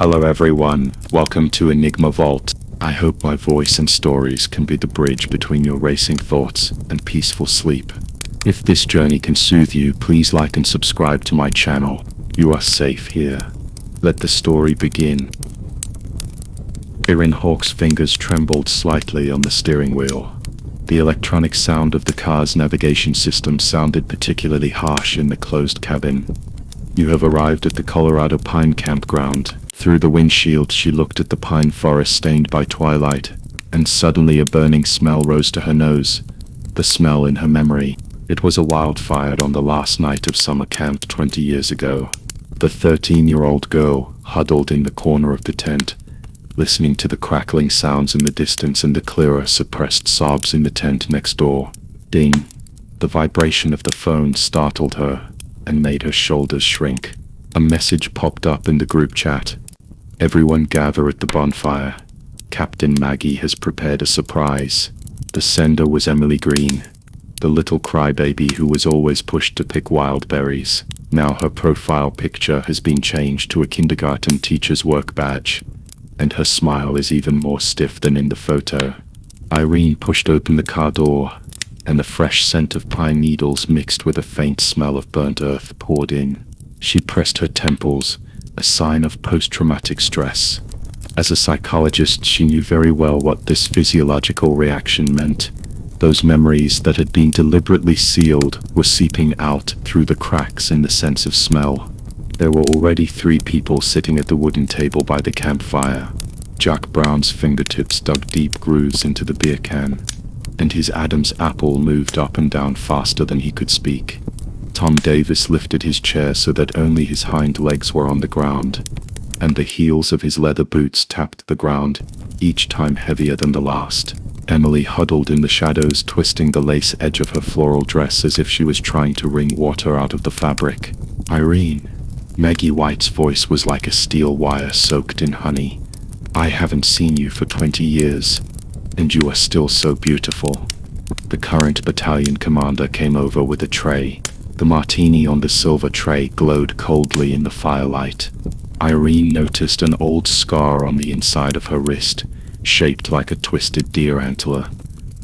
Hello everyone, welcome to Enigma Vault. I hope my voice and stories can be the bridge between your racing thoughts and peaceful sleep. If this journey can soothe you, please like and subscribe to my channel. You are safe here. Let the story begin. Erin Hawke's fingers trembled slightly on the steering wheel. The electronic sound of the car's navigation system sounded particularly harsh in the closed cabin. You have arrived at the Colorado Pine Campground. Through the windshield she looked at the pine forest stained by twilight, and suddenly a burning smell rose to her nose. The smell in her memory. It was a wildfire on the last night of summer camp 20 years ago. The 13-year-old girl huddled in the corner of the tent, listening to the crackling sounds in the distance and the clearer suppressed sobs in the tent next door. Ding! The vibration of the phone startled her and made her shoulders shrink. A message popped up in the group chat. Everyone gather at the bonfire. Captain Maggie has prepared a surprise. The sender was Emily Green, the little crybaby who was always pushed to pick wild berries. Now her profile picture has been changed to a kindergarten teacher's work badge, and her smile is even more stiff than in the photo. Irene pushed open the car door, and the fresh scent of pine needles mixed with a faint smell of burnt earth poured in. She pressed her temples, a sign of post-traumatic stress. As a psychologist, she knew very well what this physiological reaction meant. Those memories that had been deliberately sealed were seeping out through the cracks in the sense of smell. There were already 3 people sitting at the wooden table by the campfire. Jack Brown's fingertips dug deep grooves into the beer can, and his Adam's apple moved up and down faster than he could speak. Tom Davis lifted his chair so that only his hind legs were on the ground, and the heels of his leather boots tapped the ground, each time heavier than the last. Emily huddled in the shadows, twisting the lace edge of her floral dress as if she was trying to wring water out of the fabric. Irene. Maggie White's voice was like a steel wire soaked in honey. I haven't seen you for 20 years, and you are still so beautiful. The current battalion commander came over with a tray. The martini on the silver tray glowed coldly in the firelight. Irene noticed an old scar on the inside of her wrist, shaped like a twisted deer antler.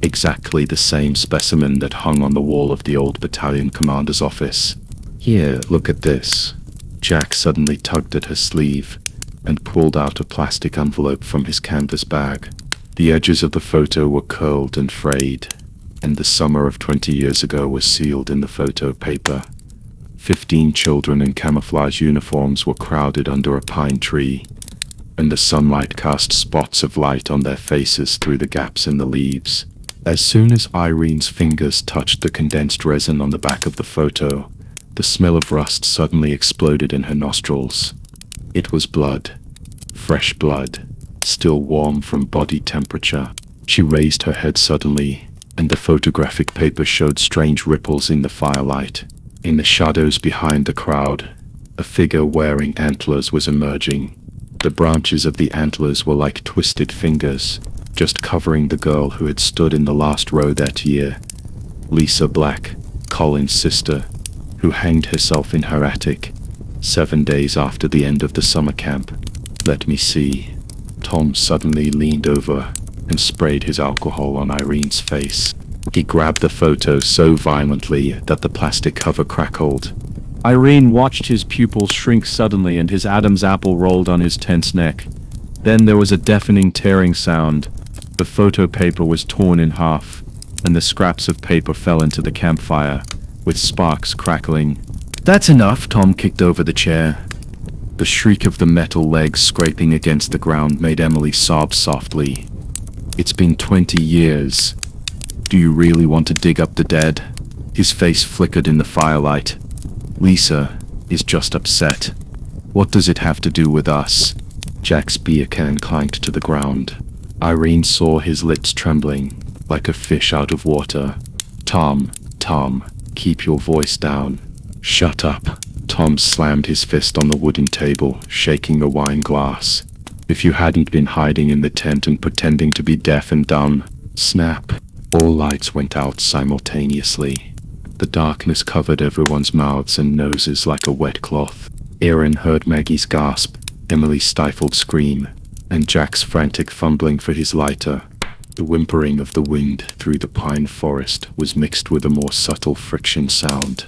Exactly the same specimen that hung on the wall of the old battalion commander's office. Here, look at this. Jack suddenly tugged at her sleeve and pulled out a plastic envelope from his canvas bag. The edges of the photo were curled and frayed, and the summer of 20 years ago was sealed in the photo paper. 15 children in camouflage uniforms were crowded under a pine tree, and the sunlight cast spots of light on their faces through the gaps in the leaves. As soon as Irene's fingers touched the condensed resin on the back of the photo, the smell of rust suddenly exploded in her nostrils. It was blood. Fresh blood, still warm from body temperature. She raised her head suddenly, and the photographic paper showed strange ripples in the firelight. In the shadows behind the crowd, a figure wearing antlers was emerging. The branches of the antlers were like twisted fingers, just covering the girl who had stood in the last row that year. Lisa Black, Colin's sister, who hanged herself in her attic 7 days after the end of the summer camp. Let me see. Tom suddenly leaned over and sprayed his alcohol on Irene's face. He grabbed the photo so violently that the plastic cover crackled. Irene watched his pupils shrink suddenly and his Adam's apple rolled on his tense neck. Then there was a deafening tearing sound. The photo paper was torn in half, and the scraps of paper fell into the campfire, with sparks crackling. That's enough, Tom kicked over the chair. The shriek of the metal legs scraping against the ground made Emily sob softly. It's been 20 years. Do you really want to dig up the dead? His face flickered in the firelight. Lisa is just upset. What does it have to do with us? Jack's beer can clanked to the ground. Irene saw his lips trembling, like a fish out of water. Tom, keep your voice down. Shut up. Tom slammed his fist on the wooden table, shaking the wine glass. If you hadn't been hiding in the tent and pretending to be deaf and dumb. Snap. All lights went out simultaneously. The darkness covered everyone's mouths and noses like a wet cloth. Erin heard Maggie's gasp, Emily's stifled scream, and Jack's frantic fumbling for his lighter. The whimpering of the wind through the pine forest was mixed with a more subtle friction sound,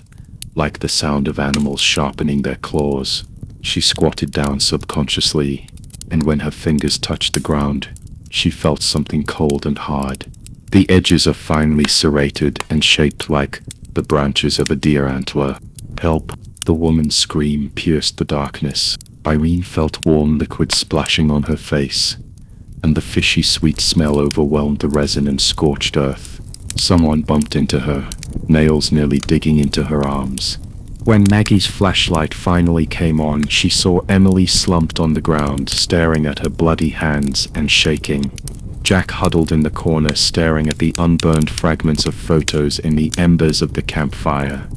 like the sound of animals sharpening their claws. She squatted down subconsciously, and when her fingers touched the ground, she felt something cold and hard. The edges are finely serrated and shaped like the branches of a deer antler. "Help!" The woman's scream pierced the darkness. Irene felt warm liquid splashing on her face, and the fishy sweet smell overwhelmed the resin and scorched earth. Someone bumped into her, nails nearly digging into her arms. When Maggie's flashlight finally came on, she saw Emily slumped on the ground, staring at her bloody hands and shaking. Jack huddled in the corner, staring at the unburned fragments of photos in the embers of the campfire.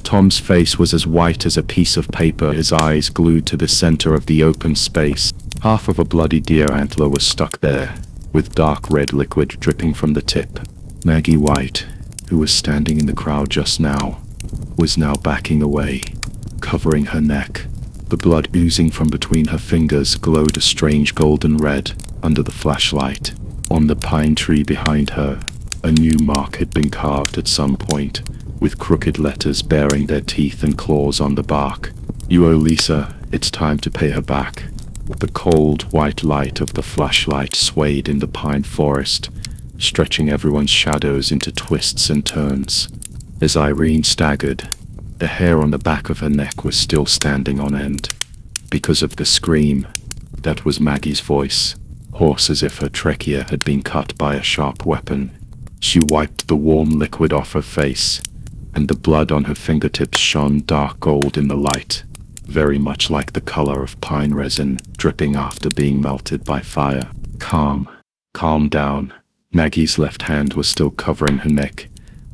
Tom's face was as white as a piece of paper, his eyes glued to the center of the open space. Half of a bloody deer antler was stuck there, with dark red liquid dripping from the tip. Maggie White, who was standing in the crowd just now, was now backing away, covering her neck. The blood oozing from between her fingers glowed a strange golden red under the flashlight. On the pine tree behind her, a new mark had been carved at some point, with crooked letters bearing their teeth and claws on the bark. "You owe Lisa, it's time to pay her back." The cold, white light of the flashlight swayed in the pine forest, stretching everyone's shadows into twists and turns. As Irene staggered, the hair on the back of her neck was still standing on end. Because of the scream, that was Maggie's voice, hoarse as if her trachea had been cut by a sharp weapon. She wiped the warm liquid off her face, and the blood on her fingertips shone dark gold in the light, very much like the color of pine resin dripping after being melted by fire. Calm down." Maggie's left hand was still covering her neck,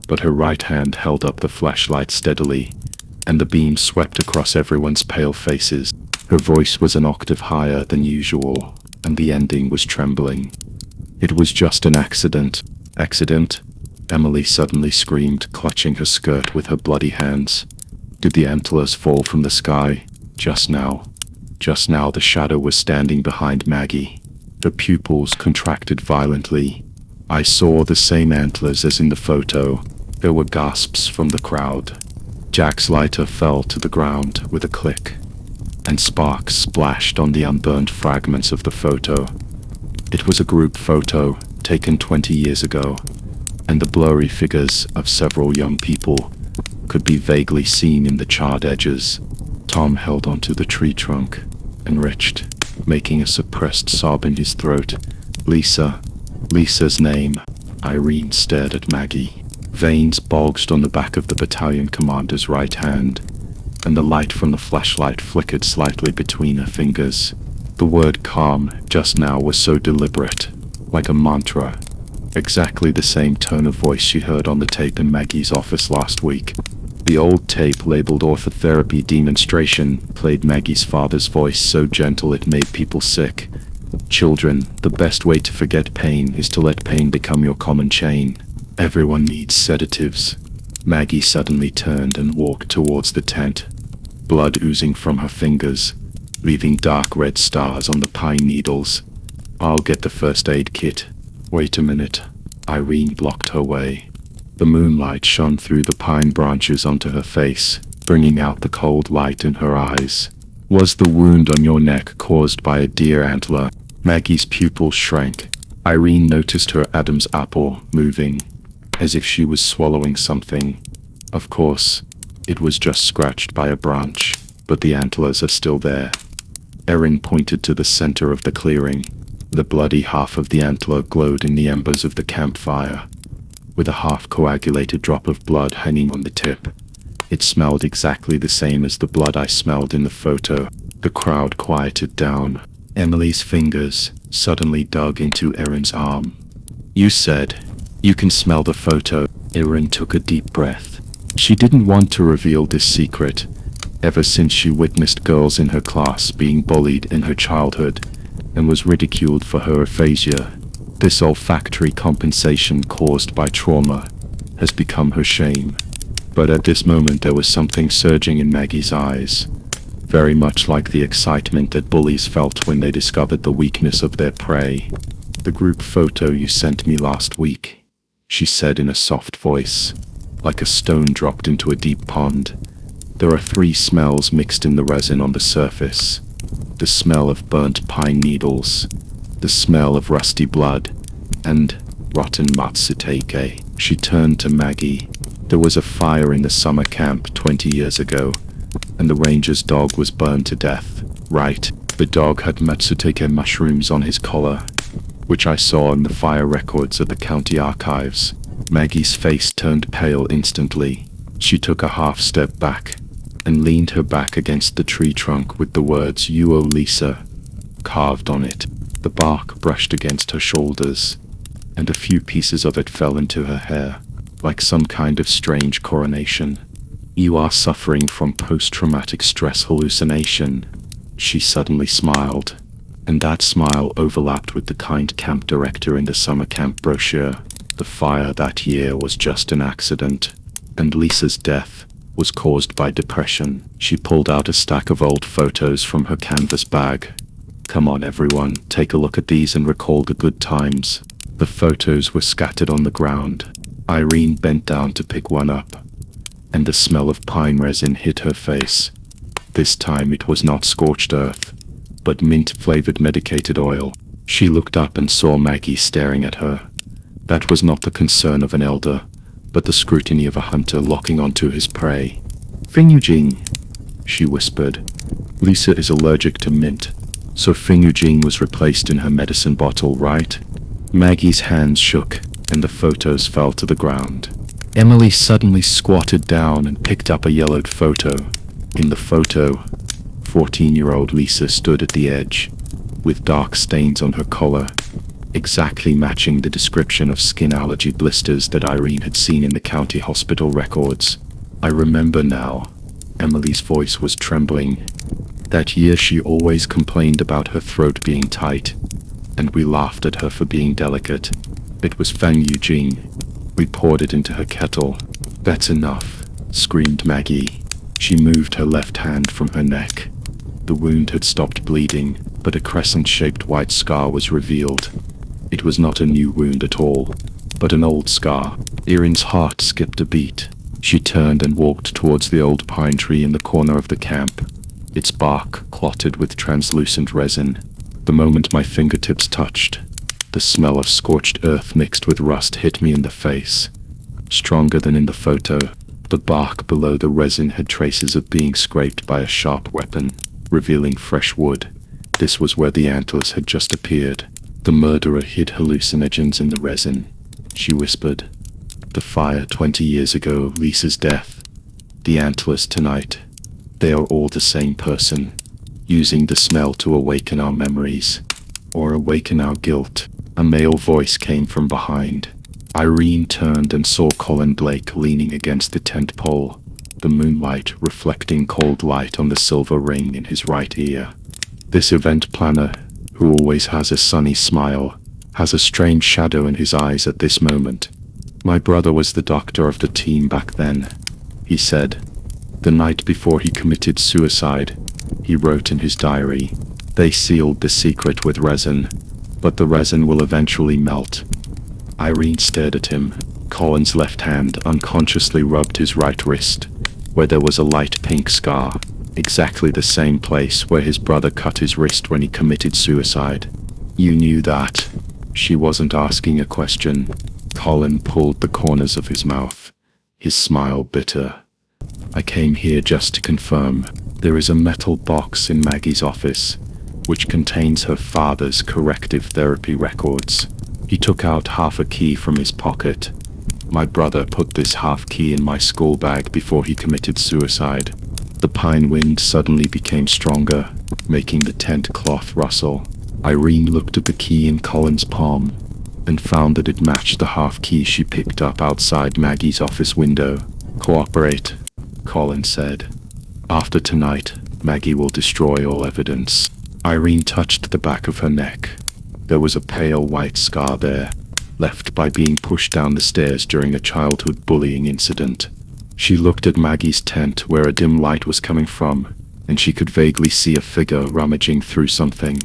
but her right hand held up the flashlight steadily, and the beam swept across everyone's pale faces. Her voice was an octave higher than usual, and the ending was trembling. "It was just an accident." "Accident?" Emily suddenly screamed, clutching her skirt with her bloody hands. "Did the antlers fall from the sky?" Just now the shadow was standing behind Maggie. Her pupils contracted violently. "I saw the same antlers as in the photo." There were gasps from the crowd. Jack's lighter fell to the ground with a click, and sparks splashed on the unburned fragments of the photo. It was a group photo taken 20 years ago, and the blurry figures of several young people could be vaguely seen in the charred edges. Tom held onto the tree trunk and retched, making a suppressed sob in his throat. Lisa's name." Irene stared at Maggie. Veins bulged on the back of the battalion commander's right hand, and the light from the flashlight flickered slightly between her fingers. The word "calm" just now was so deliberate, like a mantra. Exactly the same tone of voice she heard on the tape in Maggie's office last week. The old tape labeled orthotherapy demonstration played Maggie's father's voice so gentle it made people sick. "Children, the best way to forget pain is to let pain become your common chain. Everyone needs sedatives." Maggie suddenly turned and walked towards the tent, blood oozing from her fingers, leaving dark red stars on the pine needles. "I'll get the first aid kit." "Wait a minute." Irene blocked her way. The moonlight shone through the pine branches onto her face, bringing out the cold light in her eyes. "Was the wound on your neck caused by a deer antler?" Maggie's pupils shrank. Irene noticed her Adam's apple moving, as if she was swallowing something. "Of course, it was just scratched by a branch, but the antlers are still there." Erin pointed to the center of the clearing. The bloody half of the antler glowed in the embers of the campfire, with a half-coagulated drop of blood hanging on the tip. It smelled exactly the same as the blood I smelled in the photo. The crowd quieted down. Emily's fingers suddenly dug into Erin's arm. "You said you can smell the photo." Erin took a deep breath. She didn't want to reveal this secret, ever since she witnessed girls in her class being bullied in her childhood, and was ridiculed for her aphasia. This olfactory compensation caused by trauma has become her shame. But at this moment there was something surging in Maggie's eyes. very much like the excitement that bullies felt when they discovered the weakness of their prey. "The group photo you sent me last week," she said in a soft voice, like a stone dropped into a deep pond. "There are three smells mixed in the resin on the surface. The smell of burnt pine needles, the smell of rusty blood, and rotten matsutake." She turned to Maggie. "There was a fire in the summer camp 20 years ago, and the ranger's dog was burned to death, right? The dog had matsutake mushrooms on his collar, which I saw in the fire records at the county archives." Maggie's face turned pale instantly. She took a half step back and leaned her back against the tree trunk with the words "You owe Lisa" carved on it. The bark brushed against her shoulders, and a few pieces of it fell into her hair, like some kind of strange coronation. "You are suffering from post-traumatic stress hallucination." She suddenly smiled, and that smile overlapped with the kind camp director in the summer camp brochure. "The fire that year was just an accident, and Lisa's death was caused by depression." She pulled out a stack of old photos from her canvas bag. "Come on everyone, take a look at these and recall the good times." The photos were scattered on the ground. Irene bent down to pick one up, and the smell of pine resin hit her face. This time it was not scorched earth, but mint-flavored medicated oil. She looked up and saw Maggie staring at her. That was not the concern of an elder, but the scrutiny of a hunter locking onto his prey. "Finujing," she whispered. "Lisa is allergic to mint, so Finujing was replaced in her medicine bottle, right?" Maggie's hands shook, and the photos fell to the ground. Emily suddenly squatted down and picked up a yellowed photo. In the photo, 14-year-old Lisa stood at the edge, with dark stains on her collar, exactly matching the description of skin allergy blisters that Irene had seen in the county hospital records. "I remember now." Emily's voice was trembling. "That year she always complained about her throat being tight, and we laughed at her for being delicate. It was Fang Yujing. We poured it into her kettle." "That's enough," screamed Maggie. She moved her left hand from her neck. The wound had stopped bleeding, but a crescent-shaped white scar was revealed. It was not a new wound at all, but an old scar. Irene's heart skipped a beat. She turned and walked towards the old pine tree in the corner of the camp, its bark clotted with translucent resin. The moment my fingertips touched, the smell of scorched earth mixed with rust hit me in the face. Stronger than in the photo, the bark below the resin had traces of being scraped by a sharp weapon, revealing fresh wood. This was where the antlers had just appeared. "The murderer hid hallucinogens in the resin," she whispered. "The fire 20 years ago, Lisa's death, the antlers tonight. They are all the same person, using the smell to awaken our memories, or awaken our guilt." A male voice came from behind. Irene turned and saw Colin Blake leaning against the tent pole, the moonlight reflecting cold light on the silver ring in his right ear. This event planner, who always has a sunny smile, has a strange shadow in his eyes at this moment. "My brother was the doctor of the team back then," he said. "The night before he committed suicide, he wrote in his diary, 'They sealed the secret with resin, but the resin will eventually melt.'" Irene stared at him. Colin's left hand unconsciously rubbed his right wrist, where there was a light pink scar, exactly the same place where his brother cut his wrist when he committed suicide. "You knew that?" She wasn't asking a question. Colin pulled the corners of his mouth, his smile bitter. "I came here just to confirm. There is a metal box in Maggie's office, which contains her father's corrective therapy records." He took out half a key from his pocket. "My brother put this half key in my school bag before he committed suicide." The pine wind suddenly became stronger, making the tent cloth rustle. Irene looked at the key in Colin's palm, and found that it matched the half key she picked up outside Maggie's office window. "Cooperate," Colin said. "After tonight, Maggie will destroy all evidence." Irene touched the back of her neck. There was a pale white scar there, left by being pushed down the stairs during a childhood bullying incident. She looked at Maggie's tent where a dim light was coming from, and she could vaguely see a figure rummaging through something.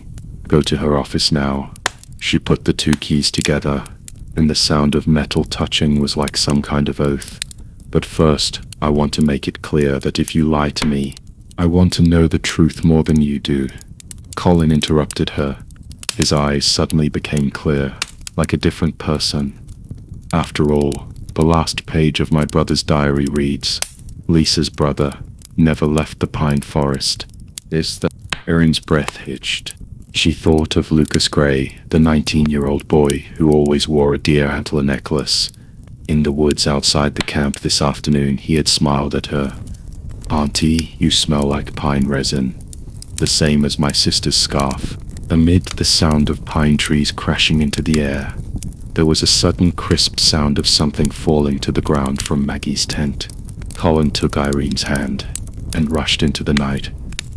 Go to her office now. She put the two keys together, and the sound of metal touching was like some kind of oath. But first, I want to make it clear that if you lie to me, I want to know the truth more than you do. Colin interrupted her. His eyes suddenly became clear, like a different person. After all, the last page of my brother's diary reads, Lisa's brother never left the pine forest. Is that... Erin's breath hitched. She thought of Lucas Gray, the 19-year-old boy who always wore a deer antler necklace. In the woods outside the camp this afternoon, he had smiled at her. Auntie, you smell like pine resin. The same as my sister's scarf. Amid the sound of pine trees crashing into the air, there was a sudden crisp sound of something falling to the ground from Maggie's tent. Colin took Irene's hand and rushed into the night.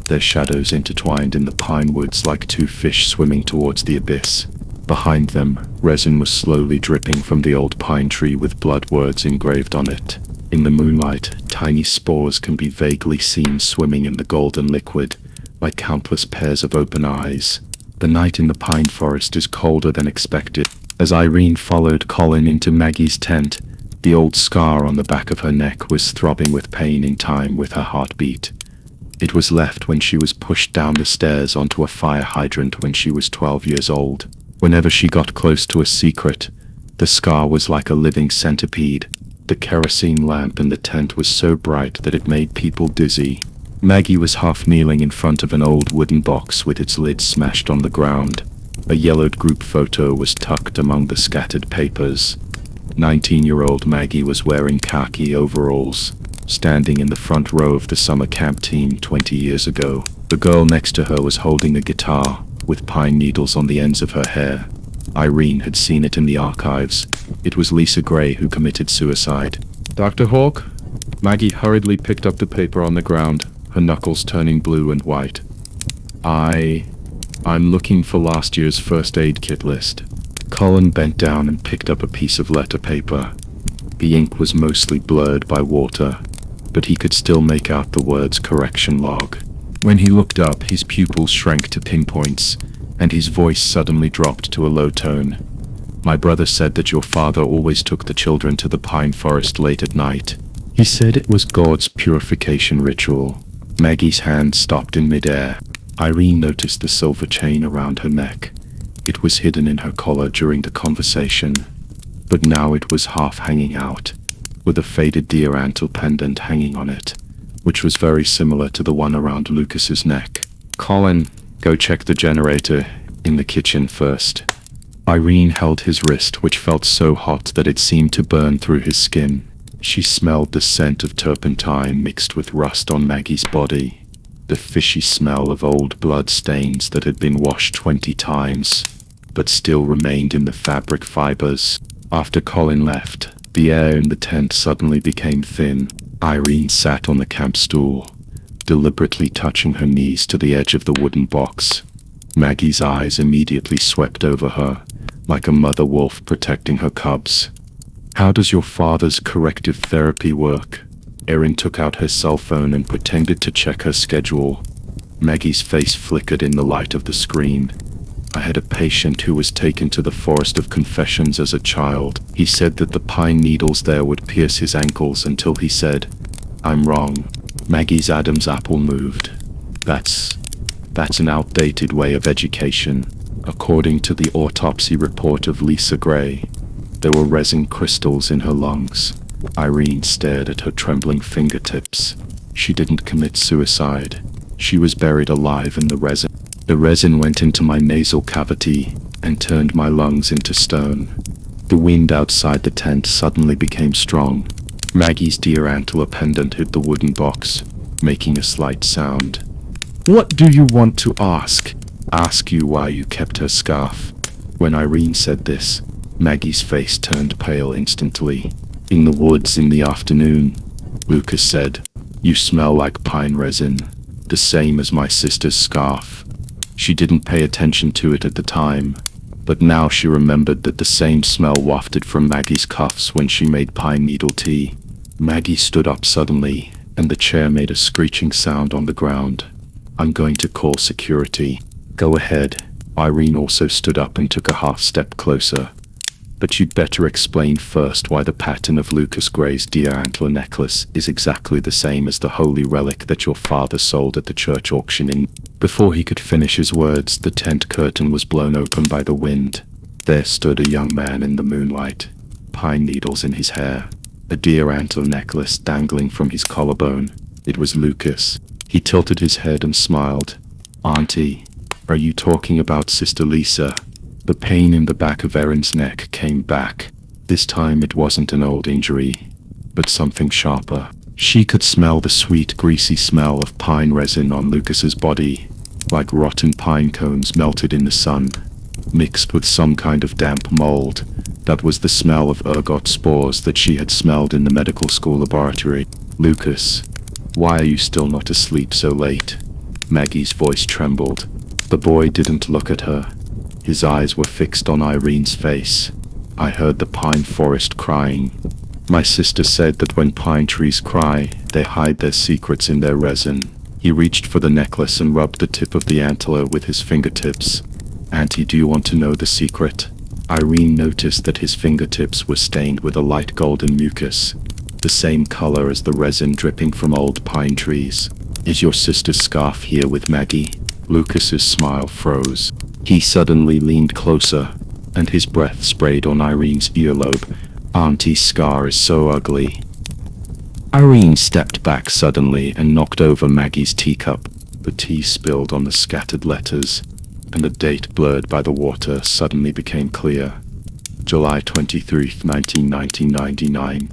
Their shadows intertwined in the pine woods like two fish swimming towards the abyss. Behind them, resin was slowly dripping from the old pine tree with blood words engraved on it. In the moonlight, tiny spores can be vaguely seen swimming in the golden liquid, like countless pairs of open eyes. The night in the pine forest is colder than expected. As Irene followed Colin into Maggie's tent, the old scar on the back of her neck was throbbing with pain in time with her heartbeat. It was left when she was pushed down the stairs onto a fire hydrant when she was 12 years old. Whenever she got close to a secret, the scar was like a living centipede. The kerosene lamp in the tent was so bright that it made people dizzy. Maggie was half kneeling in front of an old wooden box with its lid smashed on the ground. A yellowed group photo was tucked among the scattered papers. 19-year-old Maggie was wearing khaki overalls, standing in the front row of the summer camp team 20 years ago. The girl next to her was holding a guitar, with pine needles on the ends of her hair. Irene had seen it in the archives. It was Lisa Gray who committed suicide. Dr. Hawke? Maggie hurriedly picked up the paper on the ground, her knuckles turning blue and white. I'm looking for last year's first aid kit list. Colin bent down and picked up a piece of letter paper. The ink was mostly blurred by water, but he could still make out the words correction log. When he looked up, his pupils shrank to pinpoints, and his voice suddenly dropped to a low tone. My brother said that your father always took the children to the pine forest late at night. He said it was God's purification ritual. Maggie's hand stopped in midair. Irene noticed the silver chain around her neck. It was hidden in her collar during the conversation, but now it was half hanging out, with a faded deer antler pendant hanging on it, which was very similar to the one around Lucas's neck. Colin, go check the generator in the kitchen first. Irene held his wrist, which felt so hot that it seemed to burn through his skin. She smelled the scent of turpentine mixed with rust on Maggie's body, the fishy smell of old blood stains that had been washed 20 times, but still remained in the fabric fibers. After Colin left, the air in the tent suddenly became thin. Irene sat on the camp stool, deliberately touching her knees to the edge of the wooden box. Maggie's eyes immediately swept over her, like a mother wolf protecting her cubs. How does your father's corrective therapy work? Erin took out her cell phone and pretended to check her schedule. Maggie's face flickered in the light of the screen. I had a patient who was taken to the Forest of Confessions as a child. He said that the pine needles there would pierce his ankles until he said, I'm wrong. Maggie's Adam's apple moved. That's an outdated way of education. According to the autopsy report of Lisa Gray, there were resin crystals in her lungs. Irene stared at her trembling fingertips. She didn't commit suicide. She was buried alive in the resin. The resin went into my nasal cavity and turned my lungs into stone. The wind outside the tent suddenly became strong. Maggie's deer antler pendant hit the wooden box, making a slight sound. What do you want to ask? Ask you why you kept her scarf. When Irene said this, Maggie's face turned pale instantly. In the woods in the afternoon, Lucas said, you smell like pine resin, the same as my sister's scarf. She didn't pay attention to it at the time, but now she remembered that the same smell wafted from Maggie's cuffs when she made pine needle tea. Maggie stood up suddenly, and the chair made a screeching sound on the ground. I'm going to call security. Go ahead. Irene also stood up and took a half step closer. But you'd better explain first why the pattern of Lucas Gray's deer antler necklace is exactly the same as the holy relic that your father sold at the church auction. Before he could finish his words, the tent curtain was blown open by the wind. There stood a young man in the moonlight, pine needles in his hair, a deer antler necklace dangling from his collarbone. It was Lucas. He tilted his head and smiled. Auntie, are you talking about Sister Lisa? The pain in the back of Erin's neck came back. This time it wasn't an old injury, but something sharper. She could smell the sweet, greasy smell of pine resin on Lucas's body, like rotten pine cones melted in the sun, mixed with some kind of damp mold. That was the smell of ergot spores that she had smelled in the medical school laboratory. Lucas, why are you still not asleep so late? Maggie's voice trembled. The boy didn't look at her. His eyes were fixed on Irene's face. I heard the pine forest crying. My sister said that when pine trees cry, they hide their secrets in their resin. He reached for the necklace and rubbed the tip of the antler with his fingertips. Auntie, do you want to know the secret? Irene noticed that his fingertips were stained with a light golden mucus, the same color as the resin dripping from old pine trees. Is your sister's scarf here with Maggie? Lucas's smile froze. He suddenly leaned closer, and his breath sprayed on Irene's earlobe. Auntie's scar is so ugly. Irene stepped back suddenly and knocked over Maggie's teacup. The tea spilled on the scattered letters, and the date blurred by the water suddenly became clear. July 23, 1999.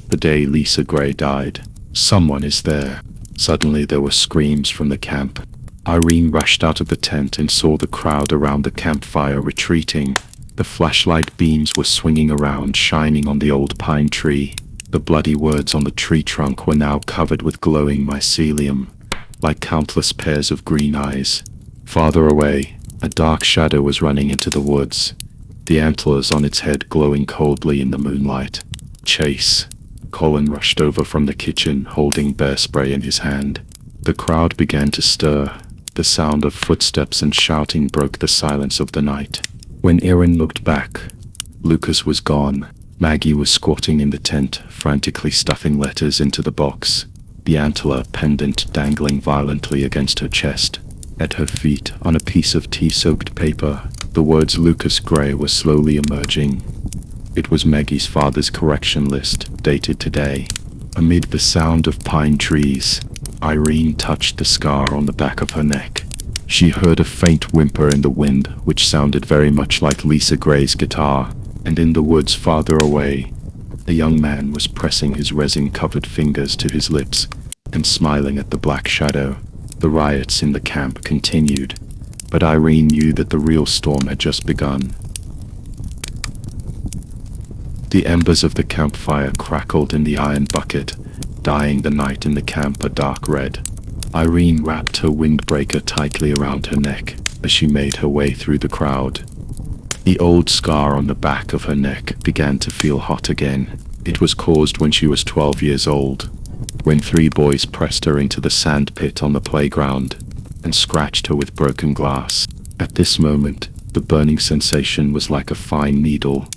The day Lisa Gray died. Someone is there. Suddenly there were screams from the camp. Irene rushed out of the tent and saw the crowd around the campfire retreating. The flashlight beams were swinging around, shining on the old pine tree. The bloody words on the tree trunk were now covered with glowing mycelium, like countless pairs of green eyes. Farther away, a dark shadow was running into the woods, the antlers on its head glowing coldly in the moonlight. Chase. Colin rushed over from the kitchen, holding bear spray in his hand. The crowd began to stir. The sound of footsteps and shouting broke the silence of the night. When Erin looked back, Lucas was gone. Maggie was squatting in the tent, frantically stuffing letters into the box, the antler pendant dangling violently against her chest. At her feet, on a piece of tea-soaked paper, the words Lucas Gray were slowly emerging. It was Maggie's father's correction list, dated today. Amid the sound of pine trees, Irene touched the scar on the back of her neck. She heard a faint whimper in the wind, which sounded very much like Lisa Gray's guitar, and in the woods farther away, a young man was pressing his resin-covered fingers to his lips and smiling at the black shadow. The riots in the camp continued, but Irene knew that the real storm had just begun. The embers of the campfire crackled in the iron bucket, dyeing the night in the camp a dark red. Irene wrapped her windbreaker tightly around her neck as she made her way through the crowd. The old scar on the back of her neck began to feel hot again. It was caused when she was 12 years old, when 3 boys pressed her into the sand pit on the playground and scratched her with broken glass. At this moment, the burning sensation was like a fine needle,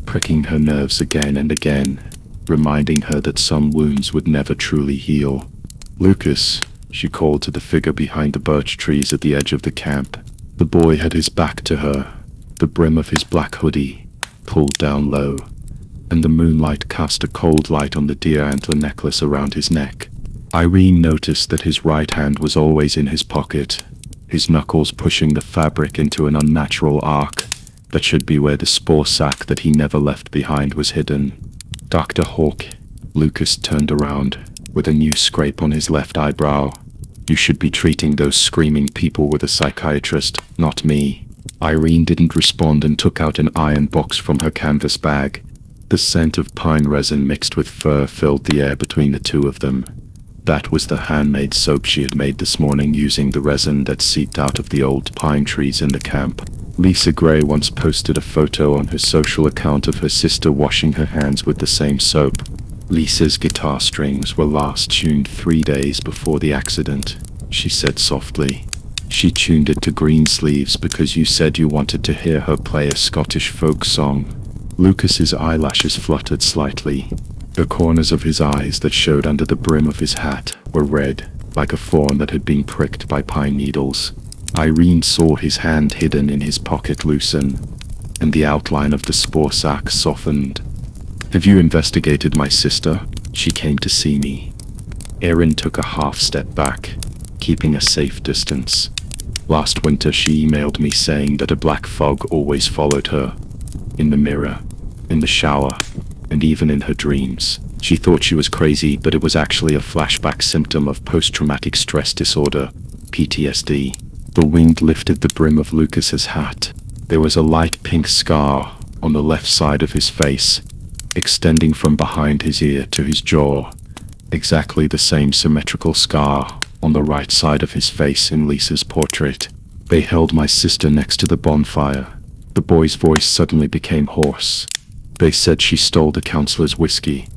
pricking her nerves again and again, reminding her that some wounds would never truly heal. Lucas, she called to the figure behind the birch trees at the edge of the camp. The boy had his back to her, the brim of his black hoodie pulled down low, and the moonlight cast a cold light on the deer antler necklace around his neck. Irene noticed that his right hand was always in his pocket, his knuckles pushing the fabric into an unnatural arc that should be where the spore sac that he never left behind was hidden. Dr. Hawk. Lucas turned around, with a new scrape on his left eyebrow. You should be treating those screaming people with a psychiatrist, not me. Irene didn't respond and took out an iron box from her canvas bag. The scent of pine resin mixed with fur filled the air between the two of them. That was the handmade soap she had made this morning using the resin that seeped out of the old pine trees in the camp. Lisa Gray once posted a photo on her social account of her sister washing her hands with the same soap. Lisa's guitar strings were last tuned 3 days before the accident. she said softly. She tuned it to Greensleeves because you said you wanted to hear her play a Scottish folk song. Lucas's eyelashes fluttered slightly. The corners of his eyes that showed under the brim of his hat were red, like a fawn that had been pricked by pine needles. Irene saw his hand hidden in his pocket loosen, and the outline of the spore sac softened. Have you investigated my sister? She came to see me. Erin took a half step back, keeping a safe distance. Last winter she emailed me saying that a black fog always followed her. In the mirror, in the shower, and even in her dreams. She thought she was crazy, but it was actually a flashback symptom of post-traumatic stress disorder, PTSD. The wind lifted the brim of Lucas's hat. There was a light pink scar on the left side of his face, extending from behind his ear to his jaw. Exactly the same symmetrical scar on the right side of his face in Lisa's portrait. They held my sister next to the bonfire. The boy's voice suddenly became hoarse. They said she stole the counselor's whiskey,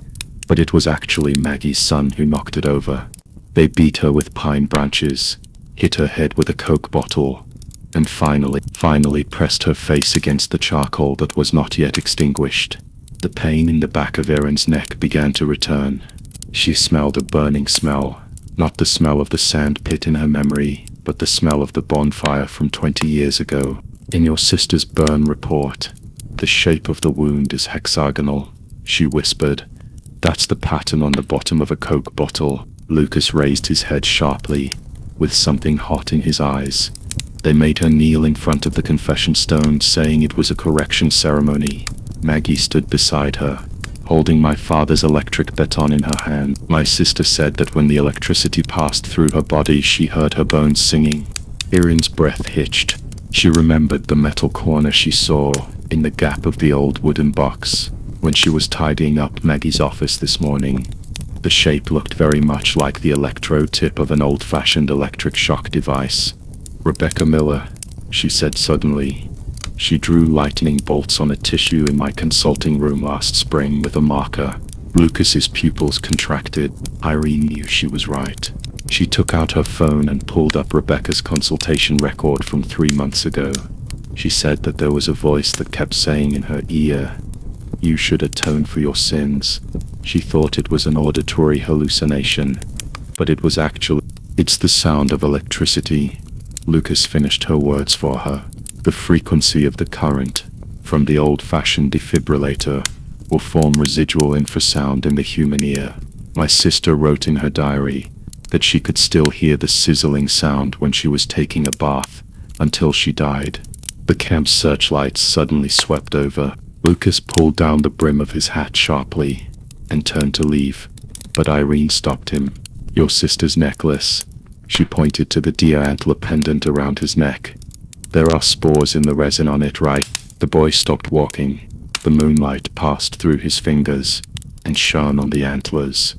but it was actually Maggie's son who knocked it over. They beat her with pine branches, hit her head with a Coke bottle, and finally pressed her face against the charcoal that was not yet extinguished. The pain in the back of Erin's neck began to return. She smelled a burning smell, not the smell of the sand pit in her memory, but the smell of the bonfire from 20 years ago. In your sister's burn report, the shape of the wound is hexagonal, she whispered. That's the pattern on the bottom of a Coke bottle. Lucas raised his head sharply, with something hot in his eyes. They made her kneel in front of the confession stone, saying it was a correction ceremony. Maggie stood beside her, holding my father's electric baton in her hand. My sister said that when the electricity passed through her body, she heard her bones singing. Erin's breath hitched. She remembered the metal corner she saw in the gap of the old wooden box when she was tidying up Maggie's office this morning. The shape looked very much like the electrode tip of an old-fashioned electric shock device. Rebecca Miller, she said suddenly. She drew lightning bolts on a tissue in my consulting room last spring with a marker. Lucas's pupils contracted. Irene knew she was right. She took out her phone and pulled up Rebecca's consultation record from 3 months ago. She said that there was a voice that kept saying in her ear, "You should atone for your sins." She thought it was an auditory hallucination, but it was actually, "It's the sound of electricity." Lucas finished her words for her. The frequency of the current from the old-fashioned defibrillator will form residual infrasound in the human ear. My sister wrote in her diary that she could still hear the sizzling sound when she was taking a bath until she died. The camp's searchlights suddenly swept over. Lucas pulled down the brim of his hat sharply and turned to leave, but Irene stopped him. "Your sister's necklace." She pointed to the deer antler pendant around his neck. "There are spores in the resin on it, right?" The boy stopped walking. The moonlight passed through his fingers and shone on the antlers.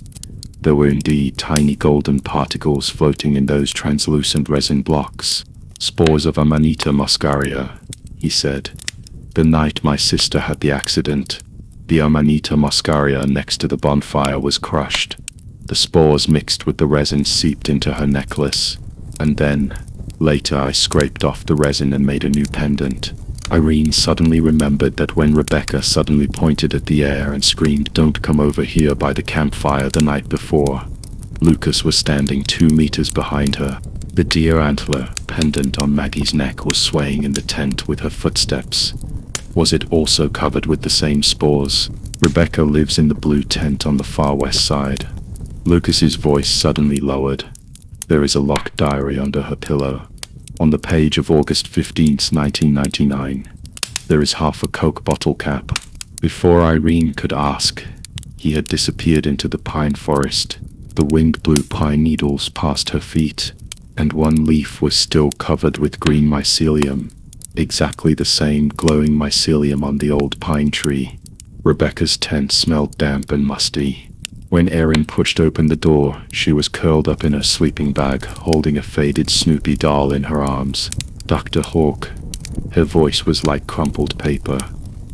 There were indeed tiny golden particles floating in those translucent resin blocks. "Spores of Amanita muscaria," he said. "The night my sister had the accident, the Amanita muscaria next to the bonfire was crushed. The spores mixed with the resin seeped into her necklace, and then, later I scraped off the resin and made a new pendant." Irene suddenly remembered that when Rebecca suddenly pointed at the air and screamed, "Don't come over here," by the campfire the night before, Lucas was standing 2 meters behind her. The deer antler pendant on Maggie's neck was swaying in the tent with her footsteps. Was it also covered with the same spores? "Rebecca lives in the blue tent on the far west side." Lucas's voice suddenly lowered. There is a locked diary under her pillow. On the page of August 15th, 1999, there is half a Coke bottle cap. Before Irene could ask, he had disappeared into the pine forest. The wind blew pine needles past her feet, and one leaf was still covered with green mycelium, exactly the same glowing mycelium on the old pine tree. Rebecca's tent smelled damp and musty. When Erin pushed open the door, she was curled up in her sleeping bag, holding a faded Snoopy doll in her arms. "Dr. Hawk." Her voice was like crumpled paper.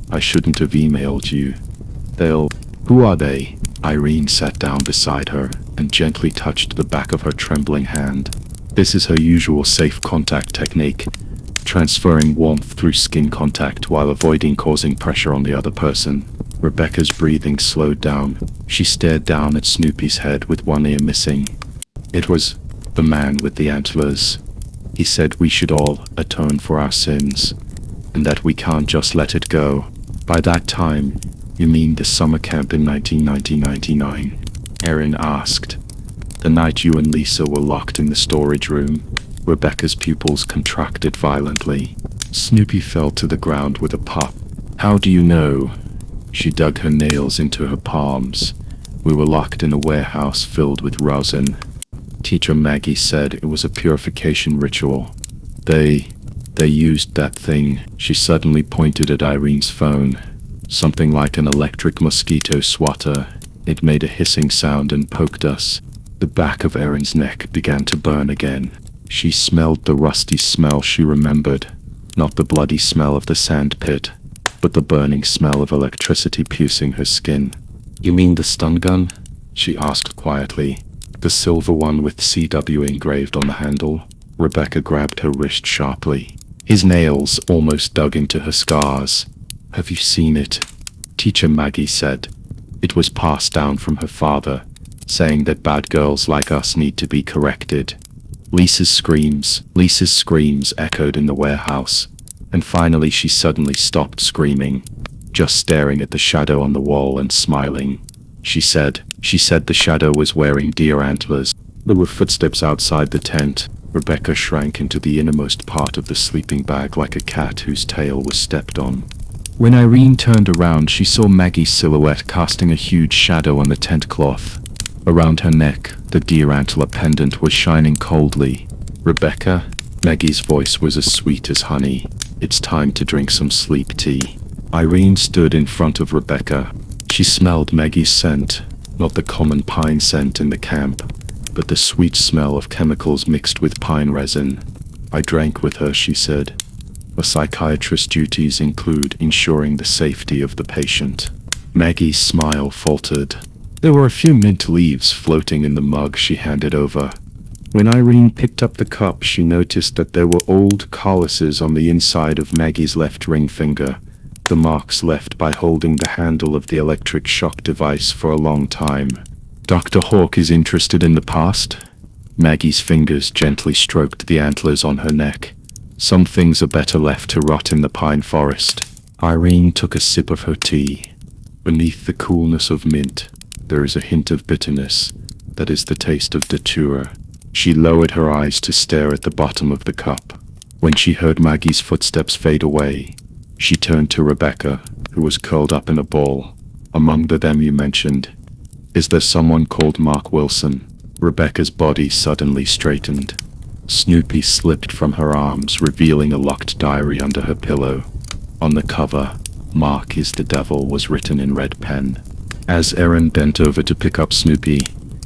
"I shouldn't have emailed you. Who are they?" Irene sat down beside her and gently touched the back of her trembling hand. This is her usual safe contact technique, transferring warmth through skin contact while avoiding causing pressure on the other person. Rebecca's breathing slowed down. She stared down at Snoopy's head with one ear missing. It was the man with the antlers. He said we should all atone for our sins, and that we can't just let it go. By that time, you mean the summer camp in 1999? Erin asked. The night you and Lisa were locked in the storage room. Rebecca's pupils contracted violently. Snoopy fell to the ground with a pop. How do you know? She dug her nails into her palms. We were locked in a warehouse filled with rosin. Teacher Maggie said it was a purification ritual. They used that thing. She suddenly pointed at Irene's phone. Something like an electric mosquito swatter. It made a hissing sound and poked us. The back of Erin's neck began to burn again. She smelled the rusty smell she remembered. Not the bloody smell of the sand pit, but the burning smell of electricity piercing her skin. You mean the stun gun? She asked quietly. The silver one with CW engraved on the handle. Rebecca grabbed her wrist sharply. His nails almost dug into her scars. Have you seen it? Teacher Maggie said. It was passed down from her father, saying that bad girls like us need to be corrected. Lisa's screams echoed in the warehouse, and finally she suddenly stopped screaming, just staring at the shadow on the wall and smiling. She said the shadow was wearing deer antlers. There were footsteps outside the tent. Rebecca shrank into the innermost part of the sleeping bag like a cat whose tail was stepped on. When Irene turned around, she saw Maggie's silhouette casting a huge shadow on the tent cloth. Around her neck, the deer antler pendant was shining coldly. Rebecca? Maggie's voice was as sweet as honey. It's time to drink some sleep tea. Irene stood in front of Rebecca. She smelled Maggie's scent, not the common pine scent in the camp, but the sweet smell of chemicals mixed with pine resin. I drank with her, she said. A psychiatrist's duties include ensuring the safety of the patient. Maggie's smile faltered. There were a few mint leaves floating in the mug she handed over. When Irene picked up the cup, she noticed that there were old calluses on the inside of Maggie's left ring finger, the marks left by holding the handle of the electric shock device for a long time. Dr. Hawk is interested in the past? Maggie's fingers gently stroked the antlers on her neck. Some things are better left to rot in the pine forest. Irene took a sip of her tea. Beneath the coolness of mint, there is a hint of bitterness. That is the taste of datura. She lowered her eyes to stare at the bottom of the cup. When she heard Maggie's footsteps fade away, she turned to Rebecca, who was curled up in a ball. Among them you mentioned. Is there someone called Mark Wilson? Rebecca's body suddenly straightened. Snoopy slipped from her arms, revealing a locked diary under her pillow. On the cover, Mark is the devil was written in red pen. As Erin bent over to pick up Snoopy,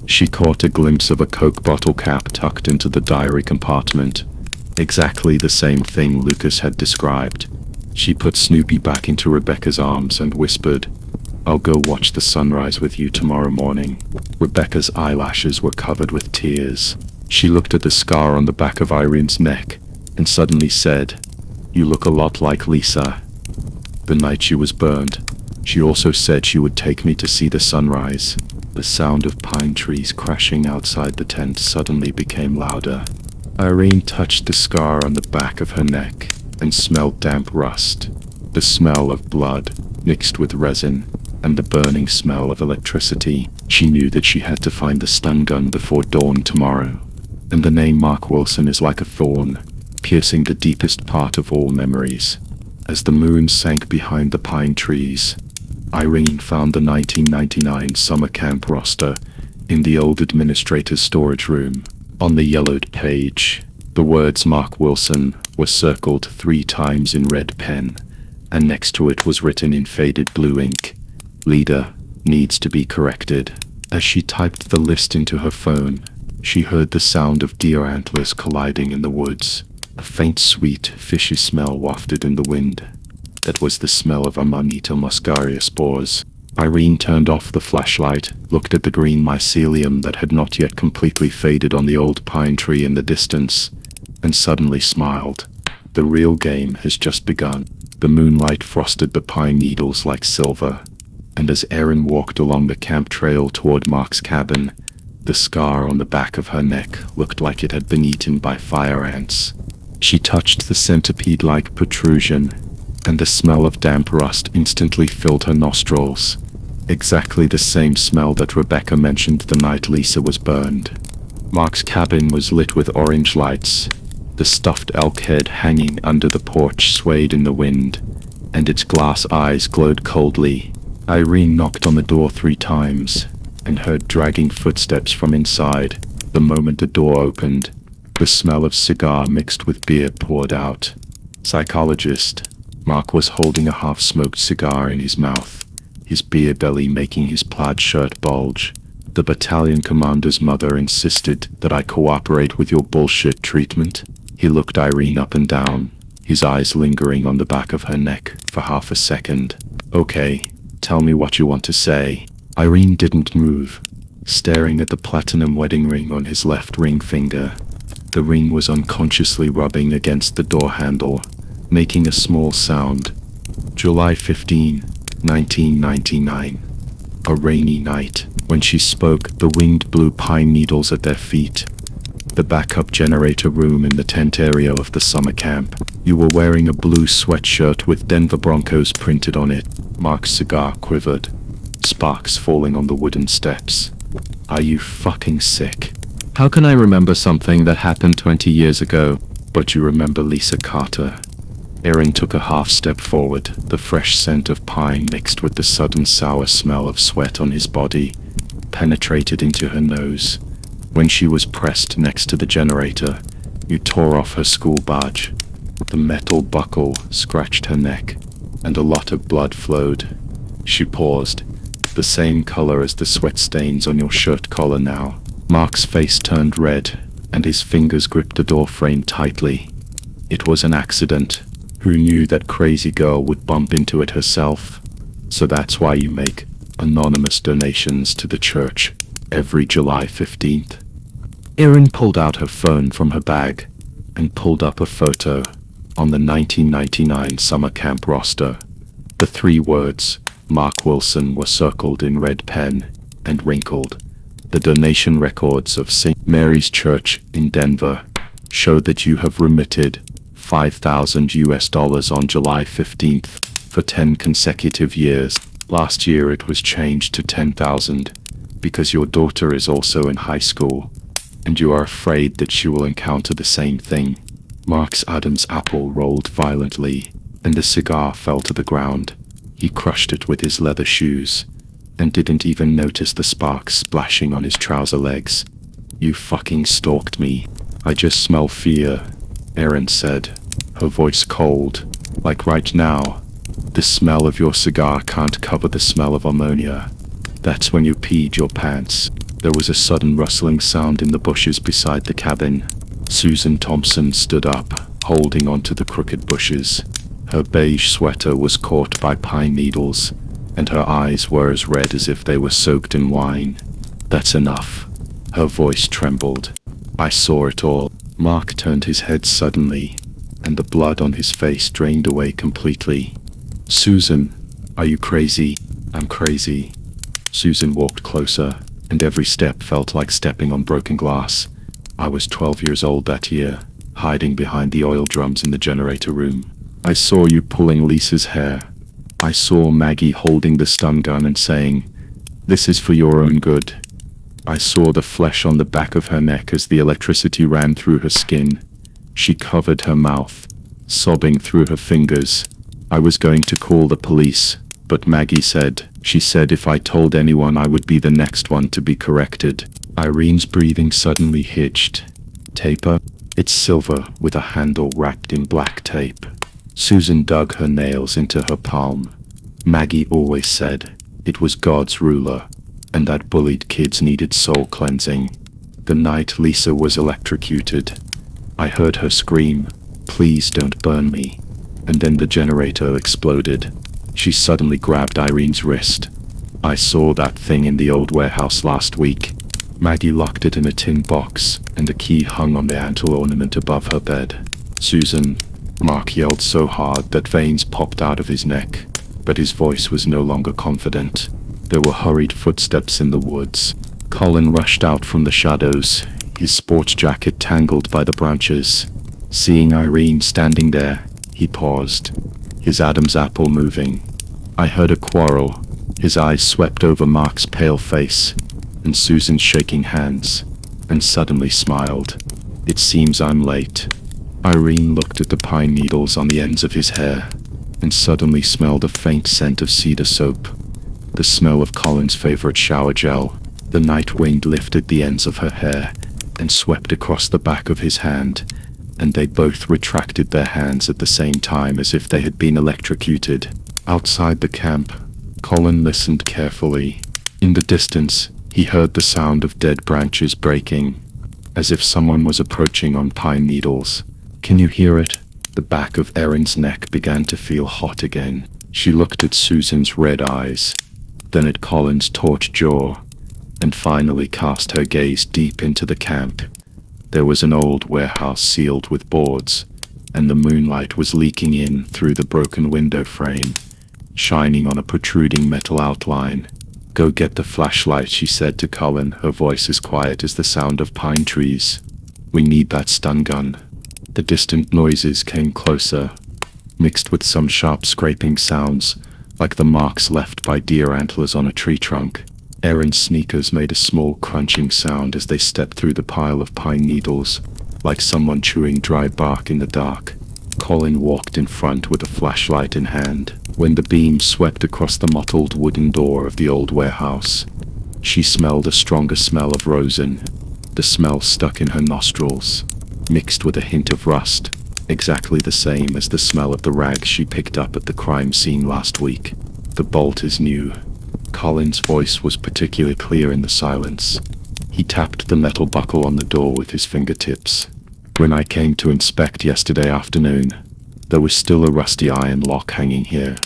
she caught a glimpse of a Coke bottle cap tucked into the diary compartment. Exactly the same thing Lucas had described. She put Snoopy back into Rebecca's arms and whispered, I'll go watch the sunrise with you tomorrow morning. Rebecca's eyelashes were covered with tears. She looked at the scar on the back of Irene's neck and suddenly said, You look a lot like Lisa. The night she was burned, she also said she would take me to see the sunrise. The sound of pine trees crashing outside the tent suddenly became louder. Irene touched the scar on the back of her neck and smelled damp rust. The smell of blood mixed with resin and the burning smell of electricity. She knew that she had to find the stun gun before dawn tomorrow. And the name Mark Wilson is like a thorn, piercing the deepest part of all memories. As the moon sank behind the pine trees, Irene found the 1999 summer camp roster in the old administrator's storage room. On the yellowed page, the words Mark Wilson were circled 3 times in red pen, and next to it was written in faded blue ink, Leader needs to be corrected. As she typed the list into her phone, she heard the sound of deer antlers colliding in the woods. A faint, sweet, fishy smell wafted in the wind. That was the smell of Amanita muscaria spores. Irene turned off the flashlight, looked at the green mycelium that had not yet completely faded on the old pine tree in the distance, and suddenly smiled. The real game has just begun. The moonlight frosted the pine needles like silver, and as Erin walked along the camp trail toward Mark's cabin, the scar on the back of her neck looked like it had been eaten by fire ants. She touched the centipede-like protrusion, and the smell of damp rust instantly filled her nostrils. Exactly the same smell that Rebecca mentioned the night Lisa was burned. Mark's cabin was lit with orange lights. The stuffed elk head hanging under the porch swayed in the wind, and its glass eyes glowed coldly. Irene knocked on the door 3 times, and heard dragging footsteps from inside. The moment the door opened, the smell of cigar mixed with beer poured out. Psychologist. Mark was holding a half-smoked cigar in his mouth, his beer belly making his plaid shirt bulge. The battalion commander's mother insisted that I cooperate with your bullshit treatment. He looked Irene up and down, his eyes lingering on the back of her neck for half a second. Okay, tell me what you want to say. Irene didn't move, staring at the platinum wedding ring on his left ring finger. The ring was unconsciously rubbing against the door handle, making a small sound. July 15, 1999. A rainy night. When she spoke, the wind blew pine needles at their feet. The backup generator room in the tent area of the summer camp. You were wearing a blue sweatshirt with Denver Broncos printed on it. Mark's cigar quivered, sparks falling on the wooden steps. Are you fucking sick? How can I remember something that happened 20 years ago? But you remember Lisa Carter. Erin took a half step forward, the fresh scent of pine mixed with the sudden sour smell of sweat on his body penetrated into her nose. When she was pressed next to the generator, you tore off her school badge. The metal buckle scratched her neck, and a lot of blood flowed. She paused, the same color as the sweat stains on your shirt collar now. Mark's face turned red, and his fingers gripped the door frame tightly. It was an accident. Who knew that crazy girl would bump into it herself? So that's why you make anonymous donations to the church every July 15th. Erin pulled out her phone from her bag and pulled up a photo on the 1999 summer camp roster. The 3 words, Mark Wilson, were circled in red pen and wrinkled. The donation records of St. Mary's Church in Denver show that you have remitted $5,000 on July 15th for 10 consecutive years. Last year it was changed to 10,000 because your daughter is also in high school, and you are afraid that she will encounter the same thing. Mark's Adam's apple rolled violently, and the cigar fell to the ground. He crushed it with his leather shoes, and didn't even notice the sparks splashing on his trouser legs. You fucking stalked me. I just smell fear, Erin said, her voice cold, like right now. The smell of your cigar can't cover the smell of ammonia. That's when you peed your pants. There was a sudden rustling sound in the bushes beside the cabin. Susan Thompson stood up, holding onto the crooked bushes. Her beige sweater was caught by pine needles, and her eyes were as red as if they were soaked in wine. That's enough. Her voice trembled. I saw it all. Mark turned his head suddenly, and the blood on his face drained away completely. Susan, are you crazy? I'm crazy. Susan walked closer, and every step felt like stepping on broken glass. I was 12 years old that year, hiding behind the oil drums in the generator room. I saw you pulling Lisa's hair. I saw Maggie holding the stun gun and saying, "This is for your own good." I saw the flesh on the back of her neck as the electricity ran through her skin. She covered her mouth, sobbing through her fingers. I was going to call the police, but Maggie said, she said if I told anyone I would be the next one to be corrected. Irene's breathing suddenly hitched. Taper? It's silver with a handle wrapped in black tape. Susan dug her nails into her palm. Maggie always said it was God's ruler, and that bullied kids needed soul cleansing. The night Lisa was electrocuted, I heard her scream, "Please don't burn me." And then the generator exploded. She suddenly grabbed Irene's wrist, I saw that thing in the old warehouse last week. Maggie locked it in a tin box, and the key hung on the antle ornament above her bed. Susan, Mark yelled so hard that veins popped out of his neck, but his voice was no longer confident. There were hurried footsteps in the woods. Colin rushed out from the shadows, his sports jacket tangled by the branches. Seeing Irene standing there, he paused, his Adam's apple moving. I heard a quarrel. His eyes swept over Mark's pale face, and Susan's shaking hands, and suddenly smiled. It seems I'm late. Irene looked at the pine needles on the ends of his hair, and suddenly smelled a faint scent of cedar soap. The smell of Colin's favorite shower gel. The night wind lifted the ends of her hair, and swept across the back of his hand, and they both retracted their hands at the same time as if they had been electrocuted. Outside the camp, Colin listened carefully. In the distance, he heard the sound of dead branches breaking, as if someone was approaching on pine needles. Can you hear it? The back of Erin's neck began to feel hot again. She looked at Susan's red eyes, then at Colin's taut jaw, and finally cast her gaze deep into the camp. There was an old warehouse sealed with boards, and the moonlight was leaking in through the broken window frame, shining on a protruding metal outline. Go get the flashlight, she said to Colin, her voice as quiet as the sound of pine trees. We need that stun gun. The distant noises came closer, mixed with some sharp scraping sounds, like the marks left by deer antlers on a tree trunk. Erin's sneakers made a small crunching sound as they stepped through the pile of pine needles, like someone chewing dry bark in the dark. Colin walked in front with a flashlight in hand. When the beam swept across the mottled wooden door of the old warehouse, she smelled a stronger smell of rosin. The smell stuck in her nostrils, mixed with a hint of rust, exactly the same as the smell of the rags she picked up at the crime scene last week. The bolt is new. Colin's voice was particularly clear in the silence. He tapped the metal buckle on the door with his fingertips. When I came to inspect yesterday afternoon, there was still a rusty iron lock hanging here.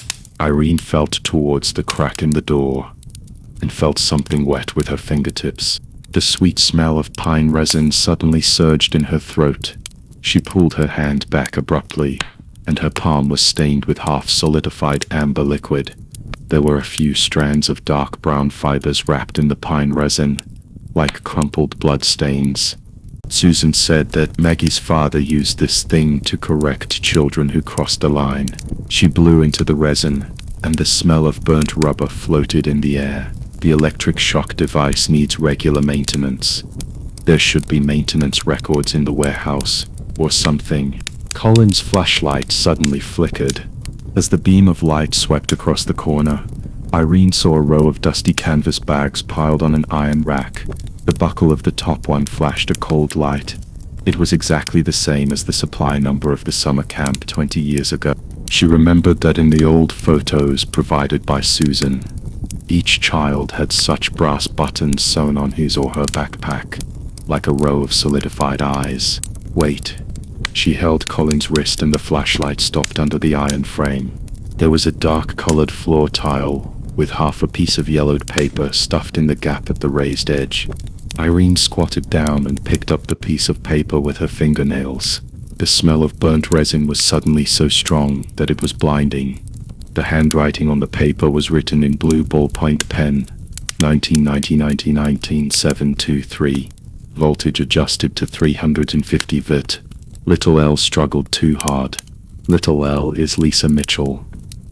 Irene felt towards the crack in the door, and felt something wet with her fingertips. The sweet smell of pine resin suddenly surged in her throat. She pulled her hand back abruptly, and her palm was stained with half-solidified amber liquid. There were a few strands of dark brown fibers wrapped in the pine resin, like crumpled blood stains. Susan said that Maggie's father used this thing to correct children who crossed the line. She blew into the resin, and the smell of burnt rubber floated in the air. The electric shock device needs regular maintenance. There should be maintenance records in the warehouse, or something. Colin's flashlight suddenly flickered. As the beam of light swept across the corner, Irene saw a row of dusty canvas bags piled on an iron rack. The buckle of the top one flashed a cold light. It was exactly the same as the supply number of the summer camp 20 years ago. She remembered that in the old photos provided by Susan, each child had such brass buttons sewn on his or her backpack, like a row of solidified eyes. Wait. She held Colin's wrist and the flashlight stopped under the iron frame. There was a dark-colored floor tile, with half a piece of yellowed paper stuffed in the gap at the raised edge. Irene squatted down and picked up the piece of paper with her fingernails. The smell of burnt resin was suddenly so strong that it was blinding. The handwriting on the paper was written in blue ballpoint pen. 1990-1919-723. Voltage adjusted to 350 Vt. Little L struggled too hard. Little L is Lisa Mitchell.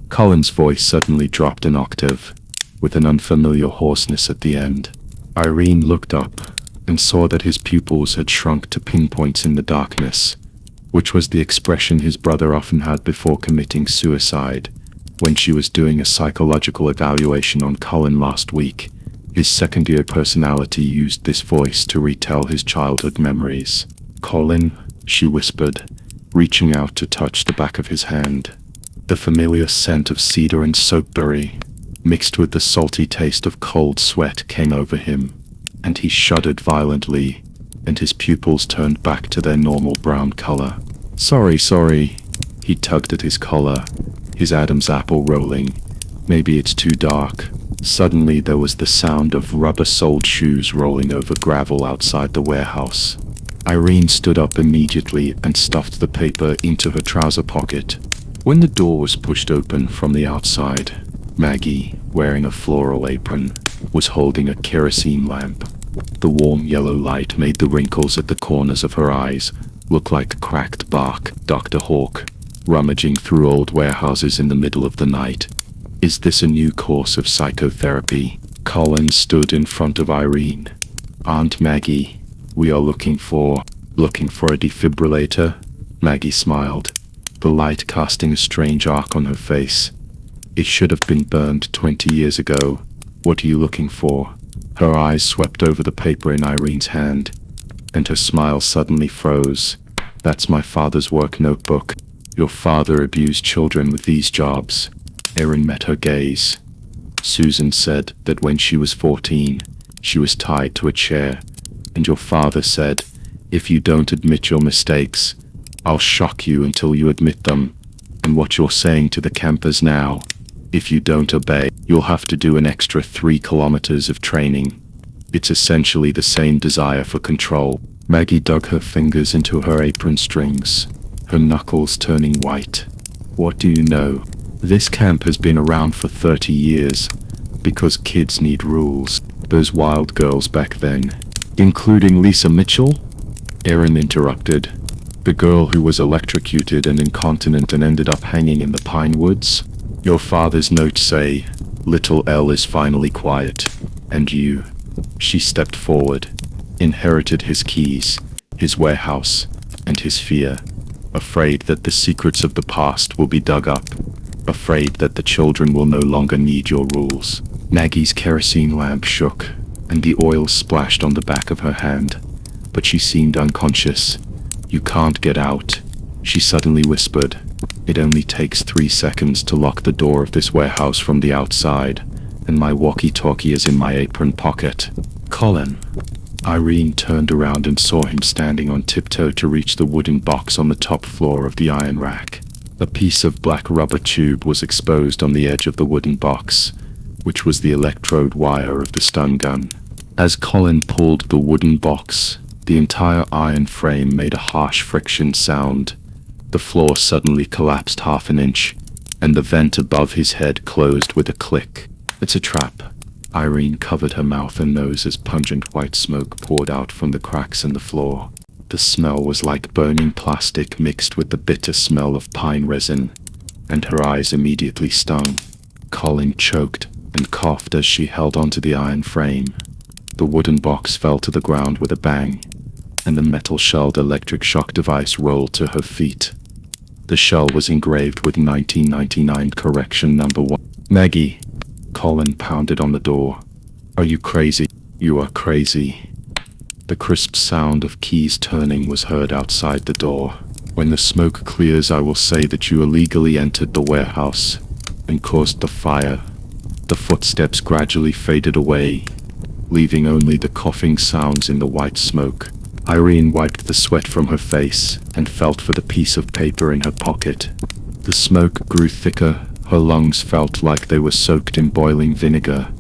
Colin's voice suddenly dropped an octave, with an unfamiliar hoarseness at the end. Irene looked up, and saw that his pupils had shrunk to pinpoints in the darkness, which was the expression his brother often had before committing suicide. When she was doing a psychological evaluation on Colin last week, his second-year personality used this voice to retell his childhood memories. Colin, she whispered, reaching out to touch the back of his hand. The familiar scent of cedar and soapberry, mixed with the salty taste of cold sweat, came over him, and he shuddered violently, and his pupils turned back to their normal brown color. Sorry. He tugged at his collar, his Adam's apple rolling. Maybe it's too dark. Suddenly there was the sound of rubber-soled shoes rolling over gravel outside the warehouse. Irene stood up immediately and stuffed the paper into her trouser pocket. When the door was pushed open from the outside, Maggie, wearing a floral apron, was holding a kerosene lamp. The warm yellow light made the wrinkles at the corners of her eyes look like cracked bark. Dr. Hawk, rummaging through old warehouses in the middle of the night. Is this a new course of psychotherapy? Colin stood in front of Irene. Aunt Maggie, we are looking for a defibrillator? Maggie smiled, the light casting a strange arc on her face. It should have been burned 20 years ago. What are you looking for? Her eyes swept over the paper in Irene's hand, and her smile suddenly froze. That's my father's work notebook. Your father abused children with these jobs. Erin met her gaze. Susan said that when she was 14, she was tied to a chair, and your father said, if you don't admit your mistakes, I'll shock you until you admit them. And what you're saying to the campers now, if you don't obey, you'll have to do an extra 3 kilometers of training. It's essentially the same desire for control. Maggie dug her fingers into her apron strings, her knuckles turning white. What do you know? This camp has been around for 30 years, because kids need rules. Those wild girls back then, including Lisa Mitchell? Erin interrupted. The girl who was electrocuted and incontinent and ended up hanging in the pine woods? Your father's notes say, little Elle is finally quiet. And you, she stepped forward, inherited his keys, his warehouse, and his fear. Afraid that the secrets of the past will be dug up. Afraid that the children will no longer need your rules. Maggie's kerosene lamp shook, and the oil splashed on the back of her hand, but she seemed unconscious. You can't get out, she suddenly whispered. It only takes 3 seconds to lock the door of this warehouse from the outside, and my walkie-talkie is in my apron pocket. Colin. Irene turned around and saw him standing on tiptoe to reach the wooden box on the top floor of the iron rack. A piece of black rubber tube was exposed on the edge of the wooden box, which was the electrode wire of the stun gun. As Colin pulled the wooden box, the entire iron frame made a harsh friction sound. The floor suddenly collapsed half an inch, and the vent above his head closed with a click. It's a trap. Irene covered her mouth and nose as pungent white smoke poured out from the cracks in the floor. The smell was like burning plastic mixed with the bitter smell of pine resin, and her eyes immediately stung. Colin choked and coughed as she held onto the iron frame. The wooden box fell to the ground with a bang, and the metal-shelled electric shock device rolled to her feet. The shell was engraved with 1999 correction number 1. Maggie. Colin pounded on the door. Are you crazy? You are crazy. The crisp sound of keys turning was heard outside the door. When the smoke clears, I will say that you illegally entered the warehouse and caused the fire. The footsteps gradually faded away, leaving only the coughing sounds in the white smoke. Irene wiped the sweat from her face and felt for the piece of paper in her pocket. The smoke grew thicker, her lungs felt like they were soaked in boiling vinegar,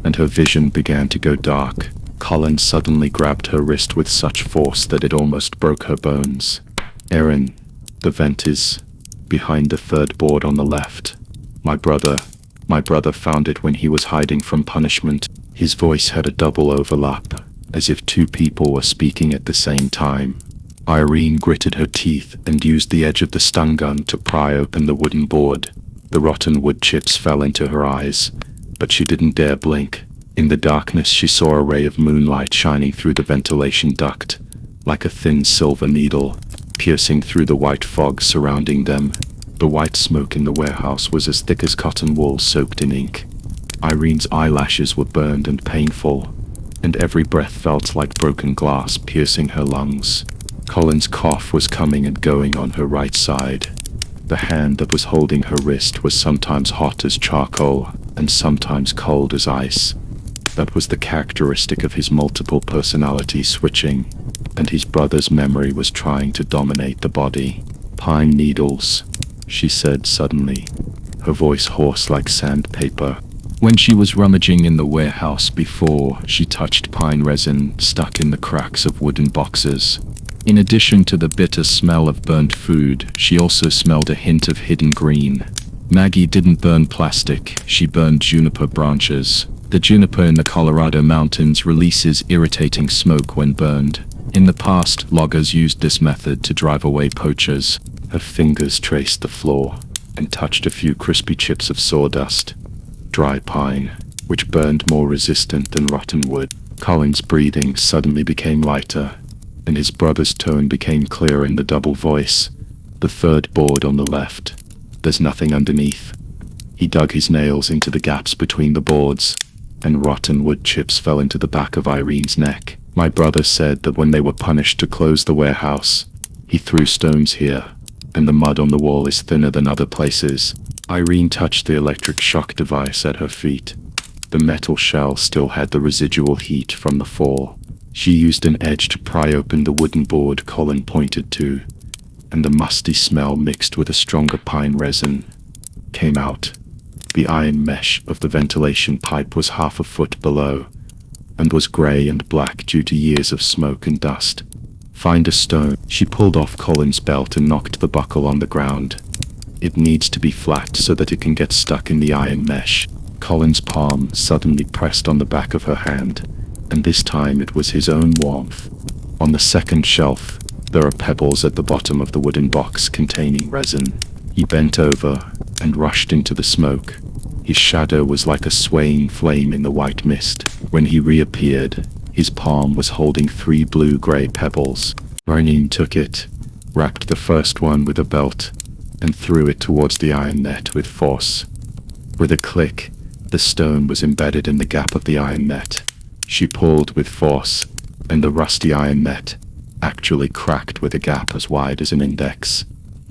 and her vision began to go dark. Colin suddenly grabbed her wrist with such force that it almost broke her bones. Erin, the vent is behind the third board on the left. My brother found it when he was hiding from punishment. His voice had a double overlap, as if 2 people were speaking at the same time. Irene gritted her teeth and used the edge of the stun gun to pry open the wooden board. The rotten wood chips fell into her eyes, but she didn't dare blink. In the darkness she saw a ray of moonlight shining through the ventilation duct, like a thin silver needle, piercing through the white fog surrounding them. The white smoke in the warehouse was as thick as cotton wool soaked in ink. Irene's eyelashes were burned and painful, and every breath felt like broken glass piercing her lungs. Colin's cough was coming and going on her right side. The hand that was holding her wrist was sometimes hot as charcoal and sometimes cold as ice. That was the characteristic of his multiple personality switching, and his brother's memory was trying to dominate the body. Pine needles, she said suddenly, her voice hoarse like sandpaper. When she was rummaging in the warehouse before, she touched pine resin stuck in the cracks of wooden boxes. In addition to the bitter smell of burnt food, she also smelled a hint of hidden green. Maggie didn't burn plastic, she burned juniper branches. The juniper in the Colorado mountains releases irritating smoke when burned. In the past, loggers used this method to drive away poachers. Her fingers traced the floor and touched a few crispy chips of sawdust. Dry pine, which burned more resistant than rotten wood. Colin's breathing suddenly became lighter, and his brother's tone became clearer in the double voice. The third board on the left. There's nothing underneath. He dug his nails into the gaps between the boards, and rotten wood chips fell into the back of Irene's neck. My brother said that when they were punished to close the warehouse, he threw stones here, and the mud on the wall is thinner than other places. Irene touched the electric shock device at her feet. The metal shell still had the residual heat from the fall. She used an edge to pry open the wooden board Colin pointed to, and the musty smell mixed with a stronger pine resin came out. The iron mesh of the ventilation pipe was half a foot below, and was grey and black due to years of smoke and dust. Find a stone. She pulled off Colin's belt and knocked the buckle on the ground. It needs to be flat so that it can get stuck in the iron mesh. Colin's palm suddenly pressed on the back of her hand, and this time it was his own warmth. On the second shelf, there are pebbles at the bottom of the wooden box containing resin. He bent over and rushed into the smoke. His shadow was like a swaying flame in the white mist. When he reappeared, his palm was holding 3 blue-gray pebbles. Irene took it, wrapped the first one with a belt, and threw it towards the iron net with force. With a click, the stone was embedded in the gap of the iron net. She pulled with force, and the rusty iron net actually cracked with a gap as wide as an index.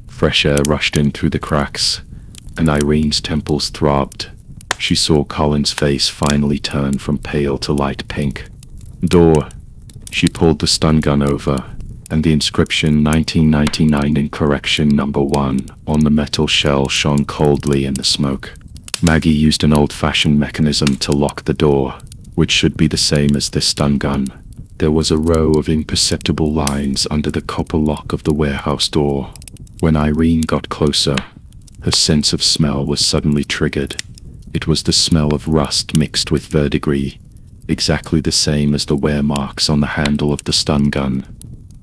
Fresh air rushed in through the cracks, and Irene's temples throbbed. She saw Colin's face finally turn from pale to light pink. Door. She pulled the stun gun over, and the inscription 1999 in correction number 1 on the metal shell shone coldly in the smoke. Maggie used an old-fashioned mechanism to lock the door, which should be the same as this stun gun. There was a row of imperceptible lines under the copper lock of the warehouse door. When Irene got closer, her sense of smell was suddenly triggered. It was the smell of rust mixed with verdigris, exactly the same as the wear marks on the handle of the stun gun.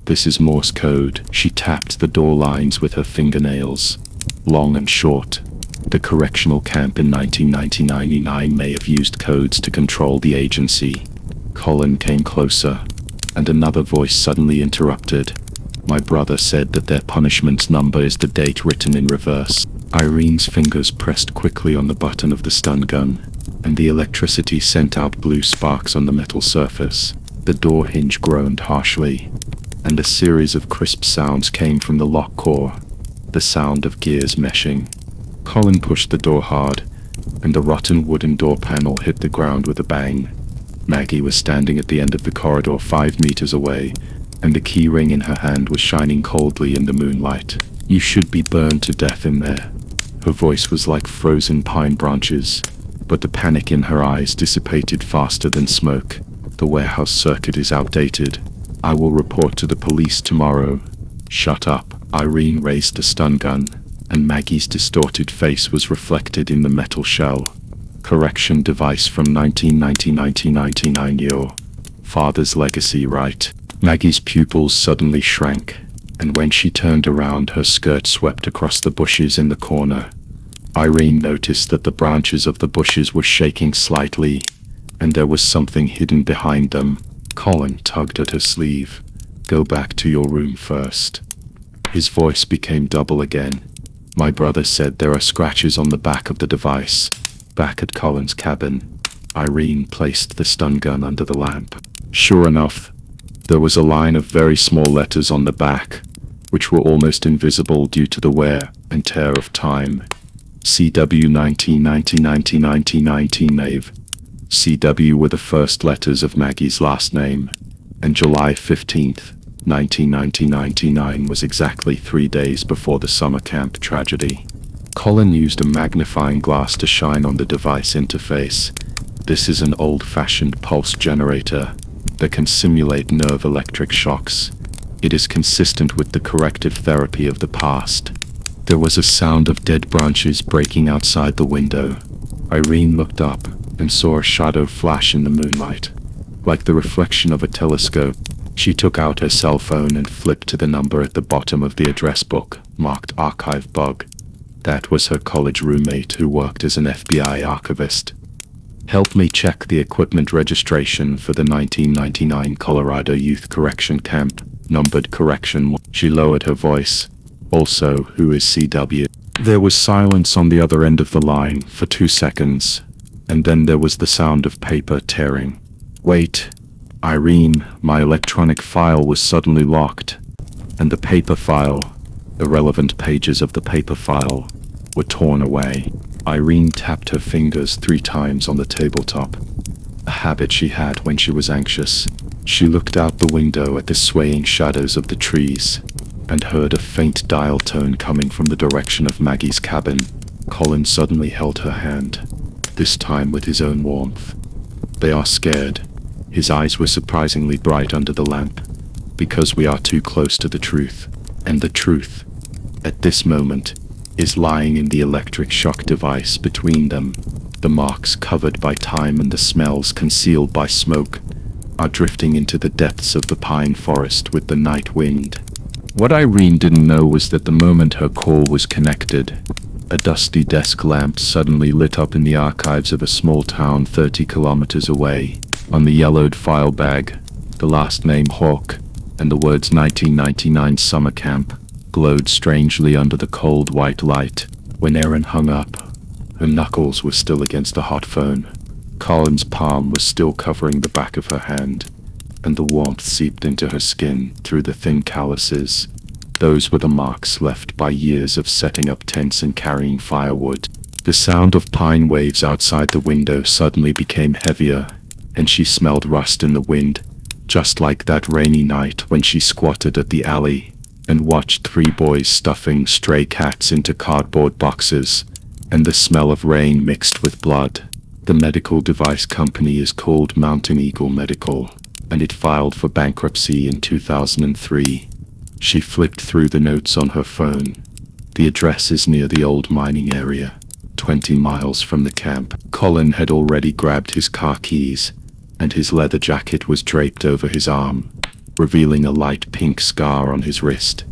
This is Morse code. She tapped the door lines with her fingernails. Long and short. The correctional camp in 1999 may have used codes to control the agency. Colin came closer, and another voice suddenly interrupted. My brother said that their punishment's number is the date written in reverse. Irene's fingers pressed quickly on the button of the stun gun, and the electricity sent out blue sparks on the metal surface. The door hinge groaned harshly, and a series of crisp sounds came from the lock core, the sound of gears meshing. Colin pushed the door hard, and the rotten wooden door panel hit the ground with a bang. Maggie was standing at the end of the corridor 5 meters away, and the key ring in her hand was shining coldly in the moonlight. You should be burned to death in there. Her voice was like frozen pine branches, but the panic in her eyes dissipated faster than smoke. The warehouse circuit is outdated. I will report to the police tomorrow. Shut up. Irene raised the stun gun, and Maggie's distorted face was reflected in the metal shell. Correction device from 1999. Your father's legacy, right? Maggie's pupils suddenly shrank, and when she turned around, her skirt swept across the bushes in the corner. Irene noticed that the branches of the bushes were shaking slightly, and there was something hidden behind them. Colin tugged at her sleeve. Go back to your room first. His voice became double again. My brother said there are scratches on the back of the device. Back at Colin's cabin, Irene placed the stun gun under the lamp. Sure enough, there was a line of very small letters on the back, which were almost invisible due to the wear and tear of time. CW 1919 Nave. CW were the first letters of Maggie's last name, and July 15th, 1999 was exactly 3 days before the summer camp tragedy. Colin used a magnifying glass to shine on the device interface. This is an old-fashioned pulse generator that can simulate nerve electric shocks. It is consistent with the corrective therapy of the past. There was a sound of dead branches breaking outside the window. Irene looked up and saw a shadow flash in the moonlight. Like the reflection of a telescope, she took out her cell phone and flipped to the number at the bottom of the address book, marked Archive Bug. That was her college roommate who worked as an FBI archivist. Help me check the equipment registration for the 1999 Colorado Youth Correction Camp, numbered correction. She lowered her voice. Also, who is CW? There was silence on the other end of the line for 2 seconds, and then there was the sound of paper tearing. Wait, Irene, my electronic file was suddenly locked, and the paper file, irrelevant pages of the paper file, were torn away. Irene tapped her fingers 3 times on the tabletop, a habit she had when she was anxious. She looked out the window at the swaying shadows of the trees, and heard a faint dial tone coming from the direction of Maggie's cabin. Colin suddenly held her hand, this time with his own warmth. They are scared. His eyes were surprisingly bright under the lamp. Because we are too close to the truth. And the truth, at this moment, is lying in the electric shock device between them. The marks covered by time and the smells concealed by smoke are drifting into the depths of the pine forest with the night wind. What Irene didn't know was that the moment her call was connected, a dusty desk lamp suddenly lit up in the archives of a small town 30 kilometers away. On the yellowed file bag, the last name Hawk and the words 1999 Summer Camp glowed strangely under the cold white light. When Erin hung up, her knuckles were still against the hot phone. Colin's palm was still covering the back of her hand, and the warmth seeped into her skin through the thin calluses. Those were the marks left by years of setting up tents and carrying firewood. The sound of pine waves outside the window suddenly became heavier, and she smelled rust in the wind, just like that rainy night when she squatted at the alley and watched 3 boys stuffing stray cats into cardboard boxes, and the smell of rain mixed with blood. The medical device company is called Mountain Eagle Medical, and it filed for bankruptcy in 2003. She flipped through the notes on her phone. The address is near the old mining area, 20 miles from the camp. Colin had already grabbed his car keys, and his leather jacket was draped over his arm, revealing a light pink scar on his wrist.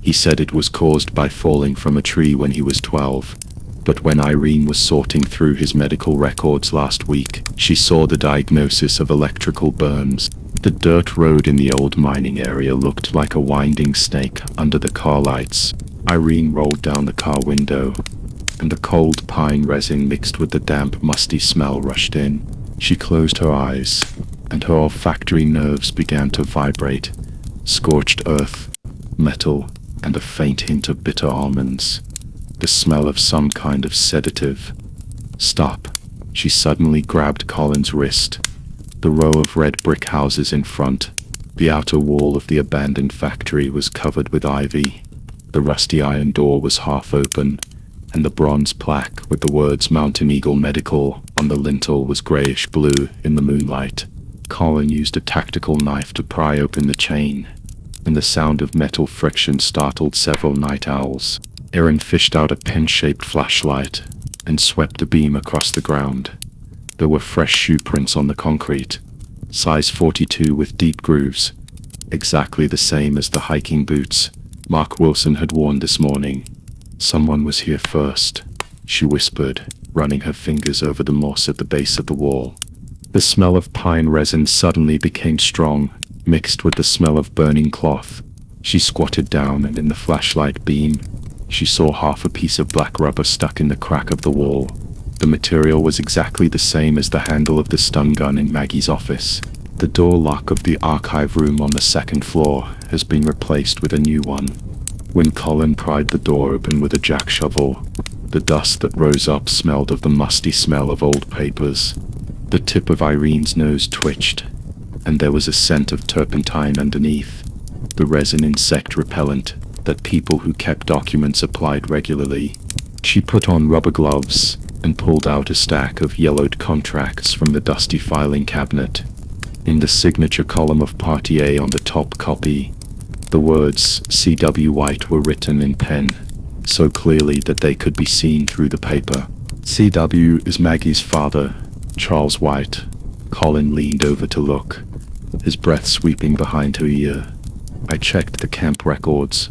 He said it was caused by falling from a tree when he was 12. But when Irene was sorting through his medical records last week, she saw the diagnosis of electrical burns. The dirt road in the old mining area looked like a winding snake under the car lights. Irene rolled down the car window, and the cold pine resin mixed with the damp, musty smell rushed in. She closed her eyes, and her olfactory nerves began to vibrate. Scorched earth, metal, and a faint hint of bitter almonds. The smell of some kind of sedative. Stop. She suddenly grabbed Colin's wrist. The row of red brick houses in front. The outer wall of the abandoned factory was covered with ivy. The rusty iron door was half open, and the bronze plaque with the words Mountain Eagle Medical on the lintel was grayish blue in the moonlight. Colin used a tactical knife to pry open the chain, and the sound of metal friction startled several night owls. Erin fished out a pen-shaped flashlight and swept the beam across the ground. There were fresh shoe prints on the concrete, size 42 with deep grooves, exactly the same as the hiking boots Mark Wilson had worn this morning. Someone was here first, she whispered, running her fingers over the moss at the base of the wall. The smell of pine resin suddenly became strong, mixed with the smell of burning cloth. She squatted down, and in the flashlight beam, she saw half a piece of black rubber stuck in the crack of the wall. The material was exactly the same as the handle of the stun gun in Maggie's office. The door lock of the archive room on the 2nd floor has been replaced with a new one. When Colin pried the door open with a jack shovel, the dust that rose up smelled of the musty smell of old papers. The tip of Irene's nose twitched, and there was a scent of turpentine underneath, the resin insect repellent that people who kept documents applied regularly. She put on rubber gloves and pulled out a stack of yellowed contracts from the dusty filing cabinet. In the signature column of Party A on the top copy, the words C.W. White were written in pen, so clearly that they could be seen through the paper. C.W. is Maggie's father, Charles White. Colin leaned over to look, his breath sweeping behind her ear. I checked the camp records.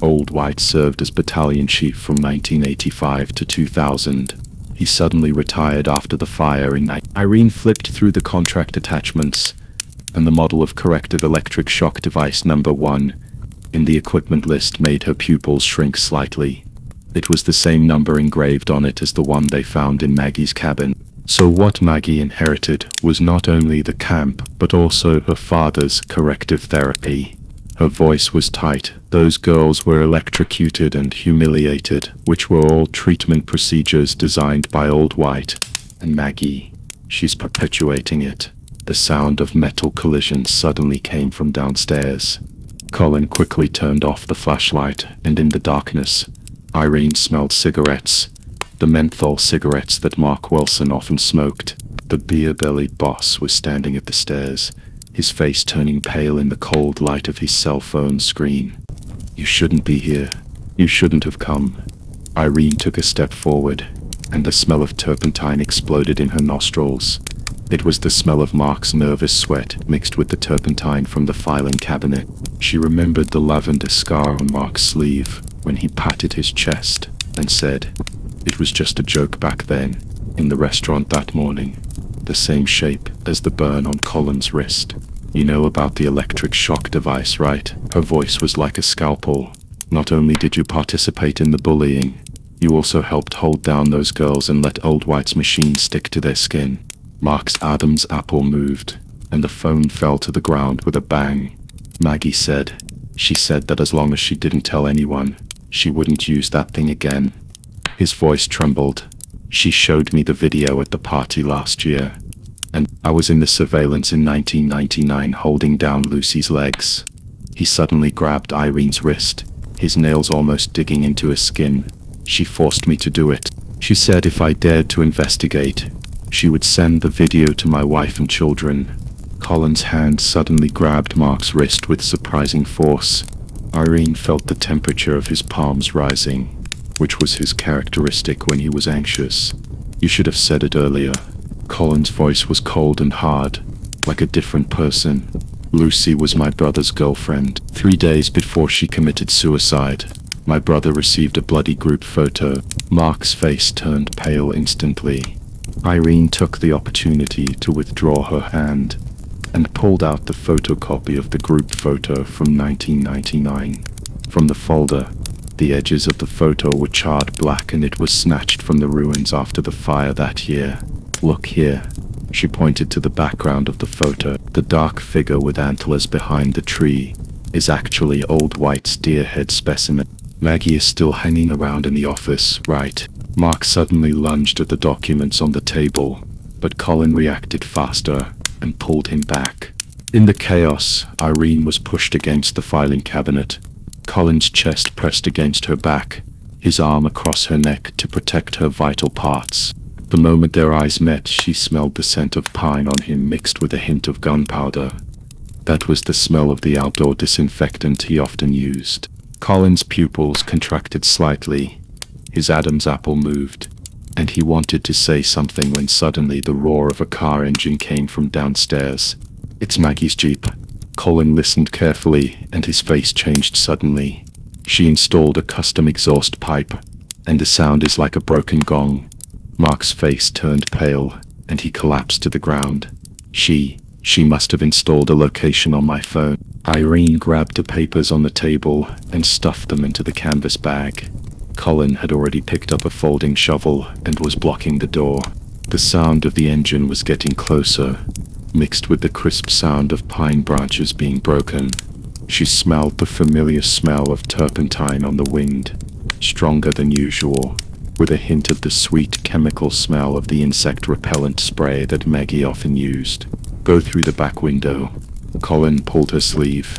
Old White served as battalion chief from 1985 to 2000. He suddenly retired after the fire in Irene flipped through the contract attachments, and the model of corrective electric shock device number 1 in the equipment list made her pupils shrink slightly. It was the same number engraved on it as the one they found in Maggie's cabin. So what Maggie inherited was not only the camp, but also her father's corrective therapy. Her voice was tight. Those girls were electrocuted and humiliated, which were all treatment procedures designed by Old White. And Maggie, she's perpetuating it. The sound of metal collisions suddenly came from downstairs. Colin quickly turned off the flashlight, and in the darkness, Irene smelled cigarettes. The menthol cigarettes that Mark Wilson often smoked. The beer-bellied boss was standing at the stairs, his face turning pale in the cold light of his cell phone screen. "You shouldn't be here. You shouldn't have come." Irene took a step forward, and the smell of turpentine exploded in her nostrils. It was the smell of Mark's nervous sweat mixed with the turpentine from the filing cabinet. She remembered the lavender scar on Mark's sleeve when he patted his chest and said, "It was just a joke back then, in the restaurant that morning." The same shape as the burn on Colin's wrist. "You know about the electric shock device, right?" Her voice was like a scalpel. "Not only did you participate in the bullying, you also helped hold down those girls and let Old White's machine stick to their skin." Mark's Adam's apple moved, and the phone fell to the ground with a bang. Maggie said. She said that as long as she didn't tell anyone, she wouldn't use that thing again. His voice trembled. "She showed me the video at the party last year. And I was in the surveillance in 1999 holding down Lucy's legs." He suddenly grabbed Irene's wrist, his nails almost digging into her skin. "She forced me to do it. She said if I dared to investigate, she would send the video to my wife and children." Colin's hand suddenly grabbed Mark's wrist with surprising force. Irene felt the temperature of his palms rising, which was his characteristic when he was anxious. "You should have said it earlier." Colin's voice was cold and hard, like a different person. "Lucy was my brother's girlfriend. 3 days before she committed suicide, my brother received a bloody group photo." Mark's face turned pale instantly. Irene took the opportunity to withdraw her hand and pulled out the photocopy of the group photo from 1999. From the folder, the edges of the photo were charred black and it was snatched from the ruins after the fire that year. "Look here." She pointed to the background of the photo. "The dark figure with antlers behind the tree is actually Old White's deer head specimen. Maggie is still hanging around in the office, right?" Mark suddenly lunged at the documents on the table, but Colin reacted faster and pulled him back. In the chaos, Irene was pushed against the filing cabinet. Colin's chest pressed against her back, his arm across her neck to protect her vital parts. The moment their eyes met, she smelled the scent of pine on him mixed with a hint of gunpowder. That was the smell of the outdoor disinfectant he often used. Colin's pupils contracted slightly. His Adam's apple moved, and he wanted to say something when suddenly the roar of a car engine came from downstairs. "It's Maggie's Jeep." Colin listened carefully, and his face changed suddenly. She installed a custom exhaust pipe, and the sound is like a broken gong. Mark's face turned pale, and he collapsed to the ground. She must have installed a location on my phone." Irene grabbed the papers on the table and stuffed them into the canvas bag. Colin had already picked up a folding shovel and was blocking the door. The sound of the engine was getting closer, mixed with the crisp sound of pine branches being broken. She smelled the familiar smell of turpentine on the wind, stronger than usual, with a hint of the sweet chemical smell of the insect repellent spray that Maggie often used. "Go through the back window." Colin pulled her sleeve.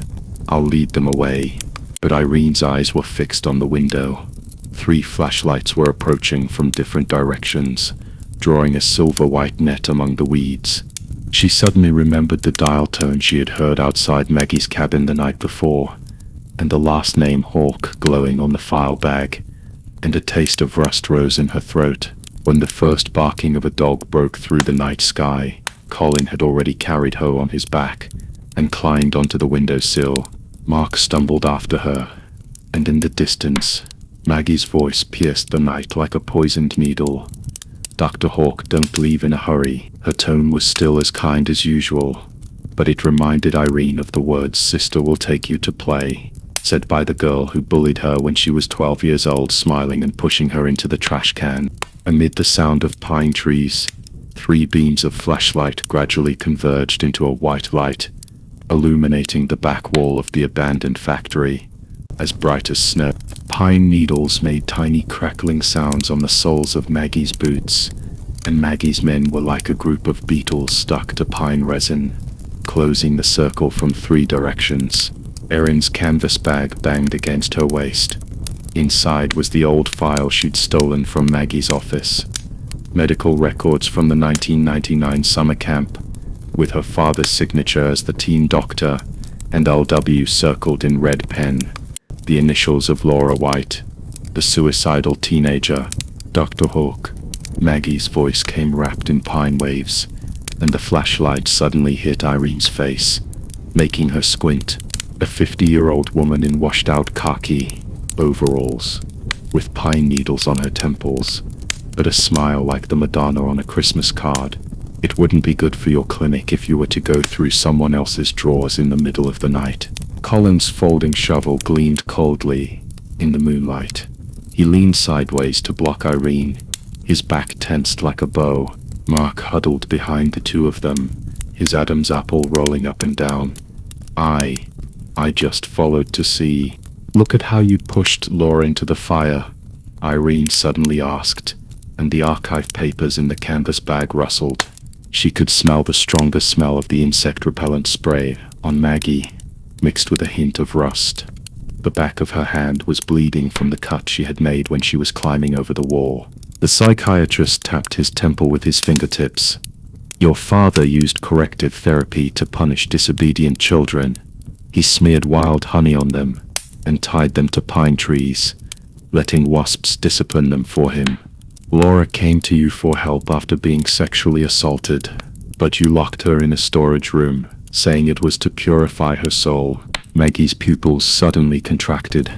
"I'll lead them away." But Irene's eyes were fixed on the window. 3 flashlights were approaching from different directions, drawing a silver-white net among the weeds. She suddenly remembered the dial tone she had heard outside Maggie's cabin the night before, and the last name Hawk glowing on the file bag, and a taste of rust rose in her throat. When the first barking of a dog broke through the night sky, Colin had already carried her on his back and climbed onto the windowsill. Mark stumbled after her, and in the distance, Maggie's voice pierced the night like a poisoned needle. "Dr. Hawk, don't leave in a hurry." Her tone was still as kind as usual, but it reminded Irene of the words "Sister will take you to play," said by the girl who bullied her when she was 12 years old, smiling and pushing her into the trash can. Amid the sound of pine trees, 3 beams of flashlight gradually converged into a white light, illuminating the back wall of the abandoned factory, as bright as snow. Pine needles made tiny crackling sounds on the soles of Maggie's boots, and Maggie's men were like a group of beetles stuck to pine resin, closing the circle from 3 directions. Erin's canvas bag banged against her waist. Inside was the old file she'd stolen from Maggie's office. Medical records from the 1999 summer camp, with her father's signature as the teen doctor, and LW circled in red pen, the initials of Laura White, the suicidal teenager. "Dr. Hawk." Maggie's voice came wrapped in pine waves, and the flashlight suddenly hit Irene's face, making her squint. A 50-year-old woman in washed-out khaki overalls, with pine needles on her temples, but a smile like the Madonna on a Christmas card. "It wouldn't be good for your clinic if you were to go through someone else's drawers in the middle of the night." Colin's folding shovel gleamed coldly in the moonlight. He leaned sideways to block Irene, his back tensed like a bow. Mark huddled behind the two of them, his Adam's apple rolling up and down. I just followed to see." "Look at how you pushed Laura into the fire," Irene suddenly asked, and the archive papers in the canvas bag rustled. She could smell the stronger smell of the insect repellent spray on Maggie, mixed with a hint of rust. The back of her hand was bleeding from the cut she had made when she was climbing over the wall. The psychiatrist tapped his temple with his fingertips. "Your father used corrective therapy to punish disobedient children. He smeared wild honey on them and tied them to pine trees, letting wasps discipline them for him. Laura came to you for help after being sexually assaulted, but you locked her in a storage room, saying it was to purify her soul." Maggie's pupils suddenly contracted.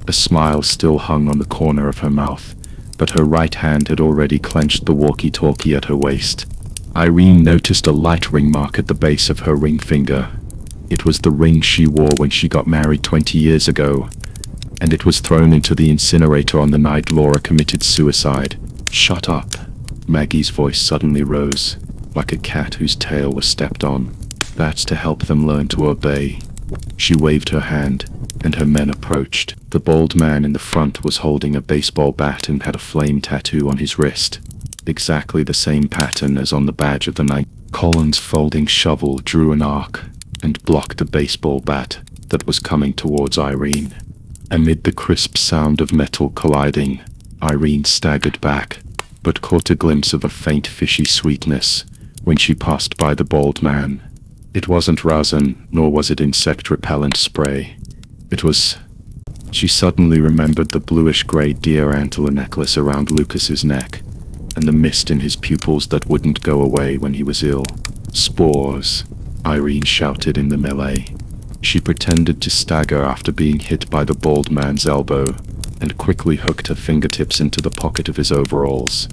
A smile still hung on the corner of her mouth, but her right hand had already clenched the walkie-talkie at her waist. Irene noticed a light ring mark at the base of her ring finger. It was the ring she wore when she got married 20 years ago, and it was thrown into the incinerator on the night Laura committed suicide. "Shut up." Maggie's voice suddenly rose, like a cat whose tail was stepped on. "That's to help them learn to obey." She waved her hand, and her men approached. The bald man in the front was holding a baseball bat and had a flame tattoo on his wrist, exactly the same pattern as on the badge of the night. Colin's folding shovel drew an arc and blocked a baseball bat that was coming towards Irene. Amid the crisp sound of metal colliding, Irene staggered back, but caught a glimpse of a faint fishy sweetness when she passed by the bald man. It wasn't resin, nor was it insect repellent spray. It was... She suddenly remembered the bluish-gray deer antler necklace around Lucas's neck, and the mist in his pupils that wouldn't go away when he was ill. "Spores," Irene shouted in the melee. She pretended to stagger after being hit by the bald man's elbow, and quickly hooked her fingertips into the pocket of his overalls.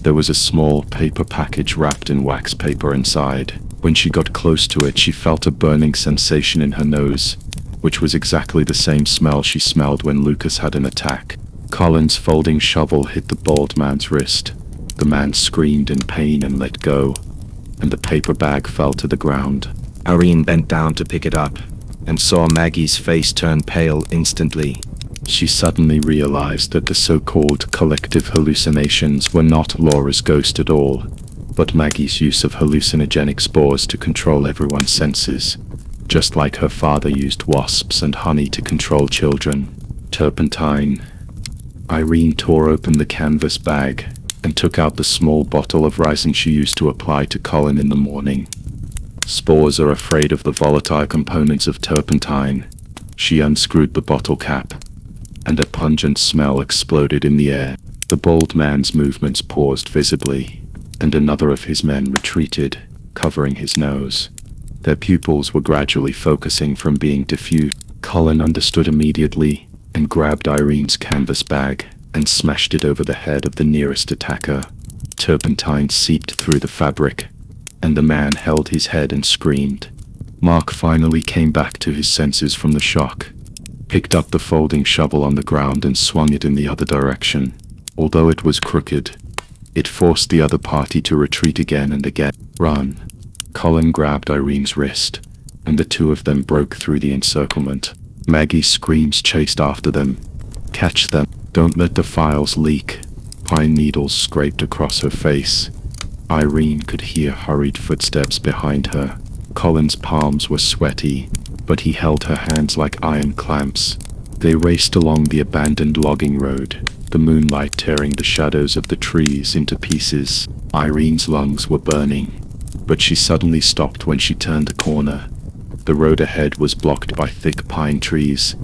There was a small paper package wrapped in wax paper inside. When she got close to it, she felt a burning sensation in her nose, which was exactly the same smell she smelled when Lucas had an attack. Colin's folding shovel hit the bald man's wrist. The man screamed in pain and let go, and the paper bag fell to the ground. Irene bent down to pick it up, and saw Maggie's face turn pale instantly. She suddenly realized that the so-called collective hallucinations were not Laura's ghost at all, but Maggie's use of hallucinogenic spores to control everyone's senses, just like her father used wasps and honey to control children. Turpentine. Irene tore open the canvas bag and took out the small bottle of resin she used to apply to Colin in the morning. Spores are afraid of the volatile components of turpentine. She unscrewed the bottle cap, and a pungent smell exploded in the air. The bald man's movements paused visibly, and another of his men retreated, covering his nose. Their pupils were gradually focusing from being diffused. Colin understood immediately and grabbed Irene's canvas bag and smashed it over the head of the nearest attacker. Turpentine seeped through the fabric, and the man held his head and screamed. Mark finally came back to his senses from the shock, picked up the folding shovel on the ground and swung it in the other direction. Although it was crooked, it forced the other party to retreat again and again. Run! Colin grabbed Irene's wrist, and the two of them broke through the encirclement. Maggie's screams chased after them. Catch them! Don't let the files leak! Pine needles scraped across her face. Irene could hear hurried footsteps behind her. Colin's palms were sweaty, but he held her hands like iron clamps. They raced along the abandoned logging road, the moonlight tearing the shadows of the trees into pieces. Irene's lungs were burning, but she suddenly stopped when she turned the corner. The road ahead was blocked by thick pine trees,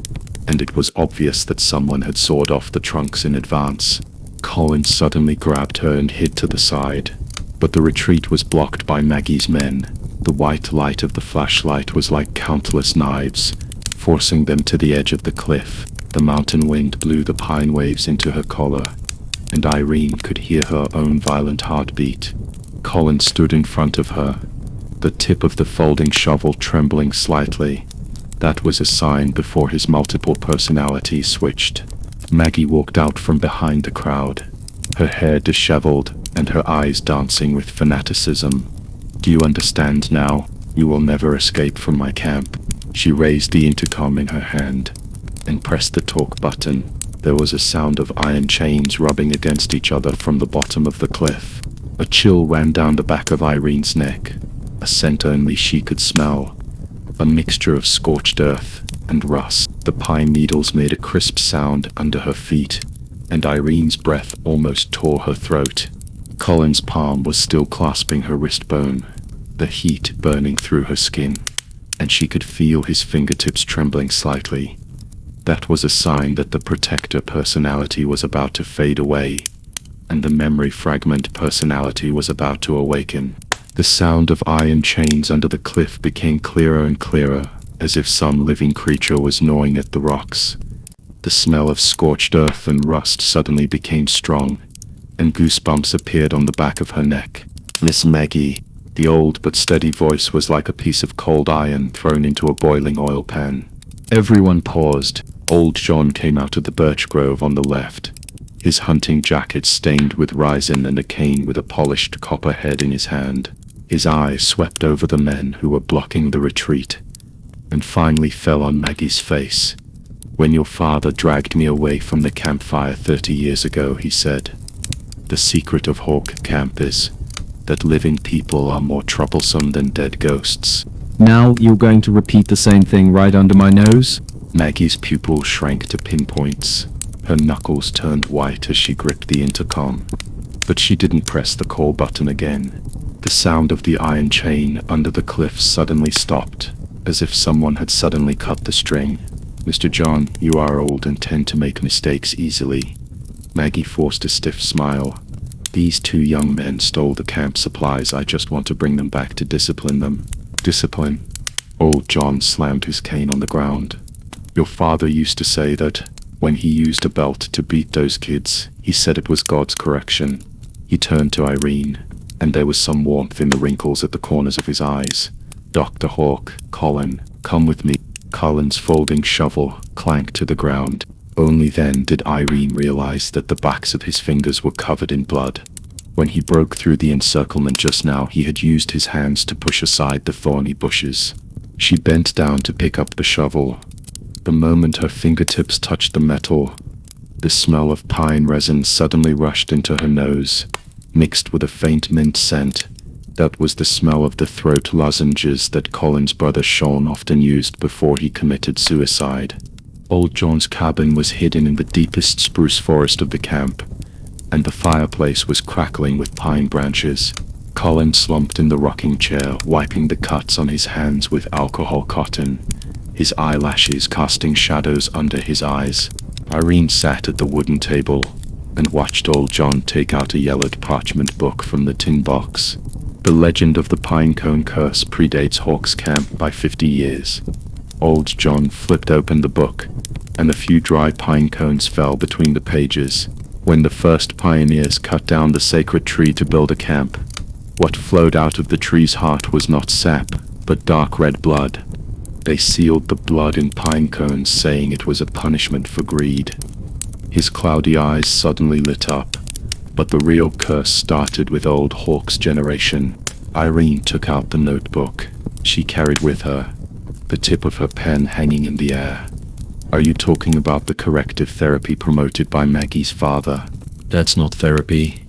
and it was obvious that someone had sawed off the trunks in advance. Colin suddenly grabbed her and hid to the side, but the retreat was blocked by Maggie's men. The white light of the flashlight was like countless knives, forcing them to the edge of the cliff. The mountain wind blew the pine waves into her collar, and Irene could hear her own violent heartbeat. Colin stood in front of her, the tip of the folding shovel trembling slightly. That was a sign before his multiple personalities switched. Maggie walked out from behind the crowd, her hair disheveled and her eyes dancing with fanaticism. Do you understand now? You will never escape from my camp. She raised the intercom in her hand and pressed the talk button. There was a sound of iron chains rubbing against each other from the bottom of the cliff. A chill ran down the back of Irene's neck, a scent only she could smell, a mixture of scorched earth and rust. The pine needles made a crisp sound under her feet, and Irene's breath almost tore her throat. Colin's palm was still clasping her wrist bone, the heat burning through her skin, and she could feel his fingertips trembling slightly. That was a sign that the protector personality was about to fade away, and the memory fragment personality was about to awaken. The sound of iron chains under the cliff became clearer and clearer, as if some living creature was gnawing at the rocks. The smell of scorched earth and rust suddenly became strong, and goosebumps appeared on the back of her neck. Miss Maggie. The old but steady voice was like a piece of cold iron thrown into a boiling oil pan. Everyone paused. Old John came out of the birch grove on the left, his hunting jacket stained with resin and a cane with a polished copper head in his hand. His eyes swept over the men who were blocking the retreat, and finally fell on Maggie's face. When your father dragged me away from the campfire 30 years ago, he said, the secret of Hawk Camp is that living people are more troublesome than dead ghosts. Now you're going to repeat the same thing right under my nose? Maggie's pupils shrank to pinpoints. Her knuckles turned white as she gripped the intercom, but she didn't press the call button again. The sound of the iron chain under the cliff suddenly stopped, as if someone had suddenly cut the string. Mr. John, you are old and tend to make mistakes easily. Maggie forced a stiff smile. These two young men stole the camp supplies. I just want to bring them back to discipline them. Discipline? Old John slammed his cane on the ground. Your father used to say that when he used a belt to beat those kids, he said it was God's correction. He turned to Irene, and there was some warmth in the wrinkles at the corners of his eyes. Dr. Hawk, Colin, come with me. Colin's folding shovel clanked to the ground. Only then did Irene realize that the backs of his fingers were covered in blood. When he broke through the encirclement just now, he had used his hands to push aside the thorny bushes. She bent down to pick up the shovel. The moment her fingertips touched the metal, the smell of pine resin suddenly rushed into her nose, mixed with a faint mint scent. That was the smell of the throat lozenges that Colin's brother Sean often used before he committed suicide. Old John's cabin was hidden in the deepest spruce forest of the camp, and the fireplace was crackling with pine branches. Colin slumped in the rocking chair, wiping the cuts on his hands with alcohol cotton, his eyelashes casting shadows under his eyes. Irene sat at the wooden table and watched old John take out a yellowed parchment book from the tin box. The legend of the Pinecone Curse predates Hawks Camp by 50 years. Old John flipped open the book, and a few dry pine cones fell between the pages. When the first pioneers cut down the sacred tree to build a camp, what flowed out of the tree's heart was not sap, but dark red blood. They sealed the blood in pine cones, saying it was a punishment for greed. His cloudy eyes suddenly lit up, but the real curse started with old Hawk's generation. Irene took out the notebook she carried with her, the tip of her pen hanging in the air. Are you talking about the corrective therapy promoted by Maggie's father? That's not therapy.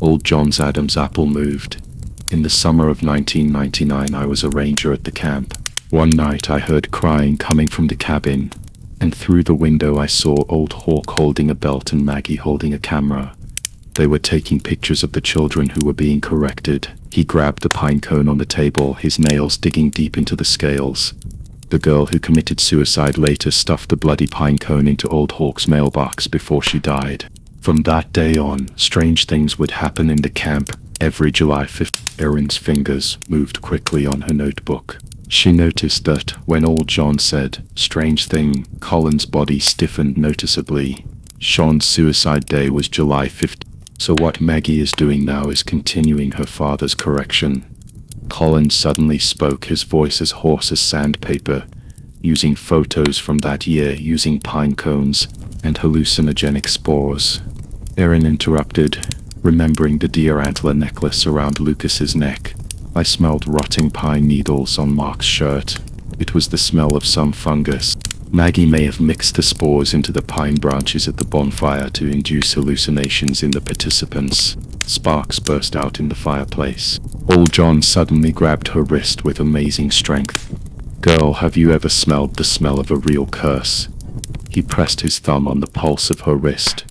Old John's Adam's apple moved. In the summer of 1999, I was a ranger at the camp. One night I heard crying coming from the cabin, and through the window I saw old Hawk holding a belt and Maggie holding a camera. They were taking pictures of the children who were being corrected. He grabbed the pine cone on the table, his nails digging deep into the scales. The girl who committed suicide later stuffed the bloody pine cone into old Hawk's mailbox before she died. From that day on, strange things would happen in the camp. Every July 5th, Erin's fingers moved quickly on her notebook. She noticed that when old John said, "strange thing," Colin's body stiffened noticeably. Sean's suicide day was July 5th. So what Maggie is doing now is continuing her father's correction. Colin suddenly spoke, his voice as hoarse as sandpaper, using photos from that year, using pine cones and hallucinogenic spores. Erin interrupted, remembering the deer antler necklace around Lucas's neck. I smelled rotting pine needles on Mark's shirt. It was the smell of some fungus. Maggie may have mixed the spores into the pine branches at the bonfire to induce hallucinations in the participants. Sparks burst out in the fireplace. Old John suddenly grabbed her wrist with amazing strength. "Girl, have you ever smelled the smell of a real curse?" He pressed his thumb on the pulse of her wrist.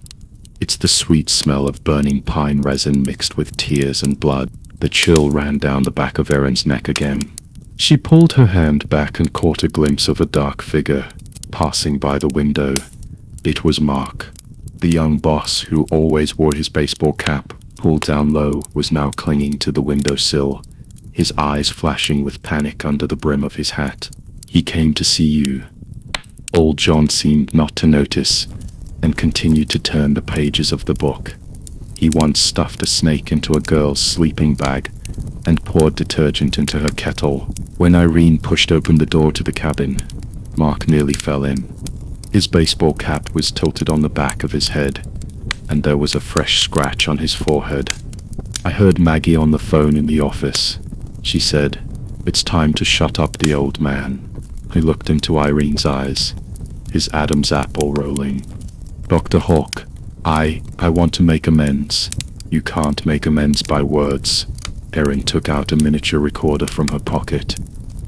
It's the sweet smell of burning pine resin mixed with tears and blood. The chill ran down the back of Erin's neck again. She pulled her hand back and caught a glimpse of a dark figure passing by the window. It was Mark. The young boss, who always wore his baseball cap pulled down low, was now clinging to the windowsill, his eyes flashing with panic under the brim of his hat. "He came to see you." Old John seemed not to notice, and continued to turn the pages of the book. He once stuffed a snake into a girl's sleeping bag, and poured detergent into her kettle. When Irene pushed open the door to the cabin, Mark nearly fell in. His baseball cap was tilted on the back of his head, and there was a fresh scratch on his forehead. "I heard Maggie on the phone in the office," she said. "It's time to shut up the old man." He looked into Irene's eyes, his Adam's apple rolling. "Dr. Hawk, I want to make amends." "You can't make amends by words." Erin took out a miniature recorder from her pocket.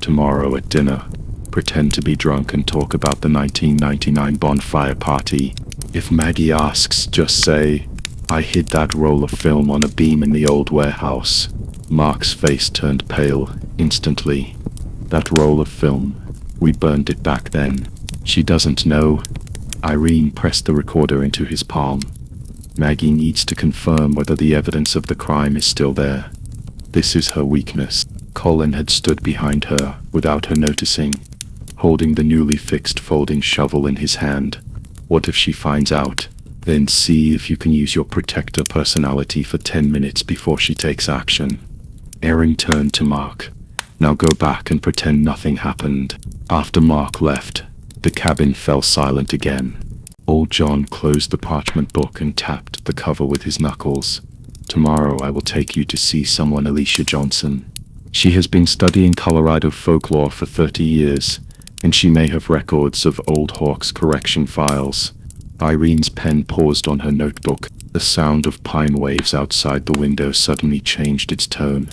"Tomorrow at dinner, pretend to be drunk and talk about the 1999 bonfire party. If Maggie asks, just say, 'I hid that roll of film on a beam in the old warehouse.'" Mark's face turned pale instantly. "That roll of film, we burned it back then." "She doesn't know." Irene pressed the recorder into his palm. "Maggie needs to confirm whether the evidence of the crime is still there. This is her weakness." Colin had stood behind her, without her noticing, holding the newly fixed folding shovel in his hand. "What if she finds out? Then see if you can use your protector personality for 10 minutes before she takes action." Erin turned to Mark. "Now go back and pretend nothing happened." After Mark left, the cabin fell silent again. Old John closed the parchment book and tapped the cover with his knuckles. "Tomorrow I will take you to see someone, Alicia Johnson. She has been studying Colorado folklore for 30 years, and she may have records of old Hawk's correction files." Irene's pen paused on her notebook. The sound of pine waves outside the window suddenly changed its tone,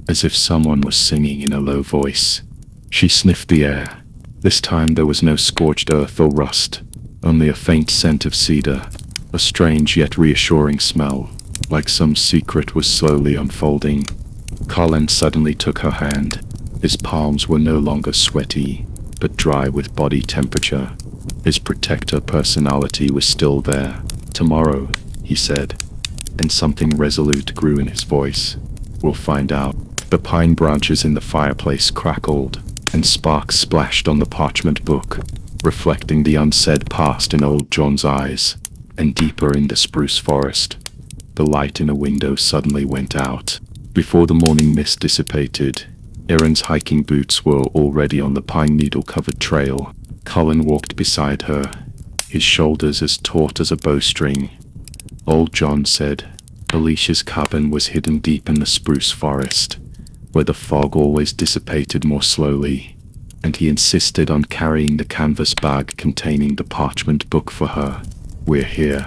as if someone was singing in a low voice. She sniffed the air. This time there was no scorched earth or rust, only a faint scent of cedar, a strange yet reassuring smell, like some secret was slowly unfolding. Colin suddenly took her hand. His palms were no longer sweaty, but dry with body temperature. His protector personality was still there. "Tomorrow," he said, and something resolute grew in his voice. "We'll find out." The pine branches in the fireplace crackled, and sparks splashed on the parchment book, reflecting the unsaid past in old John's eyes. And deeper in the spruce forest, the light in a window suddenly went out. Before the morning mist dissipated, Erin's hiking boots were already on the pine needle-covered trail. Colin walked beside her, his shoulders as taut as a bowstring. Old John said Alicia's cabin was hidden deep in the spruce forest, where the fog always dissipated more slowly, and he insisted on carrying the canvas bag containing the parchment book for her. "We're here."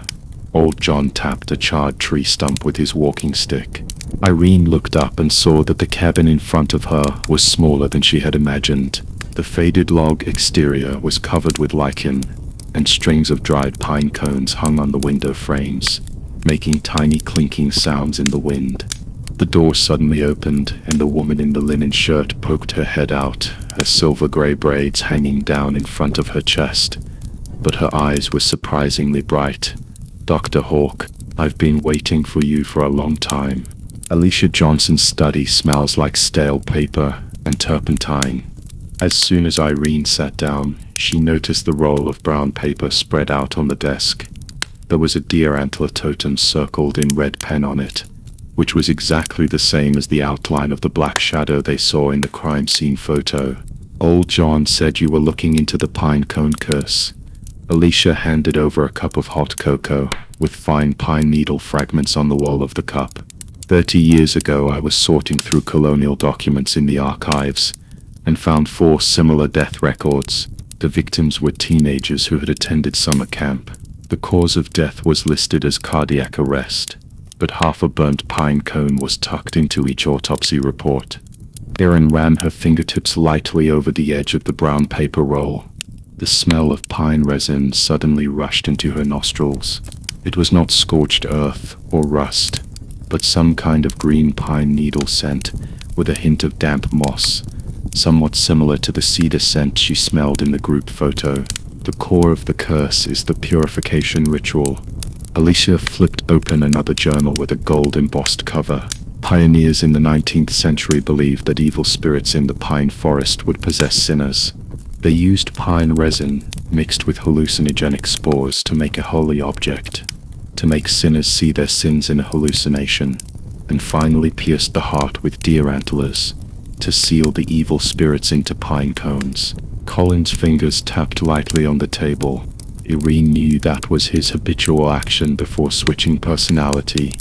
Old John tapped a charred tree stump with his walking stick. Irene looked up and saw that the cabin in front of her was smaller than she had imagined. The faded log exterior was covered with lichen, and strings of dried pine cones hung on the window frames, making tiny clinking sounds in the wind. The door suddenly opened, and the woman in the linen shirt poked her head out, her silver-gray braids hanging down in front of her chest. But her eyes were surprisingly bright. "Dr. Hawke, I've been waiting for you for a long time." Alicia Johnson's study smells like stale paper and turpentine. As soon as Irene sat down, she noticed the roll of brown paper spread out on the desk. There was a deer antler totem circled in red pen on it, which was exactly the same as the outline of the black shadow they saw in the crime scene photo. "Old John said you were looking into the pine cone curse." Alicia handed over a cup of hot cocoa, with fine pine needle fragments on the wall of the cup. 30 years ago I was sorting through colonial documents in the archives, and found 4 similar death records. The victims were teenagers who had attended summer camp. The cause of death was listed as cardiac arrest, but half a burnt pine cone was tucked into each autopsy report. Erin ran her fingertips lightly over the edge of the brown paper roll. The smell of pine resin suddenly rushed into her nostrils. It was not scorched earth or rust, but some kind of green pine needle scent with a hint of damp moss, somewhat similar to the cedar scent she smelled in the group photo. The core of the curse is the purification ritual. Alicia flipped open another journal with a gold-embossed cover. Pioneers in the 19th century believed that evil spirits in the pine forest would possess sinners. They used pine resin, mixed with hallucinogenic spores, to make a holy object, to make sinners see their sins in a hallucination, and finally pierced the heart with deer antlers, to seal the evil spirits into pine cones. Colin's fingers tapped lightly on the table. Irene knew that was his habitual action before switching personality,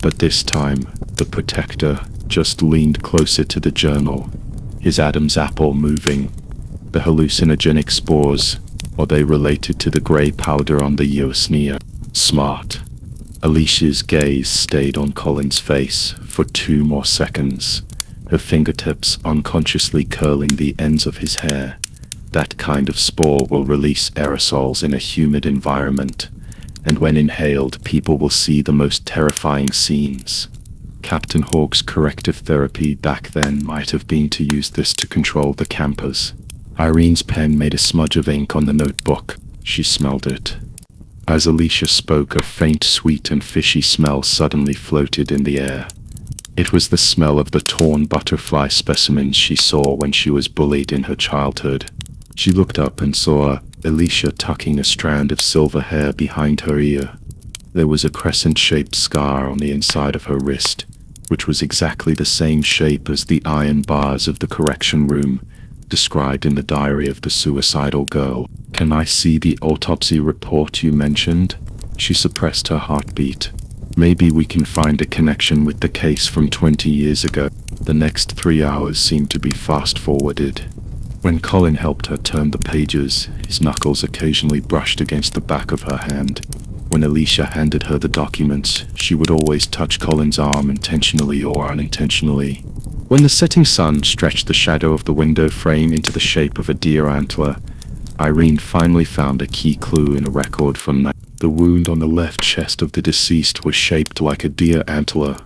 but this time, the protector just leaned closer to the journal, his Adam's apple moving. The hallucinogenic spores, or they related to the grey powder on the Yosnia. Smart. Alicia's gaze stayed on Colin's face for 2 more seconds, her fingertips unconsciously curling the ends of his hair. That kind of spore will release aerosols in a humid environment, and when inhaled, people will see the most terrifying scenes. Captain Hawke's corrective therapy back then might have been to use this to control the campers. Irene's pen made a smudge of ink on the notebook. She smelled it. As Alicia spoke, a faint, sweet and fishy smell suddenly floated in the air. It was the smell of the torn butterfly specimens she saw when she was bullied in her childhood. She looked up and saw Alicia tucking a strand of silver hair behind her ear. There was a crescent-shaped scar on the inside of her wrist, which was exactly the same shape as the iron bars of the correction room, described in the diary of the suicidal girl. "Can I see the autopsy report you mentioned?" She suppressed her heartbeat. "Maybe we can find a connection with the case from 20 years ago." The next 3 hours seemed to be fast-forwarded. When Colin helped her turn the pages, his knuckles occasionally brushed against the back of her hand. When Alicia handed her the documents, she would always touch Colin's arm intentionally or unintentionally. When the setting sun stretched the shadow of the window frame into the shape of a deer antler, Irene finally found a key clue in a record from night. The wound on the left chest of the deceased was shaped like a deer antler,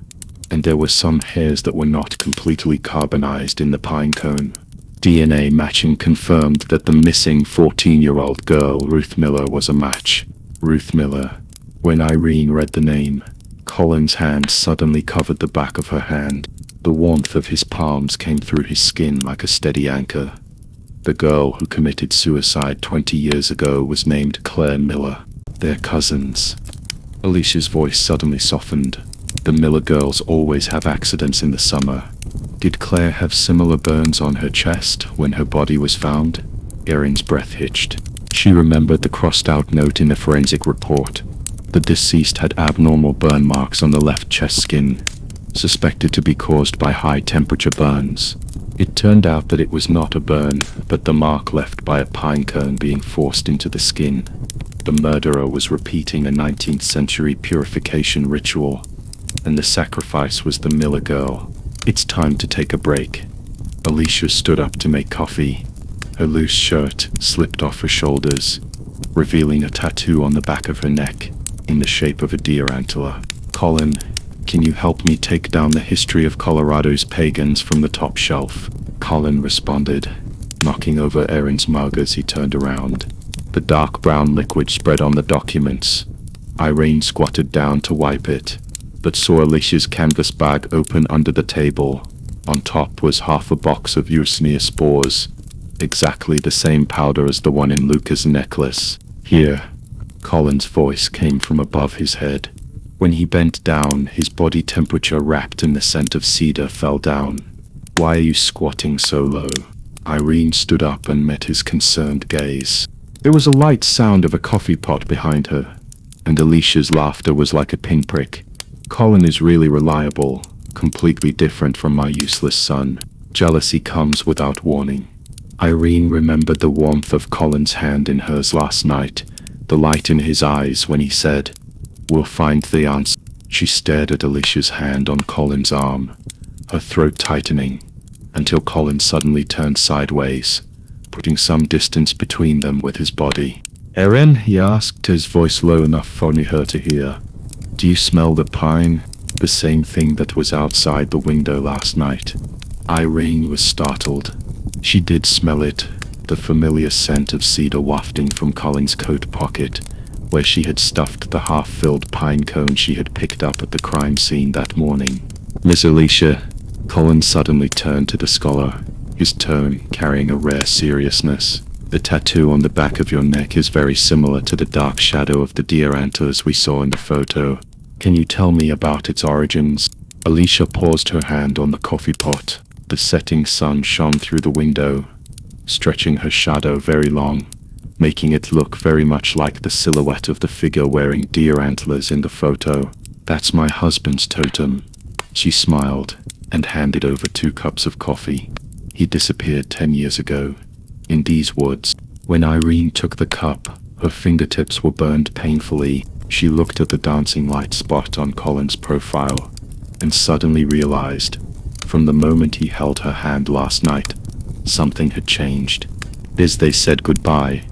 and there were some hairs that were not completely carbonized in the pine cone. DNA matching confirmed that the missing 14-year-old girl, Ruth Miller, was a match. Ruth Miller. When Irene read the name, Colin's hand suddenly covered the back of her hand. The warmth of his palms came through his skin like a steady anchor. The girl who committed suicide 20 years ago was named Claire Miller. They're cousins. Alicia's voice suddenly softened. The Miller girls always have accidents in the summer. Did Claire have similar burns on her chest when her body was found? Erin's breath hitched. She remembered the crossed-out note in the forensic report. The deceased had abnormal burn marks on the left chest skin, suspected to be caused by high-temperature burns. It turned out that it was not a burn, but the mark left by a pine cone being forced into the skin. The murderer was repeating a 19th century purification ritual, and the sacrifice was the Miller girl. It's time to take a break. Alicia stood up to make coffee. Her loose shirt slipped off her shoulders, revealing a tattoo on the back of her neck in the shape of a deer antler. Colin, can you help me take down the history of Colorado's pagans from the top shelf? Colin responded, knocking over Erin's mug as he turned around. The dark brown liquid spread on the documents. Irene squatted down to wipe it, but saw Alicia's canvas bag open under the table. On top was half a box of Yersinia spores, exactly the same powder as the one in Luca's necklace. Here, Colin's voice came from above his head. When he bent down, his body temperature wrapped in the scent of cedar fell down. Why are you squatting so low? Irene stood up and met his concerned gaze. There was a light sound of a coffee pot behind her, and Alicia's laughter was like a pinprick. Colin is really reliable, completely different from my useless son. Jealousy comes without warning. Irene remembered the warmth of Colin's hand in hers last night, the light in his eyes when he said, "We'll find the answer." She stared at Alicia's hand on Colin's arm, her throat tightening, until Colin suddenly turned sideways, putting some distance between them with his body. "Erin," he asked, his voice low enough for only her to hear, "do you smell the pine? The same thing that was outside the window last night?" Irene was startled. She did smell it, the familiar scent of cedar wafting from Colin's coat pocket, where she had stuffed the half-filled pine cone she had picked up at the crime scene that morning. "Miss Alicia," Colin suddenly turned to the scholar, his tone carrying a rare seriousness. "The tattoo on the back of your neck is very similar to the dark shadow of the deer antlers we saw in the photo. Can you tell me about its origins?" Alicia paused her hand on the coffee pot. The setting sun shone through the window, stretching her shadow very long, making it look very much like the silhouette of the figure wearing deer antlers in the photo. "That's my husband's totem." She smiled and handed over 2 cups of coffee. "He disappeared 10 years ago, in these woods." When Irene took the cup, her fingertips were burned painfully. She looked at the dancing light spot on Colin's profile, and suddenly realized, from the moment he held her hand last night, something had changed. As they said goodbye,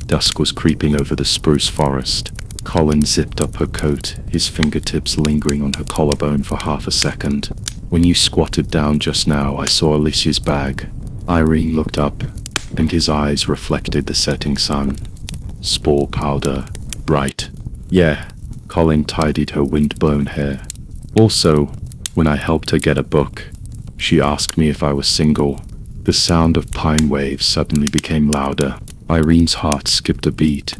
dusk was creeping over the spruce forest. Colin zipped up her coat, his fingertips lingering on her collarbone for half a second. "When you squatted down just now, I saw Alicia's bag." Irene looked up, and his eyes reflected the setting sun. "Spore powder, right?" "Yeah." Colin tidied her wind-blown hair. "Also, when I helped her get a book, she asked me if I was single." The sound of pine waves suddenly became louder. Irene's heart skipped a beat,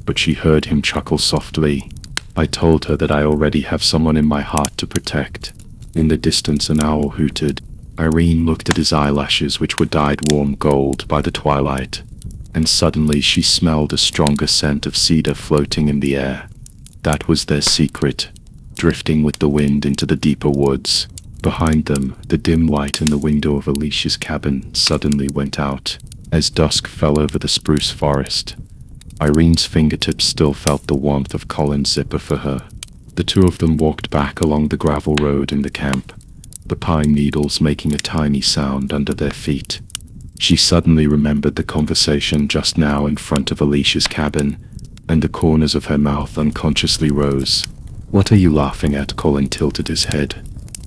but she heard him chuckle softly. "I told her that I already have someone in my heart to protect." In the distance an owl hooted. Irene looked at his eyelashes, which were dyed warm gold by the twilight, and suddenly she smelled a stronger scent of cedar floating in the air. That was their secret, drifting with the wind into the deeper woods. Behind them, the dim light in the window of Alicia's cabin suddenly went out. As dusk fell over the spruce forest, Irene's fingertips still felt the warmth of Colin's zipper for her. The two of them walked back along the gravel road in the camp, the pine needles making a tiny sound under their feet. She suddenly remembered the conversation just now in front of Alicia's cabin, and the corners of her mouth unconsciously rose. "What are you laughing at?" Colin tilted his head,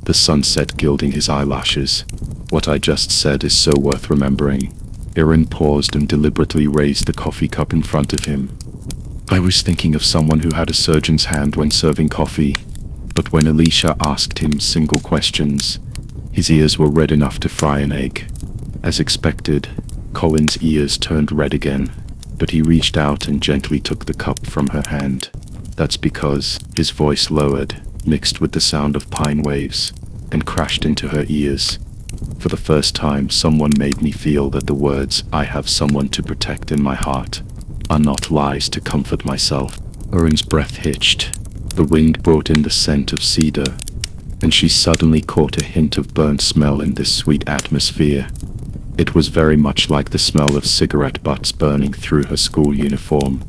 the sunset gilding his eyelashes. "What I just said is so worth remembering." Erin paused and deliberately raised the coffee cup in front of him. "I was thinking of someone who had a surgeon's hand when serving coffee." But when Alicia asked him single questions, his ears were red enough to fry an egg. As expected, Colin's ears turned red again, but he reached out and gently took the cup from her hand. "That's because," his voice lowered, mixed with the sound of pine waves, and crashed into her ears. "For the first time, someone made me feel that the words, 'I have someone to protect in my heart,' are not lies to comfort myself." Erin's breath hitched. The wind brought in the scent of cedar, and she suddenly caught a hint of burnt smell in this sweet atmosphere. It was very much like the smell of cigarette butts burning through her school uniform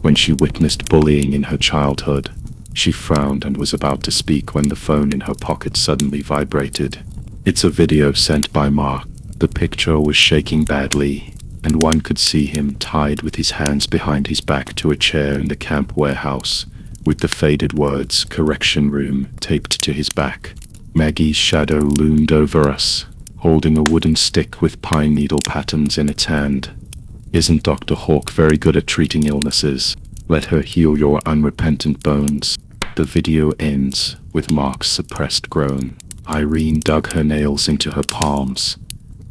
when she witnessed bullying in her childhood. She frowned and was about to speak when the phone in her pocket suddenly vibrated. "It's a video sent by Mark." The picture was shaking badly, and one could see him tied with his hands behind his back to a chair in the camp warehouse, with the faded words "correction room" taped to his back. Maggie's shadow loomed over us, holding a wooden stick with pine needle patterns in its hand. "Isn't Dr. Hawk very good at treating illnesses? Let her heal your unrepentant bones." The video ends with Mark's suppressed groan. Irene dug her nails into her palms,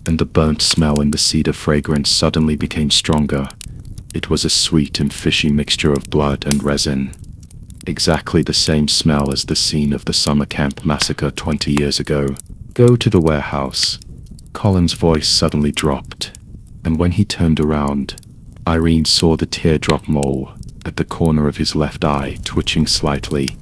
and the burnt smell in the cedar fragrance suddenly became stronger. It was a sweet and fishy mixture of blood and resin. Exactly the same smell as the scene of the summer camp massacre 20 years ago. "Go to the warehouse." Colin's voice suddenly dropped, and when he turned around, Irene saw the teardrop mole at the corner of his left eye twitching slightly.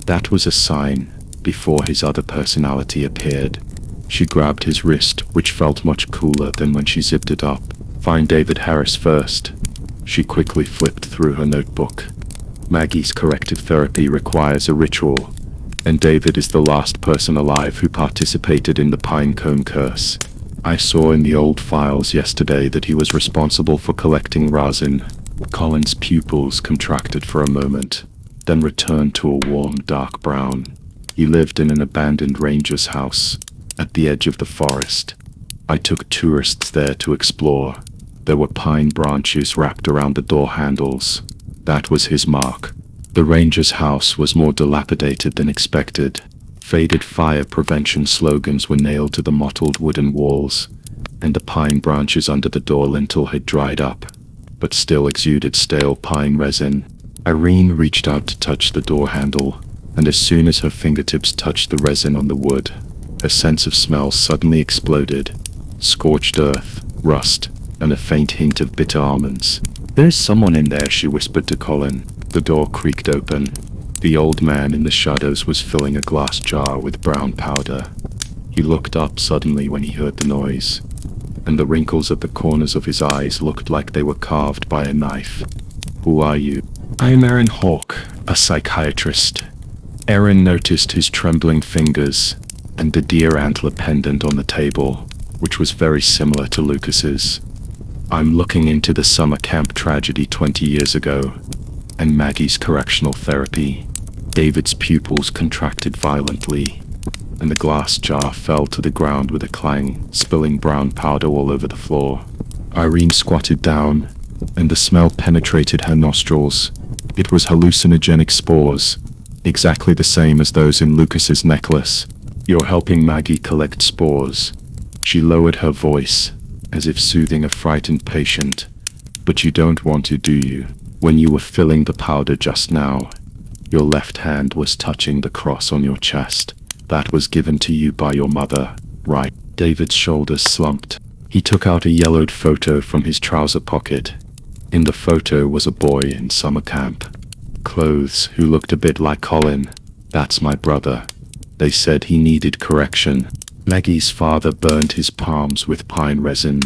That was a sign before his other personality appeared. She grabbed his wrist, which felt much cooler than when she zipped it up. "Find David Harris first." She quickly flipped through her notebook. Maggie's corrective therapy requires a ritual, and David is the last person alive who participated in the Pinecone curse. I saw in the old files yesterday that he was responsible for collecting resin. Colin's pupils contracted for a moment, then returned to a warm dark brown. He lived in an abandoned ranger's house, at the edge of the forest. I took tourists there to explore. There were pine branches wrapped around the door handles. That was his mark. The ranger's house was more dilapidated than expected. Faded fire prevention slogans were nailed to the mottled wooden walls, and the pine branches under the door lintel had dried up, but still exuded stale pine resin. Irene reached out to touch the door handle, and as soon as her fingertips touched the resin on the wood, her sense of smell suddenly exploded. Scorched earth, rust, and a faint hint of bitter almonds. "There's someone in there," she whispered to Colin. The door creaked open. The old man in the shadows was filling a glass jar with brown powder. He looked up suddenly when he heard the noise, and the wrinkles at the corners of his eyes looked like they were carved by a knife. "Who are you?" "I am Aaron Hawke, a psychiatrist." Erin noticed his trembling fingers, and the deer antler pendant on the table, which was very similar to Lucas's. "I'm looking into the summer camp tragedy 20 years ago, and Maggie's correctional therapy." David's pupils contracted violently, and the glass jar fell to the ground with a clang, spilling brown powder all over the floor. Irene squatted down, and the smell penetrated her nostrils. It was hallucinogenic spores, exactly the same as those in Lucas's necklace. "You're helping Maggie collect spores." She lowered her voice, as if soothing a frightened patient. "But you don't want to, do you? When you were filling the powder just now, your left hand was touching the cross on your chest. That was given to you by your mother, right?" David's shoulders slumped. He took out a yellowed photo from his trouser pocket. In the photo was a boy in summer camp. Clothes, who looked a bit like Colin. "That's my brother." They said he needed correction. Maggie's father burned his palms with pine resin,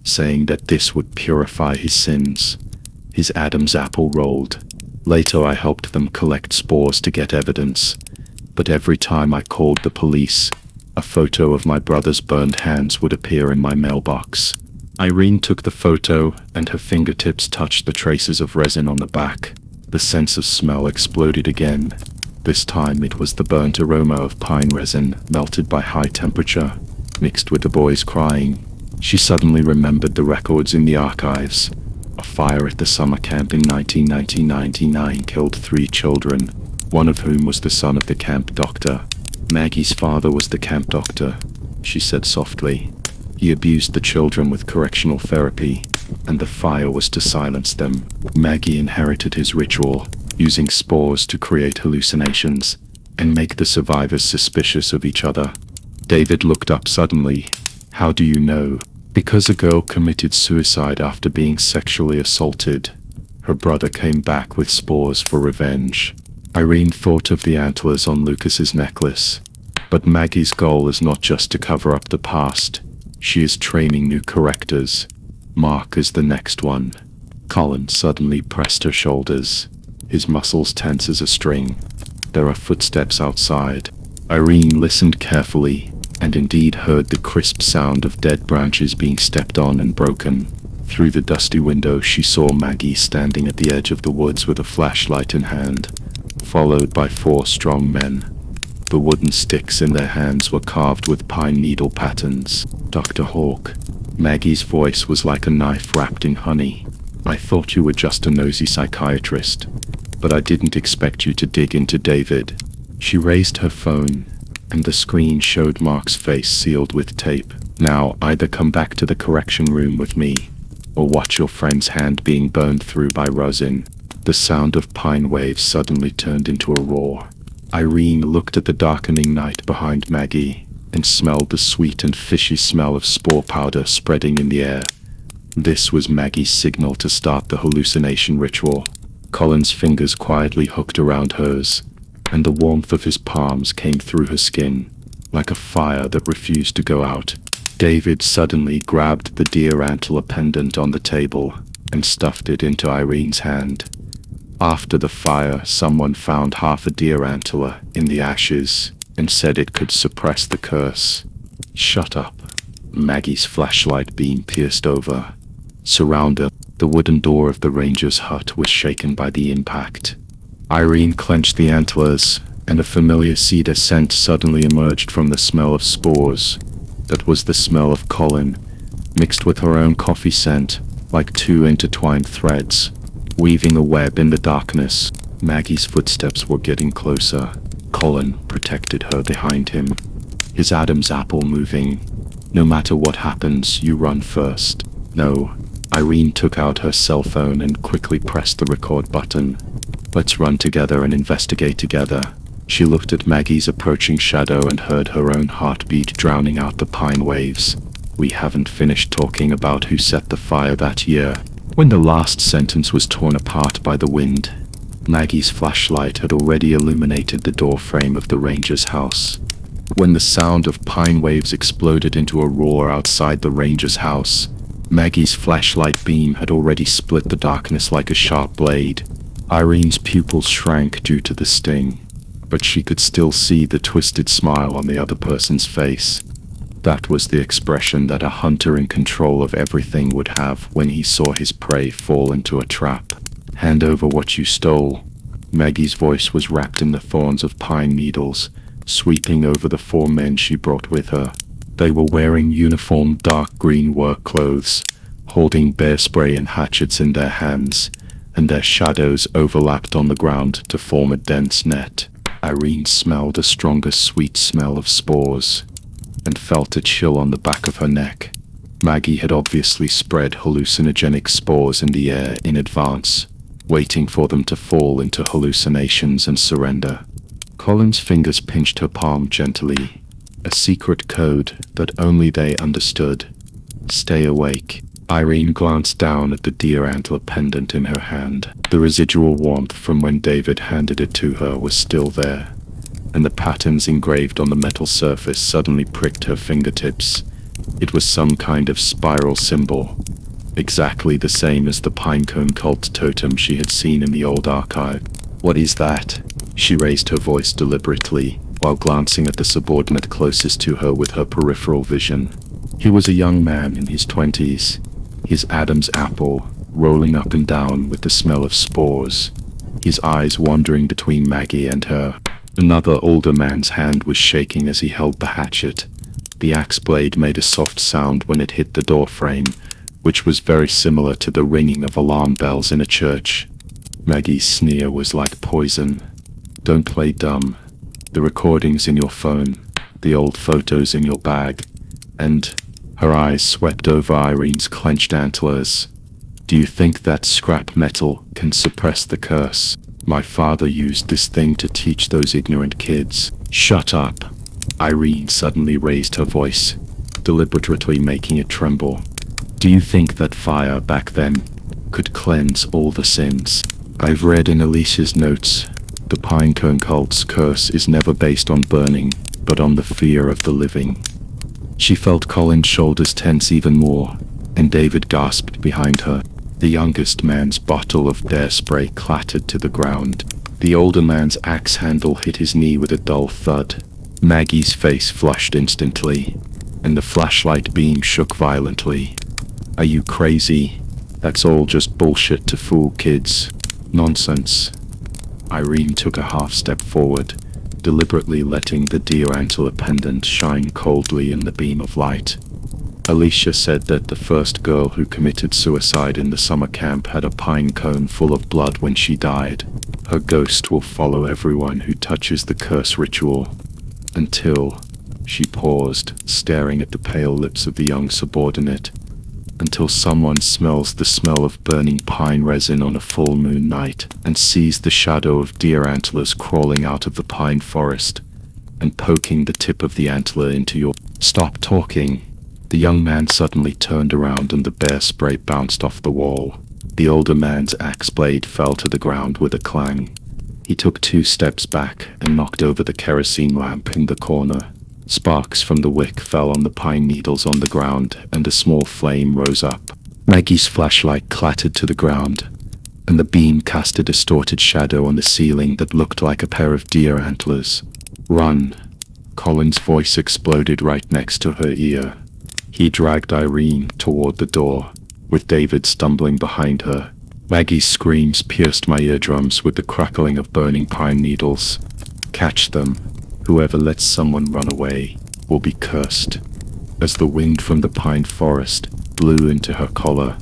saying that this would purify his sins. His Adam's apple rolled. Later I helped them collect spores to get evidence, but every time I called the police, A photo of my brother's burned hands would appear in my mailbox. Irene took the photo, and her fingertips touched the traces of resin on the back. The sense of smell exploded again. This time it was the burnt aroma of pine resin, melted by high temperature, mixed with the boys crying. She suddenly remembered the records in the archives. A fire at the summer camp in 1999 killed 3 children, one of whom was the son of the camp doctor. Maggie's father was the camp doctor, she said softly. He abused the children with correctional therapy, and the fire was to silence them. Maggie inherited his ritual, using spores to create hallucinations and make the survivors suspicious of each other. David looked up suddenly. How do you know? Because a girl committed suicide after being sexually assaulted. Her brother came back with spores for revenge. Irene thought of the antlers on Lucas's necklace. But Maggie's goal is not just to cover up the past. She is training new correctors. Mark is the next one. Colin suddenly pressed her shoulders, his muscles tense as a string. There are footsteps outside. Irene listened carefully, and indeed heard the crisp sound of dead branches being stepped on and broken. Through the dusty window she saw Maggie standing at the edge of the woods with a flashlight in hand, followed by 4 strong men. The wooden sticks in their hands were carved with pine needle patterns. Dr. Hawke. Maggie's voice was like a knife wrapped in honey. I thought you were just a nosy psychiatrist, but I didn't expect you to dig into David. She raised her phone, and the screen showed Mark's face sealed with tape. Now either come back to the correction room with me, or watch your friend's hand being burned through by rosin. The sound of pine waves suddenly turned into a roar. Irene looked at the darkening night behind Maggie, and smelled the sweet and fishy smell of spore powder spreading in the air. This was Maggie's signal to start the hallucination ritual. Colin's fingers quietly hooked around hers, and the warmth of his palms came through her skin, like a fire that refused to go out. David suddenly grabbed the deer antler pendant on the table, and stuffed it into Irene's hand. After the fire, someone found half a deer antler in the ashes, and said it could suppress the curse. Shut up. Maggie's flashlight beam pierced over. Surround her. The wooden door of the ranger's hut was shaken by the impact. Irene clenched the antlers, and a familiar cedar scent suddenly emerged from the smell of spores. That was the smell of Colin, mixed with her own coffee scent, like 2 intertwined threads, weaving a web in the darkness. Maggie's footsteps were getting closer. Colin protected her behind him, his Adam's apple moving. No matter what happens, you run first. No. Irene took out her cell phone and quickly pressed the record button. Let's run together and investigate together. She looked at Maggie's approaching shadow and heard her own heartbeat drowning out the pine waves. We haven't finished talking about who set the fire that year. When the last sentence was torn apart by the wind, Maggie's flashlight had already illuminated the doorframe of the ranger's house. When the sound of pine waves exploded into a roar outside the ranger's house, Maggie's flashlight beam had already split the darkness like a sharp blade. Irene's pupils shrank due to the sting, but she could still see the twisted smile on the other person's face. That was the expression that a hunter in control of everything would have when he saw his prey fall into a trap. Hand over what you stole. Maggie's voice was wrapped in the thorns of pine needles, sweeping over the 4 men she brought with her. They were wearing uniform dark green work clothes, holding bear spray and hatchets in their hands, and their shadows overlapped on the ground to form a dense net. Irene smelled a stronger sweet smell of spores, and felt a chill on the back of her neck. Maggie had obviously spread hallucinogenic spores in the air in advance, waiting for them to fall into hallucinations and surrender. Colin's fingers pinched her palm gently, a secret code that only they understood. Stay awake. Irene glanced down at the deer antler pendant in her hand. The residual warmth from when David handed it to her was still there, and the patterns engraved on the metal surface suddenly pricked her fingertips. It was some kind of spiral symbol, exactly the same as the pinecone cult totem she had seen in the old archive. What is that? She raised her voice deliberately. while glancing at the subordinate closest to her with her peripheral vision. He was a young man in his 20s, his Adam's apple rolling up and down with the smell of spores, his eyes wandering between Maggie and her. Another older man's hand was shaking as he held the hatchet. The axe blade made a soft sound when it hit the door frame, which was very similar to the ringing of alarm bells in a church. Maggie's sneer was like poison. Don't play dumb. The recordings in your phone, the old photos in your bag, and her eyes swept over Irene's clenched antlers. Do you think that scrap metal can suppress the curse? My father used this thing to teach those ignorant kids. Shut up. Irene suddenly raised her voice, deliberately making it tremble. Do you think that fire back then could cleanse all the sins? I've read in Alicia's notes, the Pinecone cult's curse is never based on burning, but on the fear of the living. She felt Colin's shoulders tense even more, and David gasped behind her. The youngest man's bottle of bear spray clattered to the ground. The older man's axe handle hit his knee with a dull thud. Maggie's face flushed instantly, and the flashlight beam shook violently. Are you crazy? That's all just bullshit to fool kids. Nonsense. Irene took a half step forward, deliberately letting the deer antler pendant shine coldly in the beam of light. Alicia said that the first girl who committed suicide in the summer camp had a pine cone full of blood when she died. Her ghost will follow everyone who touches the curse ritual. Until, she paused, staring at the pale lips of the young subordinate, until someone smells the smell of burning pine resin on a full moon night and sees the shadow of deer antlers crawling out of the pine forest and poking the tip of the antler into your... Stop talking. The young man suddenly turned around and the bear spray bounced off the wall. The older man's axe blade fell to the ground with a clang. He took 2 steps back and knocked over the kerosene lamp in the corner. Sparks from the wick fell on the pine needles on the ground, and a small flame rose up. Maggie's flashlight clattered to the ground, and the beam cast a distorted shadow on the ceiling that looked like a pair of deer antlers. Run! Colin's voice exploded right next to her ear. He dragged Irene toward the door, with David stumbling behind her. Maggie's screams pierced my eardrums with the crackling of burning pine needles. Catch them. Whoever lets someone run away will be cursed. As the wind from the pine forest blew into her collar,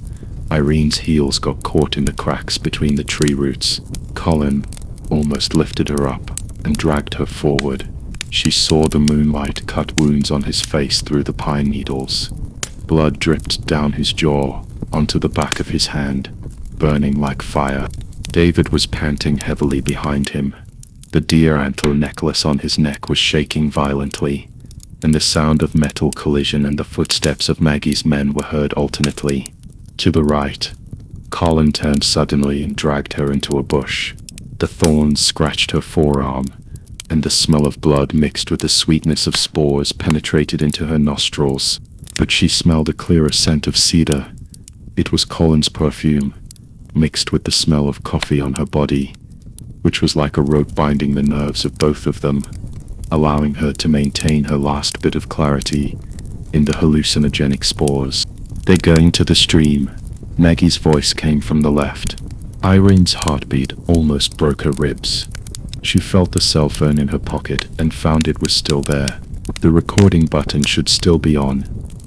Irene's heels got caught in the cracks between the tree roots. Colin almost lifted her up and dragged her forward. She saw the moonlight cut wounds on his face through the pine needles. Blood dripped down his jaw onto the back of his hand, burning like fire. David was panting heavily behind him. The deer antler necklace on his neck was shaking violently, and the sound of metal collision and the footsteps of Maggie's men were heard alternately. To the right, Colin turned suddenly and dragged her into a bush. The thorns scratched her forearm, and the smell of blood mixed with the sweetness of spores penetrated into her nostrils. But she smelled a clearer scent of cedar. It was Colin's perfume, mixed with the smell of coffee on her body, which was like a rope binding the nerves of both of them, allowing her to maintain her last bit of clarity in the hallucinogenic spores. They're going to the stream. Maggie's voice came from the left. Irene's heartbeat almost broke her ribs. She felt the cell phone in her pocket and found it was still there. The recording button should still be on.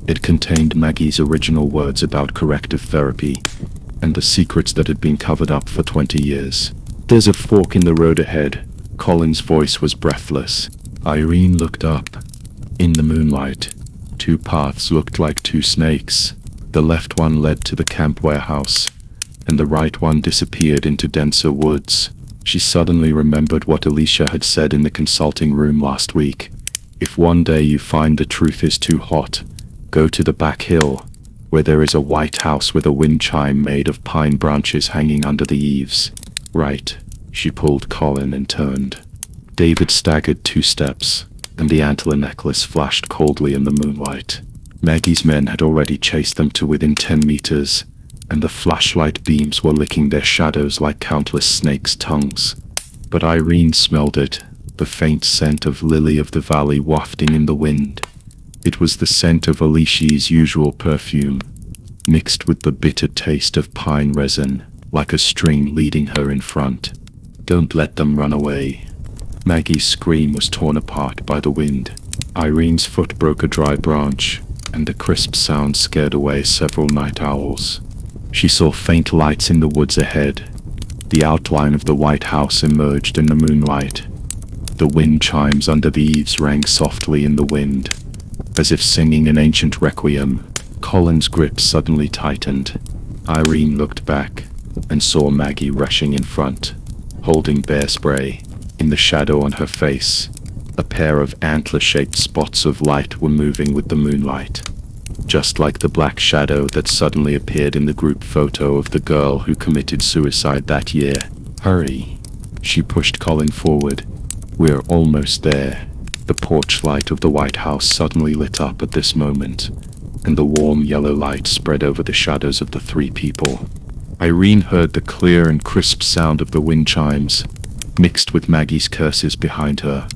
It contained Maggie's original words about corrective therapy and the secrets that had been covered up for 20 years. There's a fork in the road ahead. Colin's voice was breathless. Irene looked up. In the moonlight, 2 paths looked like 2 snakes. The left one led to the camp warehouse, and the right one disappeared into denser woods. She suddenly remembered what Alicia had said in the consulting room last week. If one day you find the truth is too hot, go to the back hill, where there is a white house with a wind chime made of pine branches hanging under the eaves. Right. She pulled Colin and turned. David staggered 2 steps, and the antler necklace flashed coldly in the moonlight. Maggie's men had already chased them to within 10 meters, and the flashlight beams were licking their shadows like countless snakes' tongues. But Irene smelled it. the faint scent of lily of the valley wafting in the wind. It was the scent of Alicia's usual perfume, mixed with the bitter taste of pine resin, like a string leading her in front. "Don't let them run away." Maggie's scream was torn apart by the wind. Irene's foot broke a dry branch, and the crisp sound scared away several night owls. She saw faint lights in the woods ahead. The outline of the White House emerged in the moonlight. The wind chimes under the eaves rang softly in the wind, as if singing an ancient requiem. Colin's grip suddenly tightened. Irene looked back and saw Maggie rushing in front, holding bear spray. In the shadow on her face, a pair of antler-shaped spots of light were moving with the moonlight, just like the black shadow that suddenly appeared in the group photo of the girl who committed suicide that year. "Hurry!" She pushed Colin forward. "We're almost there." The porch light of the White House suddenly lit up at this moment, and the warm yellow light spread over the shadows of the three people. Irene heard the clear and crisp sound of the wind chimes, mixed with Maggie's curses behind her,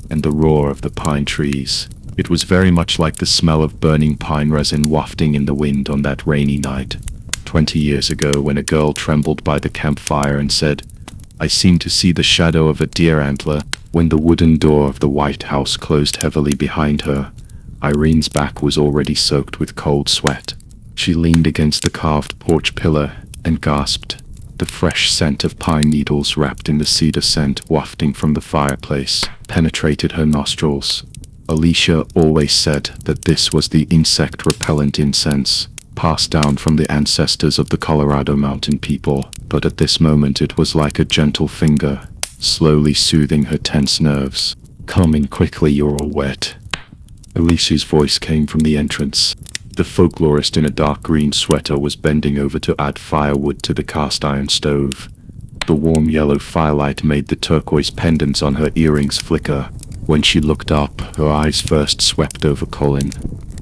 and the roar of the pine trees. It was very much like the smell of burning pine resin wafting in the wind on that rainy night, 20 years ago, when a girl trembled by the campfire and said, "I seem to see the shadow of a deer antler." When the wooden door of the White House closed heavily behind her, Irene's back was already soaked with cold sweat. She leaned against the carved porch pillar and gasped. The fresh scent of pine needles wrapped in the cedar scent wafting from the fireplace penetrated her nostrils. Alicia always said that this was the insect-repellent incense, passed down from the ancestors of the Colorado mountain people, but at this moment it was like a gentle finger, slowly soothing her tense nerves. "Come in quickly, you're all wet." Alicia's voice came from the entrance. The folklorist in a dark green sweater was bending over to add firewood to the cast iron stove. The warm yellow firelight made the turquoise pendants on her earrings flicker. When she looked up, her eyes first swept over Colin,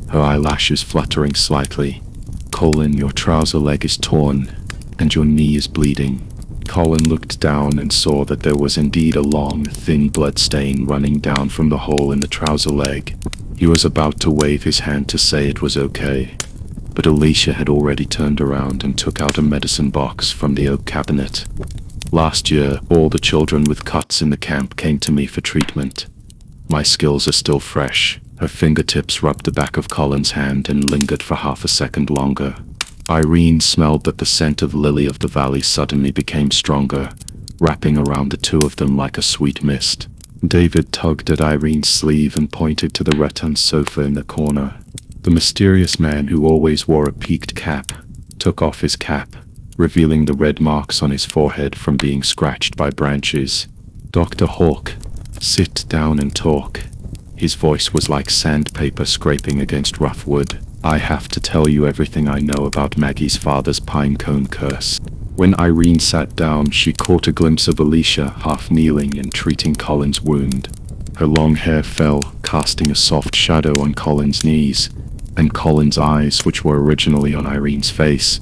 her eyelashes fluttering slightly. "Colin, your trouser leg is torn, and your knee is bleeding." Colin looked down and saw that there was indeed a long, thin blood stain running down from the hole in the trouser leg. He was about to wave his hand to say it was okay, but Alicia had already turned around and took out a medicine box from the oak cabinet. "Last year, all the children with cuts in the camp came to me for treatment. My skills are still fresh." Her fingertips rubbed the back of Colin's hand and lingered for half a second longer. Irene smelled that the scent of lily of the valley suddenly became stronger, wrapping around the two of them like a sweet mist. David tugged at Irene's sleeve and pointed to the rattan sofa in the corner. The mysterious man who always wore a peaked cap took off his cap, revealing the red marks on his forehead from being scratched by branches. "Dr. Hawke, sit down and talk." His voice was like sandpaper scraping against rough wood. "I have to tell you everything I know about Maggie's father's pinecone curse." When Irene sat down, she caught a glimpse of Alicia half kneeling and treating Colin's wound. Her long hair fell, casting a soft shadow on Colin's knees, and Colin's eyes, which were originally on Irene's face,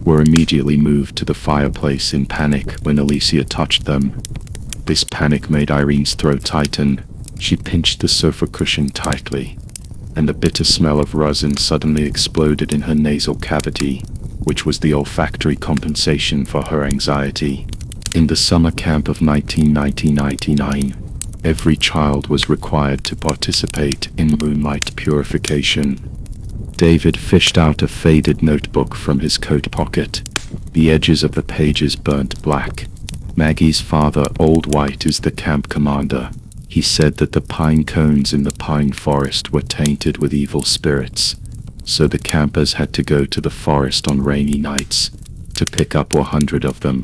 were immediately moved to the fireplace in panic when Alicia touched them. This panic made Irene's throat tighten. She pinched the sofa cushion tightly, and the bitter smell of resin suddenly exploded in her nasal cavity, which was the olfactory compensation for her anxiety. In the summer camp of 1999, every child was required to participate in moonlight purification. David fished out a faded notebook from his coat pocket. The edges of the pages burnt black. "Maggie's father, Old White, is the camp commander. He said that the pine cones in the pine forest were tainted with evil spirits, so the campers had to go to the forest on rainy nights to pick up 100 of them.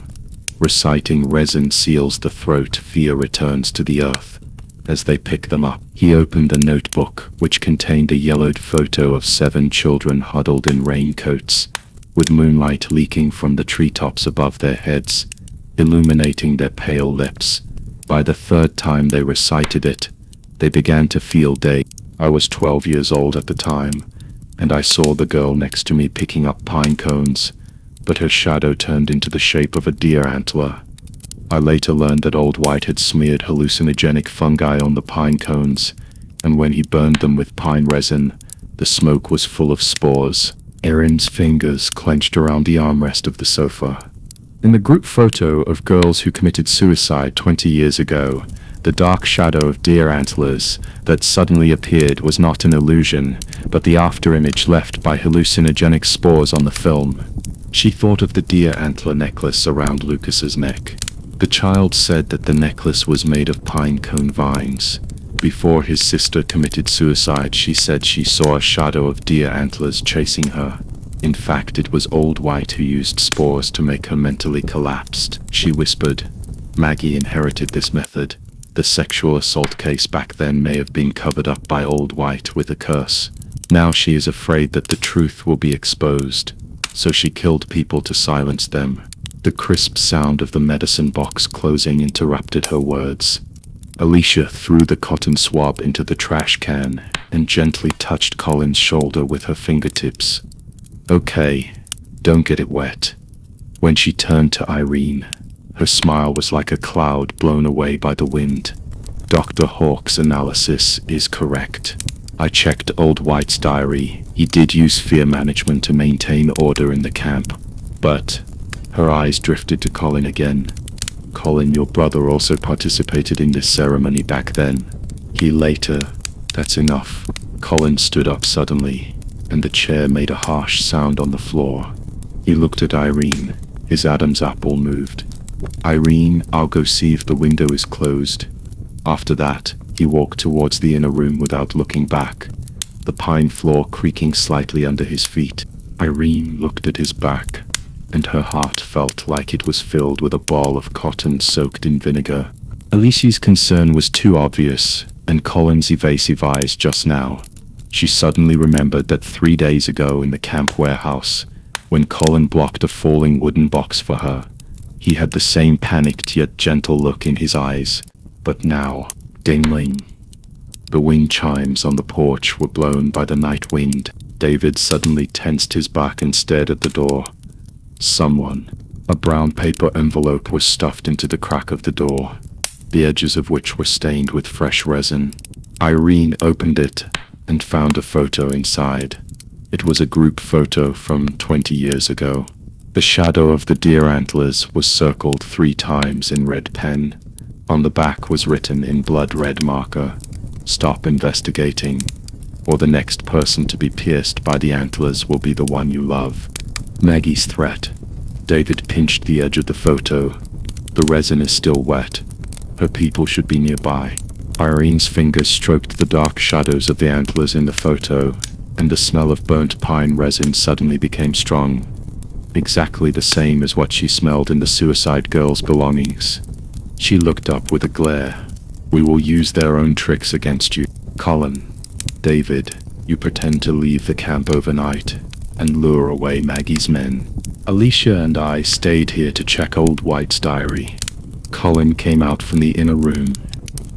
Reciting resin seals the throat, fear returns to the earth as they pick them up." He opened the notebook, which contained a yellowed photo of 7 children huddled in raincoats, with moonlight leaking from the treetops above their heads, illuminating their pale lips. By the third time they recited it, they began to feel day. I was 12 years old at the time, and I saw the girl next to me picking up pine cones, but her shadow turned into the shape of a deer antler. I later learned that Old White had smeared hallucinogenic fungi on the pine cones, and when he burned them with pine resin, the smoke was full of spores. Erin's fingers clenched around the armrest of the sofa. In the group photo of girls who committed suicide 20 years ago, the dark shadow of deer antlers that suddenly appeared was not an illusion, but the afterimage left by hallucinogenic spores on the film. She thought of the deer antler necklace around Lucas's neck. The child said that the necklace was made of pine cone vines. Before his sister committed suicide, she said she saw a shadow of deer antlers chasing her. In fact, it was Old White who used spores to make her mentally collapsed, she whispered. Maggie inherited this method. The sexual assault case back then may have been covered up by Old White with a curse. Now she is afraid that the truth will be exposed, so she killed people to silence them. The crisp sound of the medicine box closing interrupted her words. Alicia threw the cotton swab into the trash can and gently touched Colin's shoulder with her fingertips. Okay, don't get it wet. When she turned to Irene, her smile was like a cloud blown away by the wind. Dr. Hawk's analysis is correct. I checked Old White's diary. He did use fear management to maintain order in the camp. But her eyes drifted to Colin again. Colin, your brother also participated in this ceremony back then. He later. That's enough. Colin stood up suddenly, and the chair made a harsh sound on the floor. He looked at Irene. His Adam's apple moved. Irene, I'll go see if the window is closed. After that, he walked towards the inner room without looking back, the pine floor creaking slightly under his feet. Irene looked at his back, and her heart felt like it was filled with a ball of cotton soaked in vinegar. Alicia's concern was too obvious, and Colin's evasive eyes just now. She suddenly remembered that 3 days ago in the camp warehouse, when Colin blocked a falling wooden box for her, he had the same panicked yet gentle look in his eyes. But now, ding-ling. The wind chimes on the porch were blown by the night wind. David suddenly tensed his back and stared at the door. Someone. A brown paper envelope was stuffed into the crack of the door, the edges of which were stained with fresh resin. Irene opened it and found a photo inside. It was a group photo from 20 years ago. The shadow of the deer antlers was circled 3 times in red pen. On the back was written in blood red marker, "Stop investigating, or the next person to be pierced by the antlers will be the one you love." Maggie's threat. David pinched the edge of the photo. The resin is still wet. Her people should be nearby. Irene's fingers stroked the dark shadows of the antlers in the photo, and the smell of burnt pine resin suddenly became strong. Exactly the same as what she smelled in the suicide girl's belongings. She looked up with a glare. "We will use their own tricks against you, Colin." "David, you pretend to leave the camp overnight and lure away Maggie's men. Alicia and I stayed here to check Old White's diary." Colin came out from the inner room,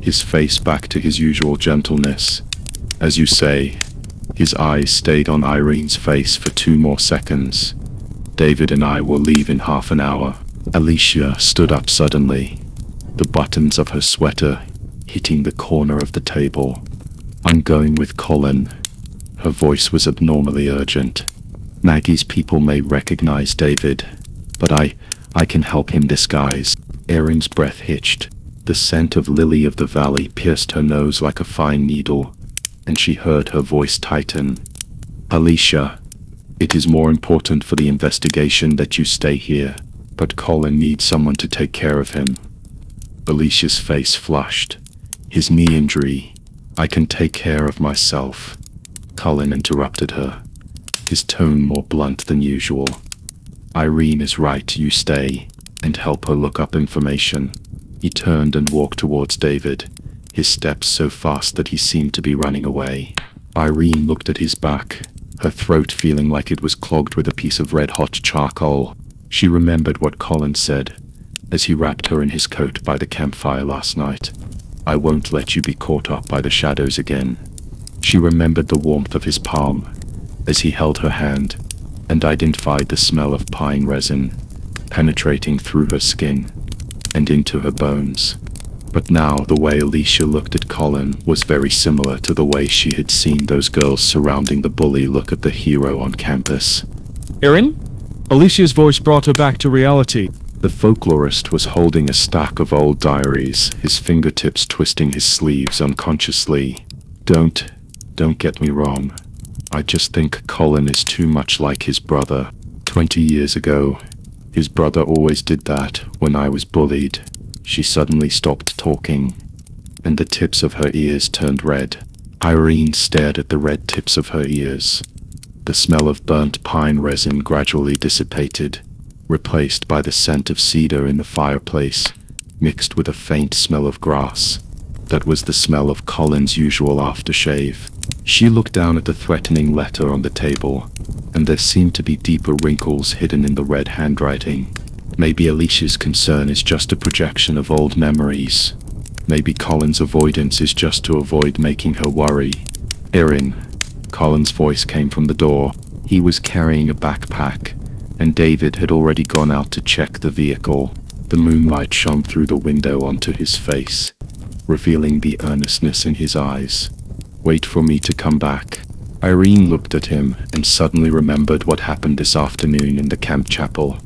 his face back to his usual gentleness. "As you say." His eyes stayed on Irene's face for 2 more seconds. "David and I will leave in half an hour." Alicia stood up suddenly, the buttons of her sweater hitting the corner of the table. "I'm going with Colin." Her voice was abnormally urgent. "Maggie's people may recognize David, but I can help him disguise." Erin's breath hitched. The scent of lily of the valley pierced her nose like a fine needle, and she heard her voice tighten. "Alicia, it is more important for the investigation that you stay here, but Colin needs someone to take care of him." Alicia's face flushed. "His knee injury. I can take care of myself." Colin interrupted her, his tone more blunt than usual. "Irene is right, you stay, and help her look up information." He turned and walked towards David, his steps so fast that he seemed to be running away. Irene looked at his back, her throat feeling like it was clogged with a piece of red-hot charcoal. She remembered what Colin said, as he wrapped her in his coat by the campfire last night. "I won't let you be caught up by the shadows again." She remembered the warmth of his palm, as he held her hand, and identified the smell of pine resin, penetrating through her skin. and into her bones. But now the way Alicia looked at Colin was very similar to the way she had seen those girls surrounding the bully look at the hero on campus. Erin? Alicia's voice brought her back to reality. The folklorist was holding a stack of old diaries, his fingertips twisting his sleeves unconsciously. Don't get me wrong. I just think Colin is too much like his brother. 20 years ago, his brother always did that when I was bullied. She suddenly stopped talking, and the tips of her ears turned red. Irene stared at the red tips of her ears. The smell of burnt pine resin gradually dissipated, replaced by the scent of cedar in the fireplace, mixed with a faint smell of grass. That was the smell of Colin's usual aftershave. She looked down at the threatening letter on the table, and there seemed to be deeper wrinkles hidden in the red handwriting. Maybe Alicia's concern is just a projection of old memories. Maybe Colin's avoidance is just to avoid making her worry. Erin. Colin's voice came from the door. He was carrying a backpack, and David had already gone out to check the vehicle. The moonlight shone through the window onto his face, revealing the earnestness in his eyes. Wait for me to come back. Irene looked at him and suddenly remembered what happened this afternoon in the camp chapel.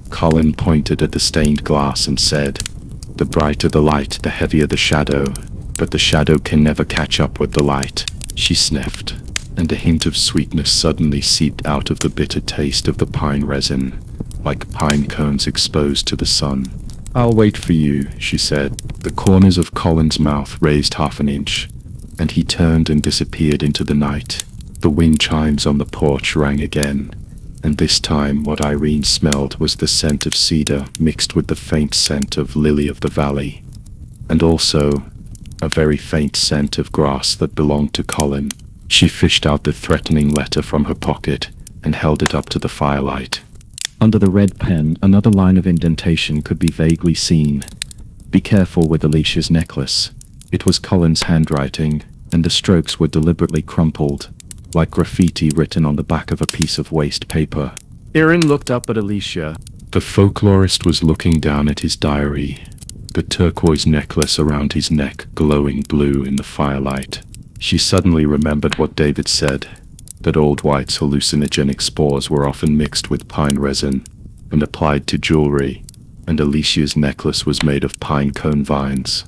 Colin pointed at the stained glass and said, "The brighter the light, the heavier the shadow, but the shadow can never catch up with the light." She sniffed, and a hint of sweetness suddenly seeped out of the bitter taste of the pine resin, like pine cones exposed to the sun. "I'll wait for you," she said. The corners of Colin's mouth raised half an inch, and he turned and disappeared into the night. The wind chimes on the porch rang again, and this time what Irene smelled was the scent of cedar mixed with the faint scent of lily of the valley, and also a very faint scent of grass that belonged to Colin. She fished out the threatening letter from her pocket and held it up to the firelight. Under the red pen, another line of indentation could be vaguely seen. "Be careful with Alicia's necklace." It was Colin's handwriting, and the strokes were deliberately crumpled, like graffiti written on the back of a piece of waste paper. Erin looked up at Alicia. The folklorist was looking down at his diary, the turquoise necklace around his neck glowing blue in the firelight. She suddenly remembered what David said, that Old White's hallucinogenic spores were often mixed with pine resin and applied to jewelry, and Alicia's necklace was made of pine cone vines.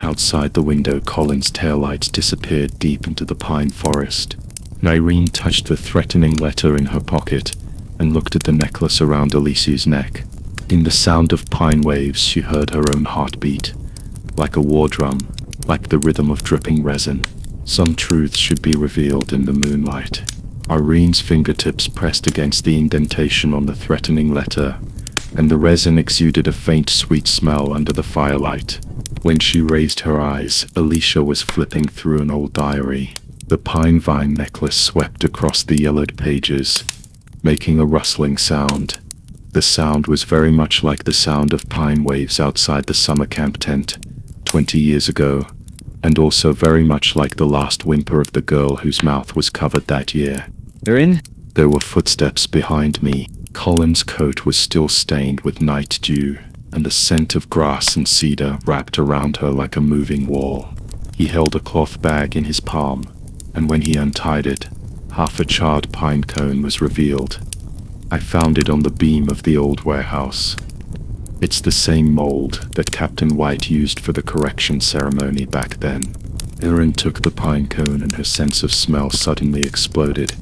Outside the window, Colin's taillights disappeared deep into the pine forest. Irene touched the threatening letter in her pocket and looked at the necklace around Alicia's neck. In the sound of pine waves, she heard her own heartbeat, like a war drum, like the rhythm of dripping resin. Some truths should be revealed in the moonlight. Irene's fingertips pressed against the indentation on the threatening letter, and the resin exuded a faint sweet smell under the firelight. When she raised her eyes, Alicia was flipping through an old diary. The pine vine necklace swept across the yellowed pages, making a rustling sound. The sound was very much like the sound of pine waves outside the summer camp tent 20 years ago, and also very much like the last whimper of the girl whose mouth was covered that year. Erin? There were footsteps behind me. Colin's coat was still stained with night dew, and the scent of grass and cedar wrapped around her like a moving wall. He held a cloth bag in his palm, and when he untied it, half a charred pine cone was revealed. I found it on the beam of the old warehouse. It's the same mold that Captain White used for the correction ceremony back then. Erin took the pine cone and her sense of smell suddenly exploded.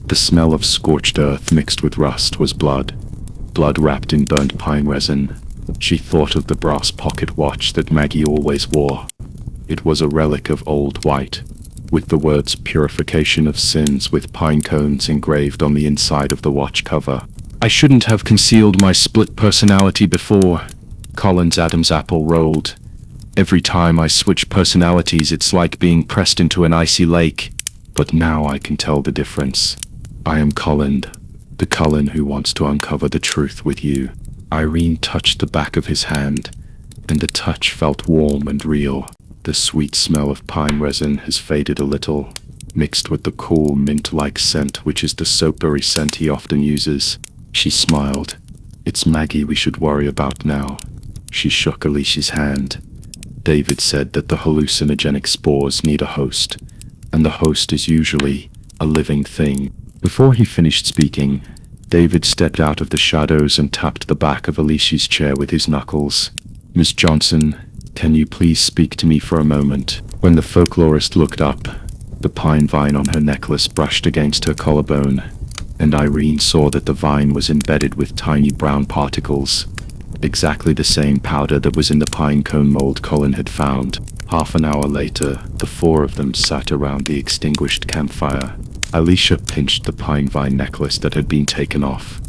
The smell of scorched earth mixed with rust was blood. Blood wrapped in burnt pine resin. She thought of the brass pocket watch that Maggie always wore. It was a relic of Old White, with the words "Purification of Sins" with pine cones engraved on the inside of the watch cover. I shouldn't have concealed my split personality before. Colin's Adam's apple rolled. Every time I switch personalities, it's like being pressed into an icy lake. But now I can tell the difference. I am Colin, the Colin who wants to uncover the truth with you. Irene touched the back of his hand, and the touch felt warm and real. The sweet smell of pine resin has faded a little, mixed with the cool mint-like scent which is the soapery scent he often uses. She smiled. It's Maggie we should worry about now. She shook Alicia's hand. David said that the hallucinogenic spores need a host, and the host is usually a living thing. Before he finished speaking, David stepped out of the shadows and tapped the back of Alicia's chair with his knuckles. "Miss Johnson, can you please speak to me for a moment?" When the folklorist looked up, the pine vine on her necklace brushed against her collarbone, and Irene saw that the vine was embedded with tiny brown particles, exactly the same powder that was in the pine cone mold Colin had found. Half an hour later, the four of them sat around the extinguished campfire. Alicia pinched the pine vine necklace that had been taken off.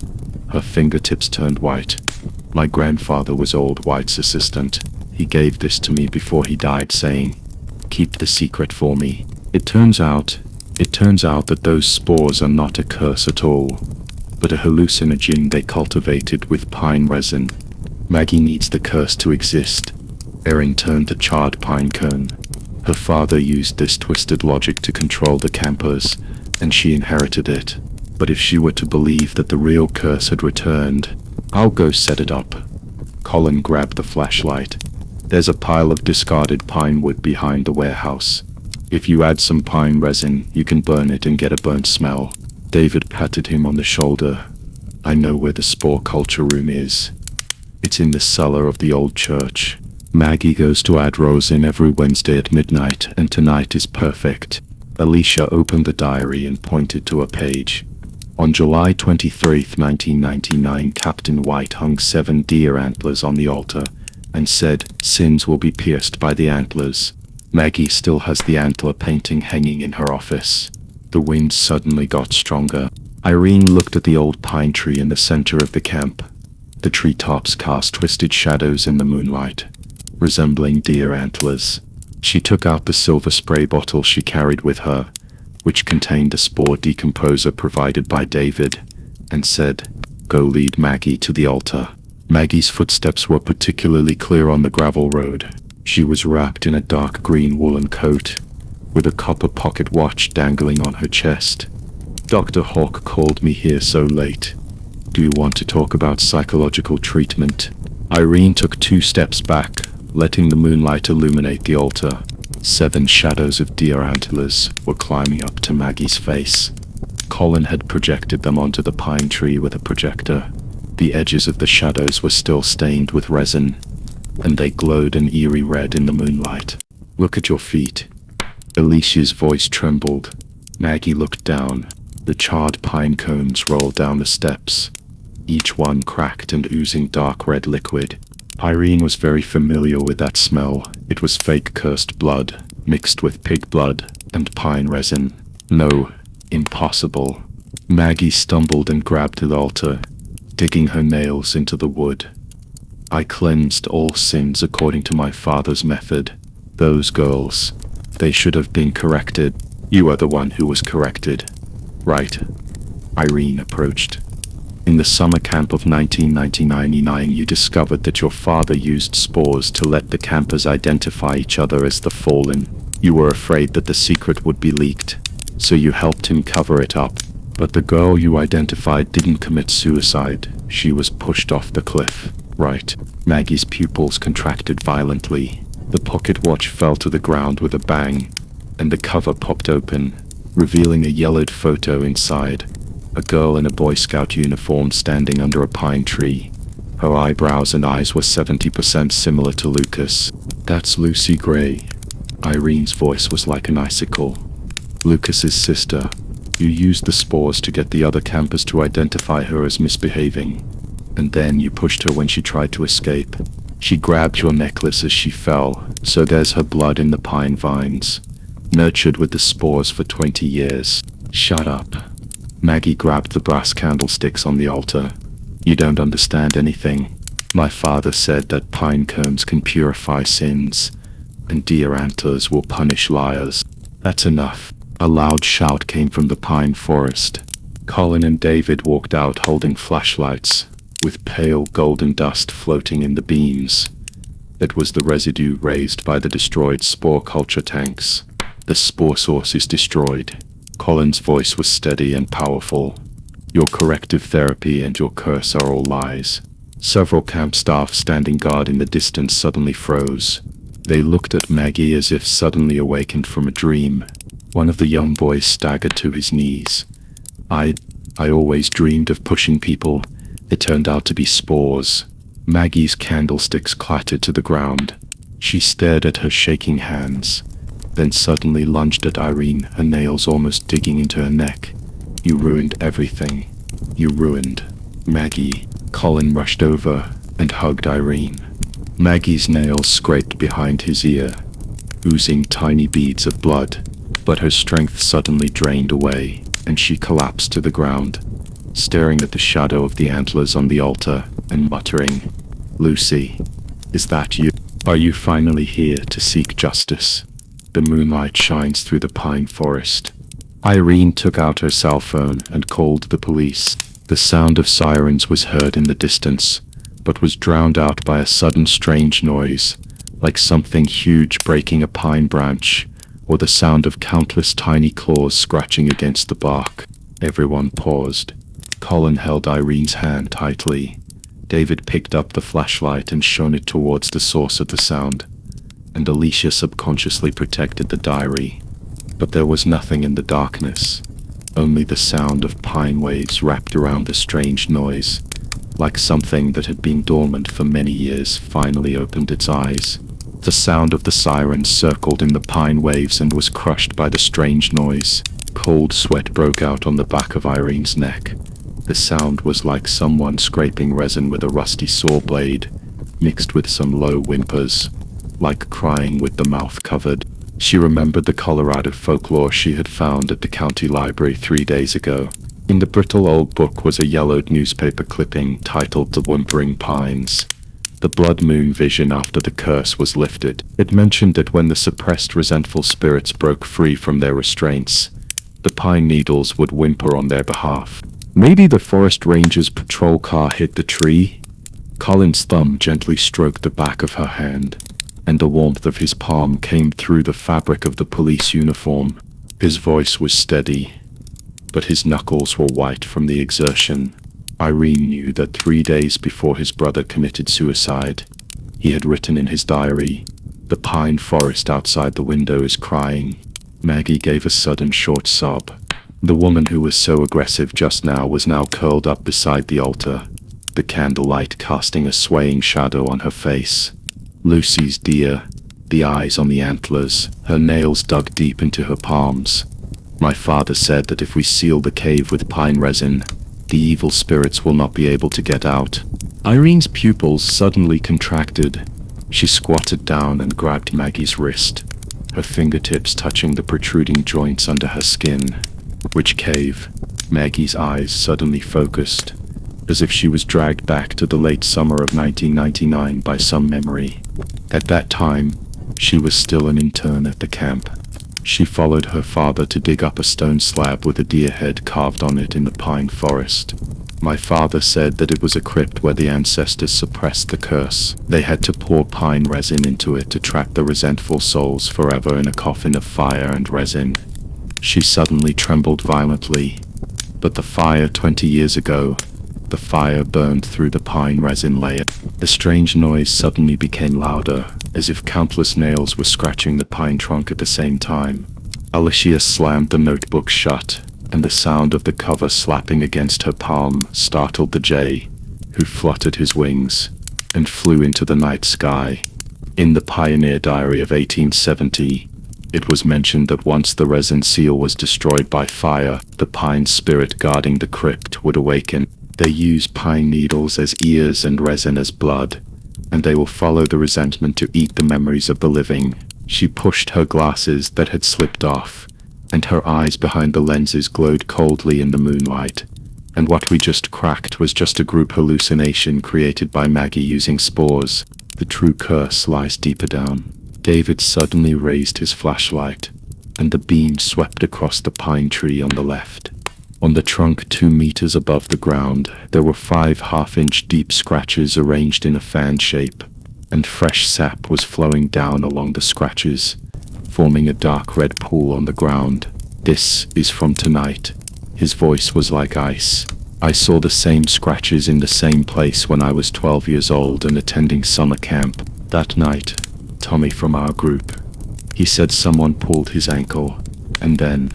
Her fingertips turned white. "My grandfather was Old White's assistant. He gave this to me before he died, saying, 'Keep the secret for me.' It turns out that those spores are not a curse at all, but a hallucinogen they cultivated with pine resin. Maggie needs the curse to exist." Erin turned the charred pine cone. Her father used this twisted logic to control the campers, and she inherited it. But if she were to believe that the real curse had returned, "I'll go set it up." Colin grabbed the flashlight. "There's a pile of discarded pine wood behind the warehouse. If you add some pine resin, you can burn it and get a burnt smell." David patted him on the shoulder. "I know where the spore culture room is. It's in the cellar of the old church. Maggie goes to add rosin every Wednesday at midnight, and tonight is perfect." Alicia opened the diary and pointed to a page. On July 23, 1999, Captain White hung 7 deer antlers on the altar and said, "Sins will be pierced by the antlers." Maggie still has the antler painting hanging in her office. The wind suddenly got stronger. Irene looked at the old pine tree in the center of the camp. The treetops cast twisted shadows in the moonlight, resembling deer antlers. She took out the silver spray bottle she carried with her, which contained a spore decomposer provided by David, and said, "Go lead Maggie to the altar." Maggie's footsteps were particularly clear on the gravel road. She was wrapped in a dark green woolen coat, with a copper pocket watch dangling on her chest. "Dr. Hawk called me here so late. Do you want to talk about psychological treatment?" Irene took 2 steps back, letting the moonlight illuminate the altar. 7 shadows of deer antlers were climbing up to Maggie's face. Colin had projected them onto the pine tree with a projector. The edges of the shadows were still stained with resin, and they glowed an eerie red in the moonlight. "Look at your feet." Alicia's voice trembled. Maggie looked down. The charred pine cones rolled down the steps, each one cracked and oozing dark red liquid. Irene was very familiar with that smell. It was fake cursed blood, mixed with pig blood and pine resin. No, impossible. Maggie stumbled and grabbed the altar, digging her nails into the wood. "I cleansed all sins according to my father's method. Those girls, they should have been corrected. You are the one who was corrected, right?" Irene approached. "In the summer camp of 1999, you discovered that your father used spores to let the campers identify each other as the fallen. You were afraid that the secret would be leaked, so you helped him cover it up. But the girl you identified didn't commit suicide. She was pushed off the cliff, right?" Maggie's pupils contracted violently. The pocket watch fell to the ground with a bang, and the cover popped open, revealing a yellowed photo inside. A girl in a Boy Scout uniform standing under a pine tree. Her eyebrows and eyes were 70% similar to Lucas. "That's Lucy Gray." Irene's voice was like an icicle. "Lucas's sister. You used the spores to get the other campers to identify her as misbehaving, and then you pushed her when she tried to escape. She grabbed your necklace as she fell, so there's her blood in the pine vines, nurtured with the spores for 20 years. Shut up." Maggie grabbed the brass candlesticks on the altar. "You don't understand anything. My father said that pine cones can purify sins, and deer antlers will punish liars." "That's enough." A loud shout came from the pine forest. Colin and David walked out holding flashlights, with pale golden dust floating in the beams. It was the residue raised by the destroyed spore culture tanks. "The spore source is destroyed." Colin's voice was steady and powerful. "Your corrective therapy and your curse are all lies. Several camp staff standing guard in the distance suddenly froze. They looked at Maggie as if suddenly awakened from a dream. One of the young boys staggered to his knees. I always dreamed of pushing people. It turned out to be spores. Maggie's candlesticks clattered to the ground. She stared at her shaking hands, then suddenly lunged at Irene, her nails almost digging into her neck. You ruined everything. You ruined Maggie. Colin rushed over and hugged Irene. Maggie's nails scraped behind his ear, oozing tiny beads of blood, but her strength suddenly drained away, and she collapsed to the ground, staring at the shadow of the antlers on the altar and muttering, "Lucy, is that you? Are you finally here to seek justice?" The moonlight shines through the pine forest. Irene took out her cell phone and called the police. The sound of sirens was heard in the distance, but was drowned out by a sudden strange noise, like something huge breaking a pine branch, or the sound of countless tiny claws scratching against the bark. Everyone paused. Colin held Irene's hand tightly. David picked up the flashlight and shone it towards the source of the sound, and Alicia subconsciously protected the diary. But there was nothing in the darkness, only the sound of pine waves wrapped around the strange noise, like something that had been dormant for many years finally opened its eyes. The sound of the sirens circled in the pine waves and was crushed by the strange noise. Cold sweat broke out on the back of Irene's neck. The sound was like someone scraping resin with a rusty saw blade, mixed with some low whimpers, like crying with the mouth covered. She remembered the Colorado folklore she had found at the county library 3 days ago. In the brittle old book was a yellowed newspaper clipping titled "The Whimpering Pines." The blood moon vision after the curse was lifted. It mentioned that when the suppressed resentful spirits broke free from their restraints, the pine needles would whimper on their behalf. Maybe the forest ranger's patrol car hit the tree? Colin's thumb gently stroked the back of her hand, and the warmth of his palm came through the fabric of the police uniform. His voice was steady, but his knuckles were white from the exertion. Irene knew that 3 days before his brother committed suicide, he had written in his diary, "The pine forest outside the window is crying." Maggie gave a sudden short sob. The woman who was so aggressive just now was now curled up beside the altar, the candlelight casting a swaying shadow on her face. Lucy's deer, the eyes on the antlers, her nails dug deep into her palms. My father said that if we seal the cave with pine resin, the evil spirits will not be able to get out. Irene's pupils suddenly contracted. She squatted down and grabbed Maggie's wrist, her fingertips touching the protruding joints under her skin. Which cave? Maggie's eyes suddenly focused, as if she was dragged back to the late summer of 1999 by some memory. At that time, she was still an intern at the camp. She followed her father to dig up a stone slab with a deer head carved on it in the pine forest. My father said that it was a crypt where the ancestors suppressed the curse. They had to pour pine resin into it to trap the resentful souls forever in a coffin of fire and resin. She suddenly trembled violently. But the fire 20 years ago, the fire burned through the pine resin layer. The strange noise suddenly became louder, as if countless nails were scratching the pine trunk at the same time. Alicia slammed the notebook shut, and the sound of the cover slapping against her palm startled the jay, who fluttered his wings and flew into the night sky. In the Pioneer Diary of 1870, it was mentioned that once the resin seal was destroyed by fire, the pine spirit guarding the crypt would awaken. They use pine needles as ears and resin as blood, and they will follow the resentment to eat the memories of the living. She pushed her glasses that had slipped off, and her eyes behind the lenses glowed coldly in the moonlight. And what we just cracked was just a group hallucination created by Maggie using spores. The true curse lies deeper down. David suddenly raised his flashlight, and the beam swept across the pine tree on the left. On the trunk 2 meters above the ground, there were 5 half-inch deep scratches arranged in a fan shape, and fresh sap was flowing down along the scratches, forming a dark red pool on the ground. "This is from tonight." His voice was like ice. I saw the same scratches in the same place when I was 12 years old and attending summer camp. That night, Tommy from our group, he said someone pulled his ankle, and then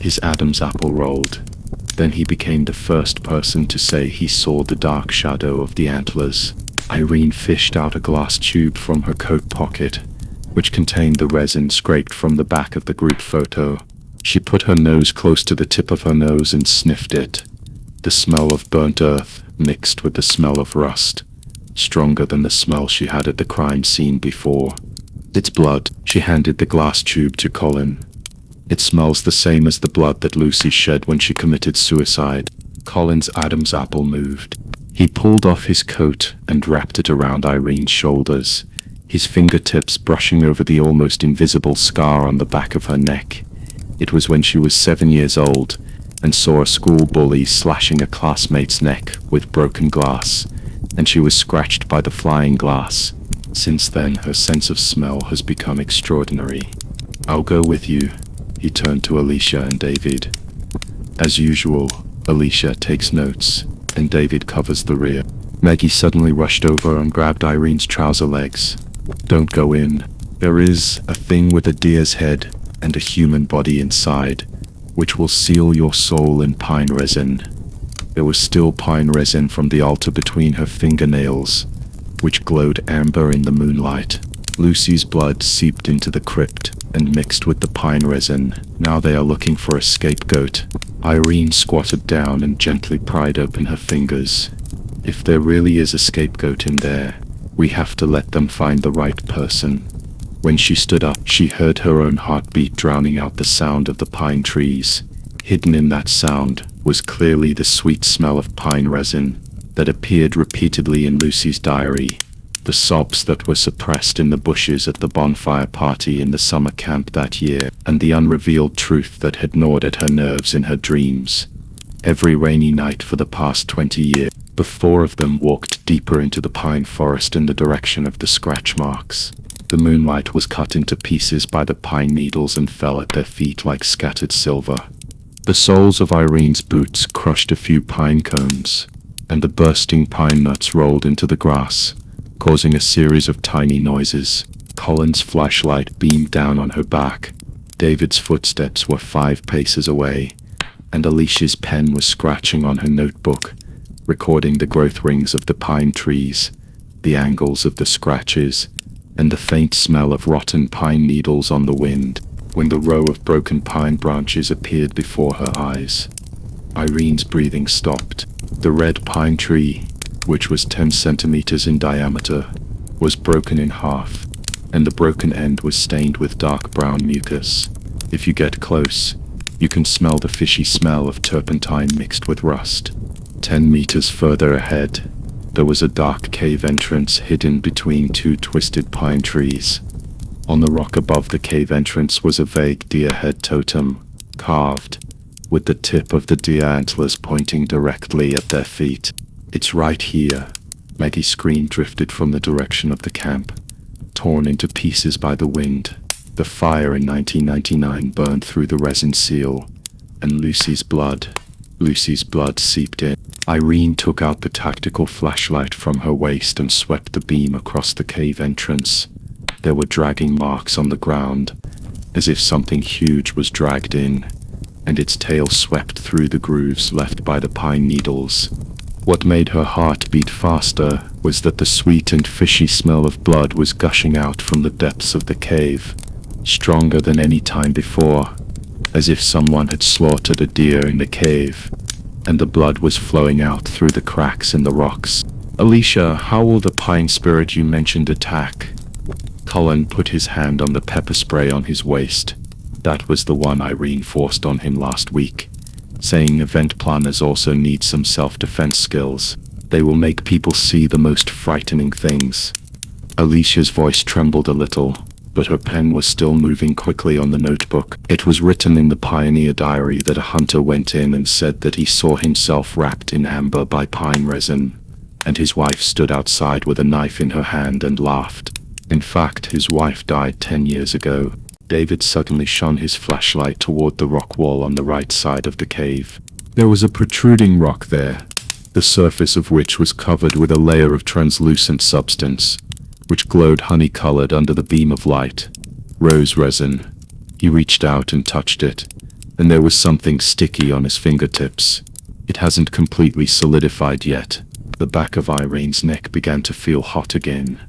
his Adam's apple rolled. Then he became the first person to say he saw the dark shadow of the antlers. Irene fished out a glass tube from her coat pocket, which contained the resin scraped from the back of the group photo. She put her nose close to the tip of her nose and sniffed it. The smell of burnt earth mixed with the smell of rust, stronger than the smell she had at the crime scene before. It's blood. She handed the glass tube to Colin. It smells the same as the blood that Lucy shed when she committed suicide. Colin's Adam's apple moved. He pulled off his coat and wrapped it around Irene's shoulders, his fingertips brushing over the almost invisible scar on the back of her neck. It was when she was 7 years old and saw a school bully slashing a classmate's neck with broken glass, and she was scratched by the flying glass. Since then, her sense of smell has become extraordinary. I'll go with you. He turned to Alicia and David. As usual, Alicia takes notes, and David covers the rear. Maggie suddenly rushed over and grabbed Irene's trouser legs. Don't go in. There is a thing with a deer's head and a human body inside, which will seal your soul in pine resin. There was still pine resin from the altar between her fingernails, which glowed amber in the moonlight. Lucy's blood seeped into the crypt and mixed with the pine resin. Now they are looking for a scapegoat. Irene squatted down and gently pried open her fingers. If there really is a scapegoat in there, we have to let them find the right person. When she stood up, she heard her own heartbeat drowning out the sound of the pine trees. Hidden in that sound was clearly the sweet smell of pine resin that appeared repeatedly in Lucy's diary, the sobs that were suppressed in the bushes at the bonfire party in the summer camp that year, and the unrevealed truth that had gnawed at her nerves in her dreams. Every rainy night for the past 20 years, the four of them walked deeper into the pine forest in the direction of the scratch marks. The moonlight was cut into pieces by the pine needles and fell at their feet like scattered silver. The soles of Irene's boots crushed a few pine cones, and the bursting pine nuts rolled into the grass, causing a series of tiny noises. Colin's flashlight beamed down on her back. David's footsteps were 5 paces away, and Alicia's pen was scratching on her notebook, recording the growth rings of the pine trees, the angles of the scratches, and the faint smell of rotten pine needles on the wind. When the row of broken pine branches appeared before her eyes, Irene's breathing stopped. The red pine tree, which was 10 centimeters in diameter, was broken in half, and the broken end was stained with dark brown mucus. If you get close, you can smell the fishy smell of turpentine mixed with rust. 10 meters further ahead, there was a dark cave entrance hidden between 2 twisted pine trees. On the rock above the cave entrance was a vague deer head totem, carved, with the tip of the deer antlers pointing directly at their feet. It's right here. Maggie's scream drifted from the direction of the camp, torn into pieces by the wind. The fire in 1999 burned through the resin seal, and Lucy's blood seeped in. Irene took out the tactical flashlight from her waist and swept the beam across the cave entrance. There were dragging marks on the ground, as if something huge was dragged in, and its tail swept through the grooves left by the pine needles. What made her heart beat faster was that the sweet and fishy smell of blood was gushing out from the depths of the cave, stronger than any time before, as if someone had slaughtered a deer in the cave, and the blood was flowing out through the cracks in the rocks. Alicia, how will the pine spirit you mentioned attack? Colin put his hand on the pepper spray on his waist. That was the one Irene forced on him last week, saying event planners also need some self-defense skills. They will make people see the most frightening things. Alicia's voice trembled a little, but her pen was still moving quickly on the notebook. It was written in the pioneer diary that a hunter went in and said that he saw himself wrapped in amber by pine resin, and his wife stood outside with a knife in her hand and laughed. In fact, his wife died 10 years ago. David suddenly shone his flashlight toward the rock wall on the right side of the cave. There was a protruding rock there, the surface of which was covered with a layer of translucent substance, which glowed honey-colored under the beam of light. Rose resin. He reached out and touched it, and there was something sticky on his fingertips. It hasn't completely solidified yet. The back of Irene's neck began to feel hot again,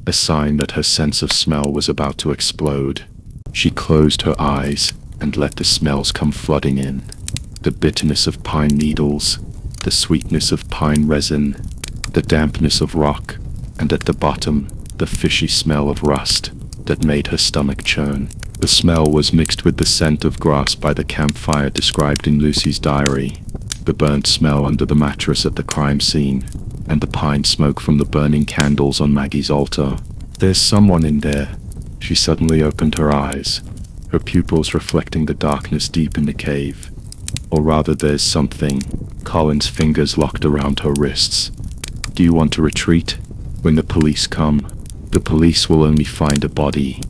a sign that her sense of smell was about to explode. She closed her eyes and let the smells come flooding in. The bitterness of pine needles, the sweetness of pine resin, the dampness of rock, and at the bottom, the fishy smell of rust that made her stomach churn. The smell was mixed with the scent of grass by the campfire described in Lucy's diary, the burnt smell under the mattress at the crime scene, and the pine smoke from the burning candles on Maggie's altar. There's someone in there. She suddenly opened her eyes, her pupils reflecting the darkness deep in the cave. Or rather, there's something. Colin's fingers locked around her wrists. Do you want to retreat? When the police come, the police will only find a body.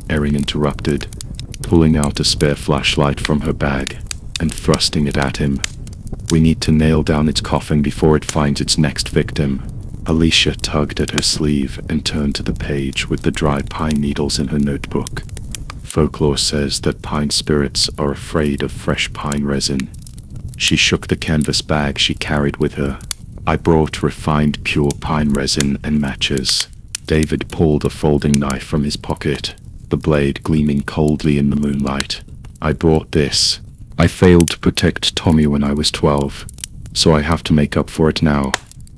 Erin interrupted, pulling out a spare flashlight from her bag and thrusting it at him. We need to nail down its coffin before it finds its next victim. Alicia tugged at her sleeve and turned to the page with the dry pine needles in her notebook. Folklore says that pine spirits are afraid of fresh pine resin. She shook the canvas bag she carried with her. I brought refined pure pine resin and matches. David pulled a folding knife from his pocket, the blade gleaming coldly in the moonlight. I brought this. I failed to protect Tommy when I was 12, so I have to make up for it now.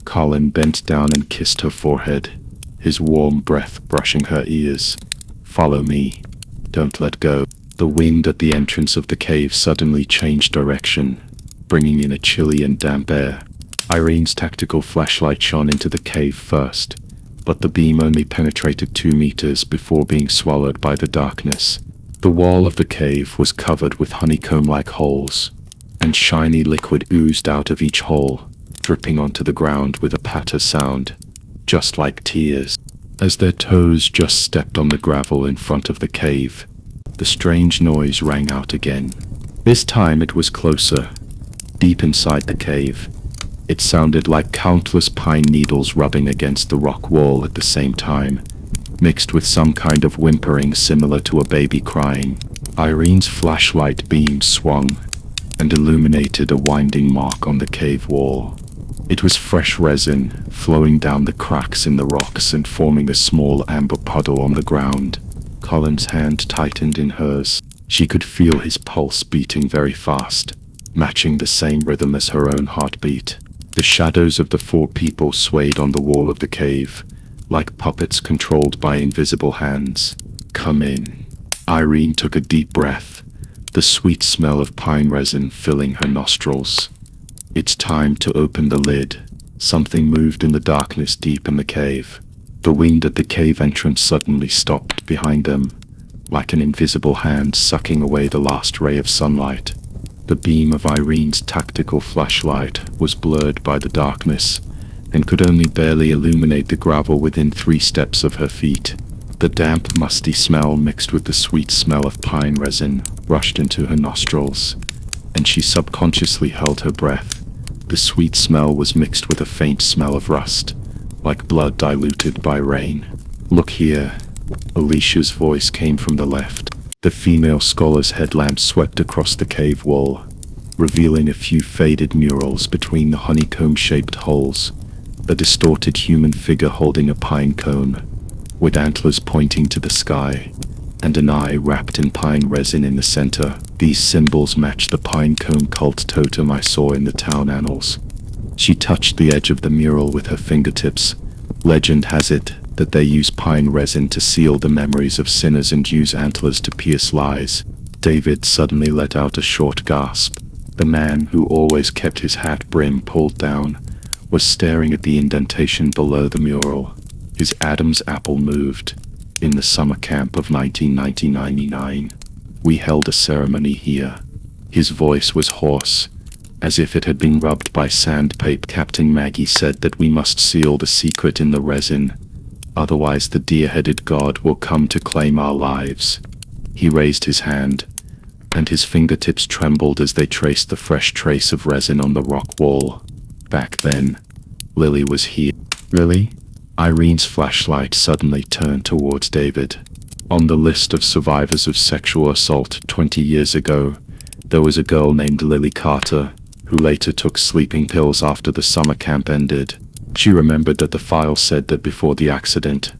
Colin bent down and kissed her forehead, his warm breath brushing her ears. Follow me. Don't let go. The wind at the entrance of the cave suddenly changed direction, bringing in a chilly and damp air. Irene's tactical flashlight shone into the cave first, but the beam only penetrated 2 meters before being swallowed by the darkness. The wall of the cave was covered with honeycomb-like holes, and shiny liquid oozed out of each hole, dripping onto the ground with a patter sound, just like tears. As their toes just stepped on the gravel in front of the cave, the strange noise rang out again. This time it was closer, deep inside the cave. It sounded like countless pine needles rubbing against the rock wall at the same time, mixed with some kind of whimpering similar to a baby crying. Irene's flashlight beam swung and illuminated a winding mark on the cave wall. It was fresh resin, flowing down the cracks in the rocks and forming a small amber puddle on the ground. Colin's hand tightened in hers. She could feel his pulse beating very fast, matching the same rhythm as her own heartbeat. The shadows of the 4 people swayed on the wall of the cave, like puppets controlled by invisible hands. Come in. Irene took a deep breath, the sweet smell of pine resin filling her nostrils. It's time to open the lid. Something moved in the darkness deep in the cave. The wind at the cave entrance suddenly stopped behind them, like an invisible hand sucking away the last ray of sunlight. The beam of Irene's tactical flashlight was blurred by the darkness, and could only barely illuminate the gravel within 3 steps of her feet. The damp, musty smell mixed with the sweet smell of pine resin rushed into her nostrils, and she subconsciously held her breath. The sweet smell was mixed with a faint smell of rust, like blood diluted by rain. Look here. Alicia's voice came from the left. The female scholar's headlamp swept across the cave wall, revealing a few faded murals between the honeycomb-shaped holes. A distorted human figure holding a pine cone, with antlers pointing to the sky, and an eye wrapped in pine resin in the center. These symbols match the pine cone cult totem I saw in the town annals. She touched the edge of the mural with her fingertips. Legend has it that they use pine resin to seal the memories of sinners and use antlers to pierce lies. David suddenly let out a short gasp. The man, who always kept his hat brim pulled down, was staring at the indentation below the mural. His Adam's apple moved. In the summer camp of 1999, we held a ceremony here. His voice was hoarse, as if it had been rubbed by sandpaper. Captain Maggie said that we must seal the secret in the resin, otherwise the deer-headed god will come to claim our lives. He raised his hand, and his fingertips trembled as they traced the fresh trace of resin on the rock wall. Back then, Lily was here. Lily? Irene's flashlight suddenly turned towards David. On the list of survivors of sexual assault 20 years ago, there was a girl named Lily Carter, who later took sleeping pills after the summer camp ended. She remembered that the file said that before the accident,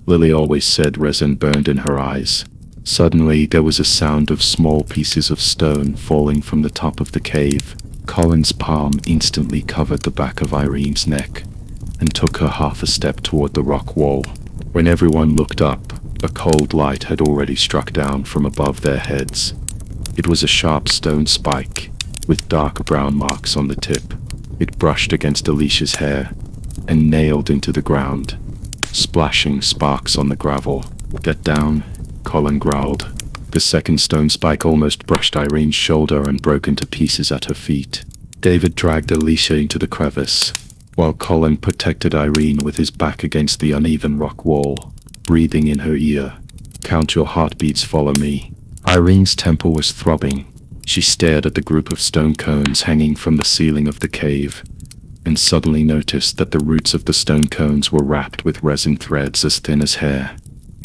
Lily always said resin burned in her eyes. Suddenly, there was a sound of small pieces of stone falling from the top of the cave. Colin's palm instantly covered the back of Irene's neck and took her half a step toward the rock wall. When everyone looked up, a cold light had already struck down from above their heads. It was a sharp stone spike, with dark brown marks on the tip. It brushed against Alicia's hair and nailed into the ground, splashing sparks on the gravel. "Get down," Colin growled. The second stone spike almost brushed Irene's shoulder and broke into pieces at her feet. David dragged Alicia into the crevice, while Colin protected Irene with his back against the uneven rock wall, breathing in her ear. "Count your heartbeats, follow me." Irene's temple was throbbing. She stared at the group of stone cones hanging from the ceiling of the cave, and suddenly noticed that the roots of the stone cones were wrapped with resin threads as thin as hair.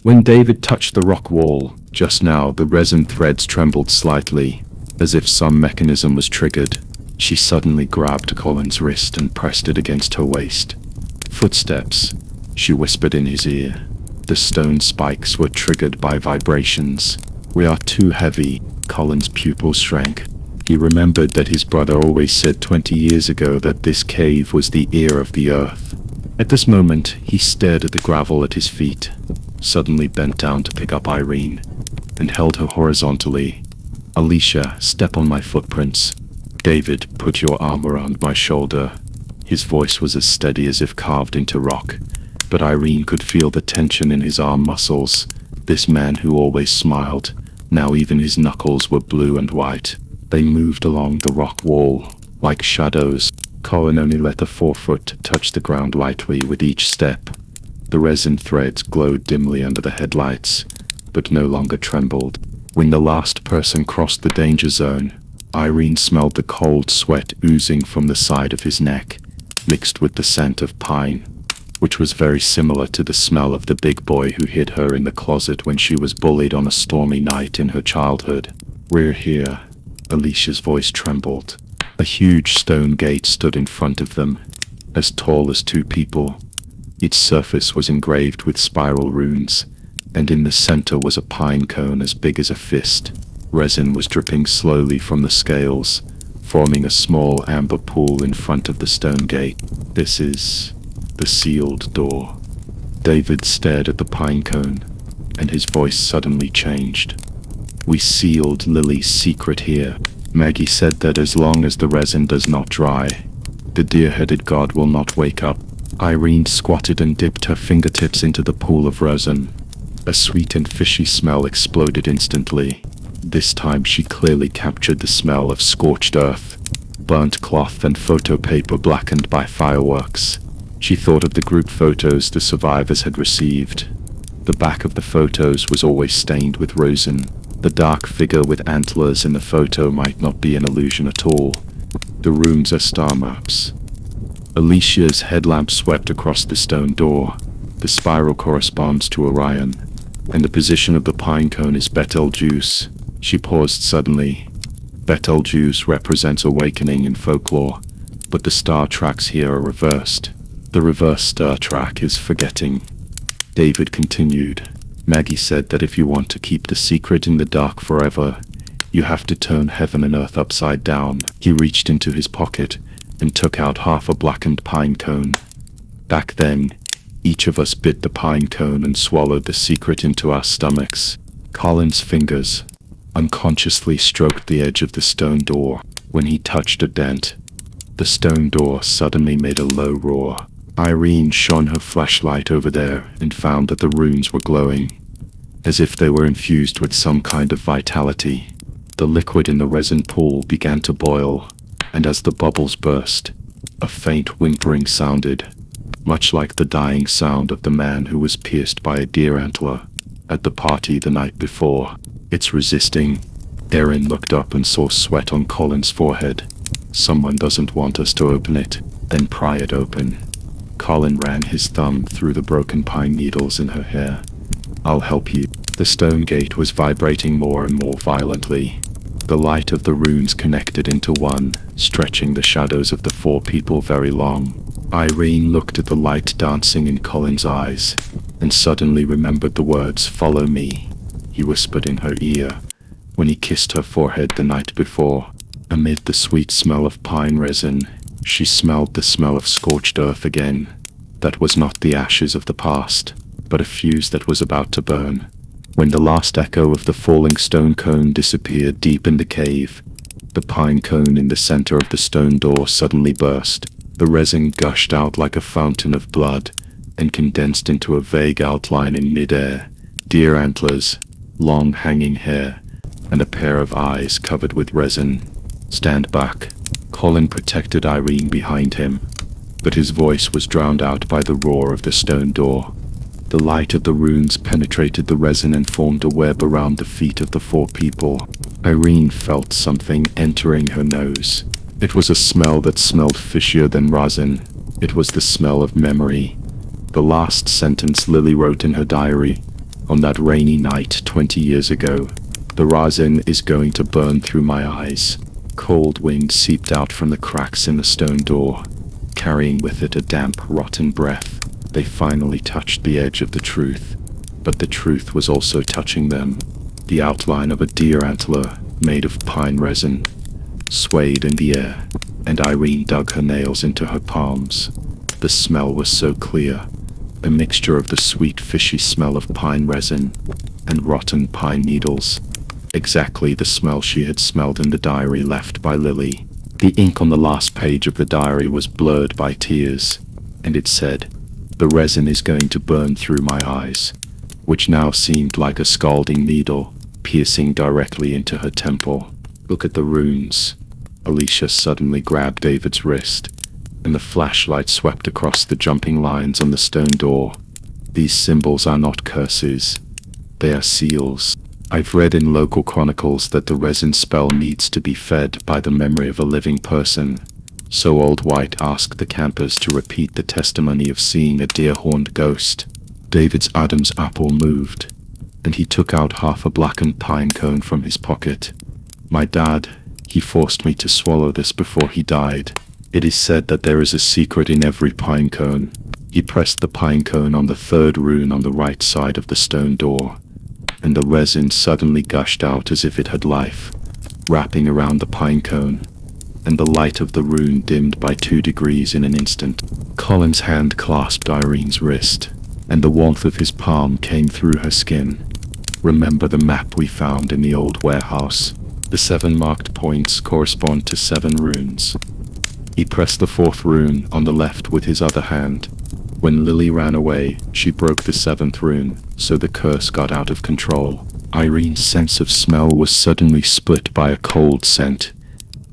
When David touched the rock wall, just now the resin threads trembled slightly, as if some mechanism was triggered. She suddenly grabbed Colin's wrist and pressed it against her waist. "Footsteps," she whispered in his ear. The stone spikes were triggered by vibrations. "We are too heavy." Colin's pupils shrank. He remembered that his brother always said 20 years ago that this cave was the ear of the earth. At this moment, he stared at the gravel at his feet, suddenly bent down to pick up Irene, and held her horizontally. "Alicia, step on my footprints." "David, put your arm around my shoulder." His voice was as steady as if carved into rock, but Irene could feel the tension in his arm muscles. This man who always smiled, now even his knuckles were blue and white. They moved along the rock wall, like shadows. Colin only let the forefoot touch the ground lightly with each step. The resin threads glowed dimly under the headlights, but no longer trembled. When the last person crossed the danger zone, Irene smelled the cold sweat oozing from the side of his neck, mixed with the scent of pine, which was very similar to the smell of the big boy who hid her in the closet when she was bullied on a stormy night in her childhood. "We're here." Alicia's voice trembled. A huge stone gate stood in front of them, as tall as two people. Its surface was engraved with spiral runes, and in the center was a pine cone as big as a fist. Resin was dripping slowly from the scales, forming a small amber pool in front of the stone gate. "This is the sealed door." David stared at the pine cone, and his voice suddenly changed. "We sealed Lily's secret here. Maggie said that as long as the resin does not dry, the deer-headed god will not wake up." Irene squatted and dipped her fingertips into the pool of resin. A sweet and fishy smell exploded instantly. This time she clearly captured the smell of scorched earth, burnt cloth and photo paper blackened by fireworks. She thought of the group photos the survivors had received. The back of the photos was always stained with rosin. The dark figure with antlers in the photo might not be an illusion at all. The runes are star maps. Alicia's headlamp swept across the stone door. The spiral corresponds to Orion, and the position of the pine cone is Betelgeuse. She paused suddenly. Betelgeuse represents awakening in folklore, but the star tracks here are reversed. The reverse star track is forgetting. David continued. "Maggie said that if you want to keep the secret in the dark forever, you have to turn heaven and earth upside down." He reached into his pocket and took out half a blackened pine cone. "Back then, each of us bit the pine cone and swallowed the secret into our stomachs." Colin's fingers unconsciously stroked the edge of the stone door. When he touched a dent, the stone door suddenly made a low roar. Irene shone her flashlight over there and found that the runes were glowing, as if they were infused with some kind of vitality. The liquid in the resin pool began to boil, and as the bubbles burst, a faint whimpering sounded, much like the dying sound of the man who was pierced by a deer antler at the party the night before. "It's resisting," Erin looked up and saw sweat on Colin's forehead. Someone doesn't want us to open it, then pry it open. Colin ran his thumb through the broken pine needles in her hair. I'll help you. The stone gate was vibrating more and more violently. The light of the runes connected into one, stretching the shadows of the four people very long. Irene looked at the light dancing in Colin's eyes, and suddenly remembered the words, "Follow me," he whispered in her ear, when he kissed her forehead the night before. Amid the sweet smell of pine resin, she smelled the smell of scorched earth again. That was not the ashes of the past, but a fuse that was about to burn. When the last echo of the falling stone cone disappeared deep in the cave, the pine cone in the center of the stone door suddenly burst. The resin gushed out like a fountain of blood, and condensed into a vague outline in midair. Deer antlers, long hanging hair, and a pair of eyes covered with resin. "Stand back." Colin protected Irene behind him, but his voice was drowned out by the roar of the stone door. The light of the runes penetrated the resin and formed a web around the feet of the four people. Irene felt something entering her nose. It was a smell that smelled fishier than rosin. It was the smell of memory. The last sentence Lily wrote in her diary, on that rainy night 20 years ago. "The rosin is going to burn through my eyes." Cold wind seeped out from the cracks in the stone door, carrying with it a damp, rotten breath. They finally touched the edge of the truth, but the truth was also touching them. The outline of a deer antler, made of pine resin, swayed in the air, and Irene dug her nails into her palms. The smell was so clear, a mixture of the sweet fishy smell of pine resin and rotten pine needles. Exactly the smell she had smelled in the diary left by Lily. The ink on the last page of the diary was blurred by tears, and it said, "The resin is going to burn through my eyes," which now seemed like a scalding needle, piercing directly into her temple. "Look at the runes." Alicia suddenly grabbed David's wrist, and the flashlight swept across the jumping lines on the stone door. "These symbols are not curses. They are seals. I've read in local chronicles that the resin spell needs to be fed by the memory of a living person. So Old White asked the campers to repeat the testimony of seeing a deer-horned ghost." David's Adam's apple moved, and he took out half a blackened pine cone from his pocket. "My dad, he forced me to swallow this before he died. It is said that there is a secret in every pine cone." He pressed the pine cone on the third rune on the right side of the stone door, and the resin suddenly gushed out as if it had life, wrapping around the pine cone, and the light of the rune dimmed by 2 degrees in an instant. Colin's hand clasped Irene's wrist, and the warmth of his palm came through her skin. "Remember the map we found in the old warehouse? The 7 marked points correspond to 7 runes." He pressed the 4th rune on the left with his other hand. When Lily ran away, she broke the 7th rune, so the curse got out of control. Irene's sense of smell was suddenly split by a cold scent.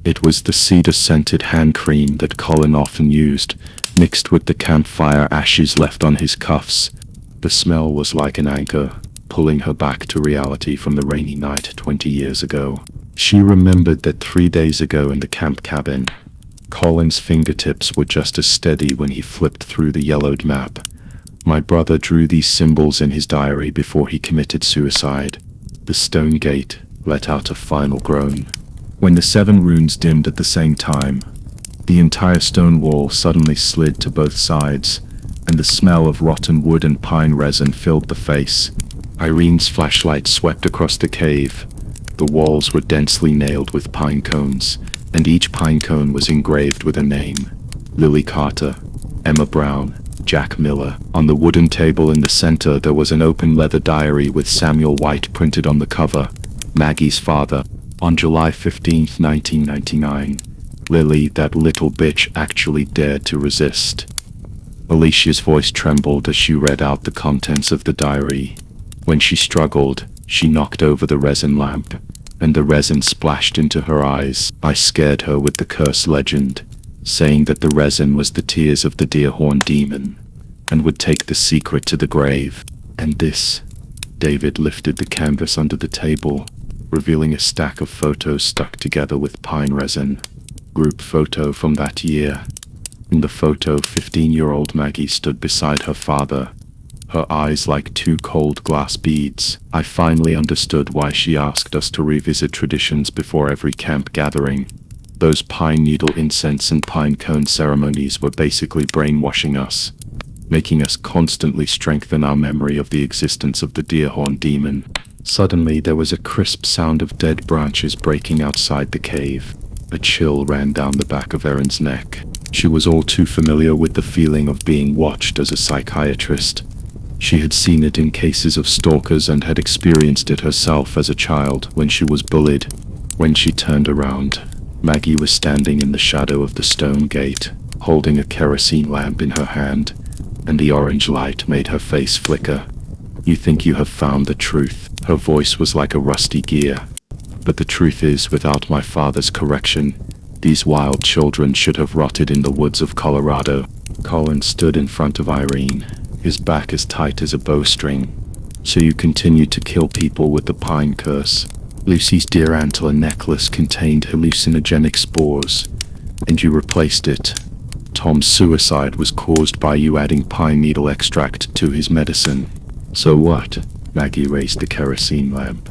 It was the cedar-scented hand cream that Colin often used, mixed with the campfire ashes left on his cuffs. The smell was like an anchor, pulling her back to reality from the rainy night 20 years ago. She remembered that 3 days ago in the camp cabin, Colin's fingertips were just as steady when he flipped through the yellowed map. My brother drew these symbols in his diary before he committed suicide. The stone gate let out a final groan. When the 7 runes dimmed at the same time, the entire stone wall suddenly slid to both sides, and the smell of rotten wood and pine resin filled the face. Irene's flashlight swept across the cave. The walls were densely nailed with pine cones, and each pine cone was engraved with a name: Lily Carter, Emma Brown, Jack Miller. On the wooden table in the center there was an open leather diary with Samuel White printed on the cover, Maggie's father. On July 15th, 1999, Lily, that little bitch, actually dared to resist. Alicia's voice trembled as she read out the contents of the diary. When she struggled, she knocked over the resin lamp, and the resin splashed into her eyes. I scared her with the curse legend, saying that the resin was the tears of the deer-horn demon, and would take the secret to the grave. And this, David lifted the canvas under the table. revealing a stack of photos stuck together with pine resin. Group photo from that year. In the photo, 15-year-old Maggie stood beside her father, her eyes like two cold glass beads. I finally understood why she asked us to revisit traditions before every camp gathering. Those pine needle incense and pine cone ceremonies were basically brainwashing us, making us constantly strengthen our memory of the existence of the deerhorn demon. Suddenly, there was a crisp sound of dead branches breaking outside the cave. A chill ran down the back of Erin's neck. She was all too familiar with the feeling of being watched as a psychiatrist. She had seen it in cases of stalkers and had experienced it herself as a child when she was bullied. When she turned around, Maggie was standing in the shadow of the stone gate, holding a kerosene lamp in her hand, and the orange light made her face flicker. "You think you have found the truth." Her voice was like a rusty gear. "But the truth is, without my father's correction, these wild children should have rotted in the woods of Colorado." Colin stood in front of Irene, his back as tight as a bowstring. "So you continued to kill people with the pine curse. Lucy's deer antler necklace contained hallucinogenic spores, and you replaced it. Tom's suicide was caused by you adding pine needle extract to his medicine. So what?" Maggie raised the kerosene lamp.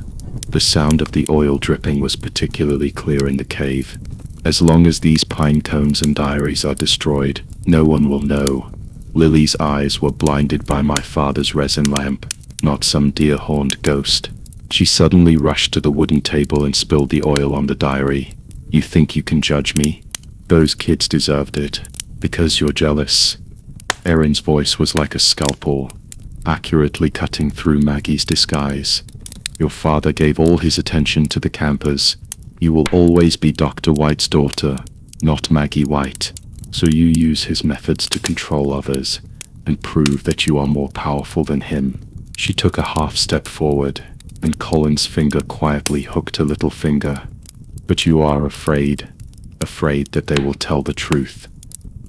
The sound of the oil dripping was particularly clear in the cave. "As long as these pine cones and diaries are destroyed, no one will know. Lily's eyes were blinded by my father's resin lamp, not some deer-horned ghost." She suddenly rushed to the wooden table and spilled the oil on the diary. "You think you can judge me? Those kids deserved it. Because you're jealous." Erin's voice was like a scalpel, accurately cutting through Maggie's disguise. "Your father gave all his attention to the campers. You will always be Dr. White's daughter, not Maggie White. So you use his methods to control others and prove that you are more powerful than him." She took a half step forward, and Colin's finger quietly hooked her little finger. "But you are afraid that they will tell the truth.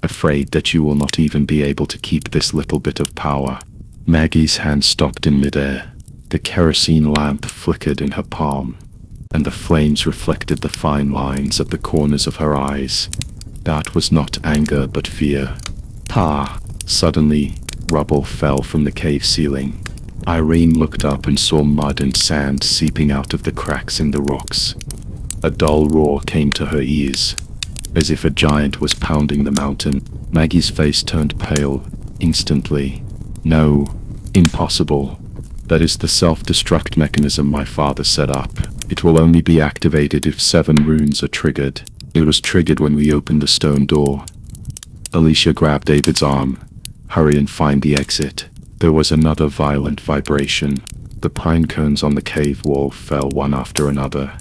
Afraid that you will not even be able to keep this little bit of power." Maggie's hand stopped in midair. The kerosene lamp flickered in her palm, and the flames reflected the fine lines at the corners of her eyes. That was not anger but fear. "Ha!" Suddenly, rubble fell from the cave ceiling. Irene looked up and saw mud and sand seeping out of the cracks in the rocks. A dull roar came to her ears, as if a giant was pounding the mountain. Maggie's face turned pale instantly. "No, impossible. That is the self-destruct mechanism my father set up. It will only be activated if 7 runes are triggered. It was triggered when we opened the stone door." Alicia grabbed David's arm. "Hurry and find the exit." There was another violent vibration. The pine cones on the cave wall fell one after another,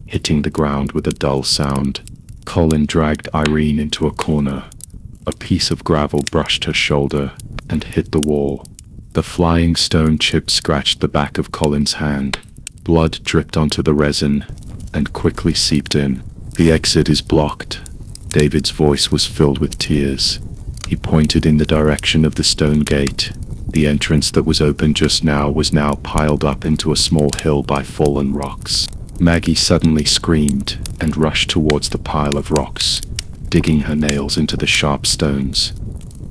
hitting the ground with a dull sound. Colin dragged Irene into a corner. A piece of gravel brushed her shoulder and hit the wall. The flying stone chip scratched the back of Colin's hand. Blood dripped onto the resin and quickly seeped in. "The exit is blocked." David's voice was filled with tears. He pointed in the direction of the stone gate. The entrance that was open just now was now piled up into a small hill by fallen rocks. Maggie suddenly screamed and rushed towards the pile of rocks, digging her nails into the sharp stones.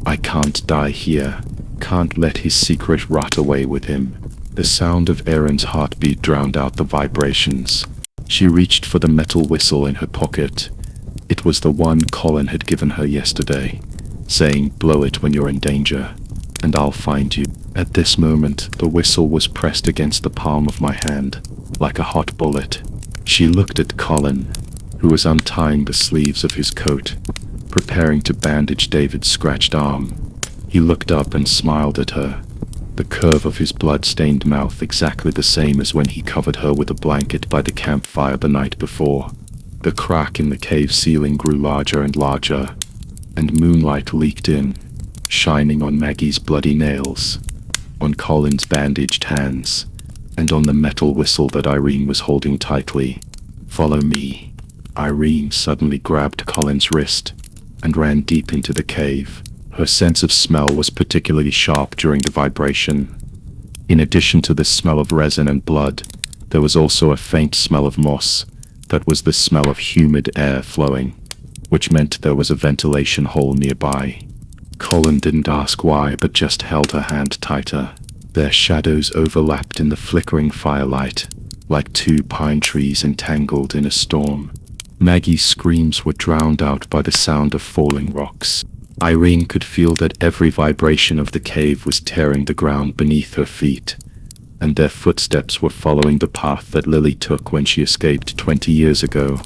"I can't die here. Can't let his secret rot away with him." The sound of Erin's heartbeat drowned out the vibrations. She reached for the metal whistle in her pocket. It was the one Colin had given her yesterday, saying, "Blow it when you're in danger, and I'll find you." At this moment, the whistle was pressed against the palm of my hand, like a hot bullet. She looked at Colin, who was untying the sleeves of his coat, preparing to bandage David's scratched arm. He looked up and smiled at her, the curve of his blood-stained mouth exactly the same as when he covered her with a blanket by the campfire the night before. The crack in the cave ceiling grew larger and larger, and moonlight leaked in, shining on Maggie's bloody nails, on Colin's bandaged hands, and on the metal whistle that Irene was holding tightly. "Follow me." Irene suddenly grabbed Colin's wrist and ran deep into the cave. Her sense of smell was particularly sharp during the vibration. In addition to the smell of resin and blood, There was also a faint smell of moss. That was the smell of humid air flowing, which meant there was a ventilation hole nearby. Colin didn't ask why, but just held her hand tighter. Their shadows overlapped in the flickering firelight, like two pine trees entangled in a storm. Maggie's screams were drowned out by the sound of falling rocks. Irene could feel that every vibration of the cave was tearing the ground beneath her feet, and their footsteps were following the path that Lily took when she escaped 20 years ago.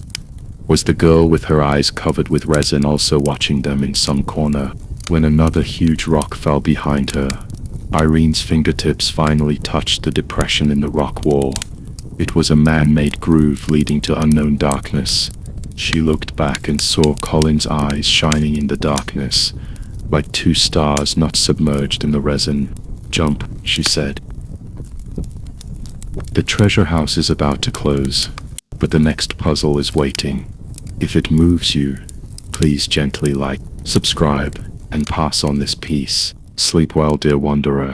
Was the girl with her eyes covered with resin also watching them in some corner? When another huge rock fell behind her, Irene's fingertips finally touched the depression in the rock wall. It was a man-made groove leading to unknown darkness. She looked back and saw Colin's eyes shining in the darkness, like two stars not submerged in the resin. "Jump," she said. The treasure house is about to close, but the next puzzle is waiting. If it moves you, please gently like, subscribe, and pass on this piece. Sleep well, dear wanderer.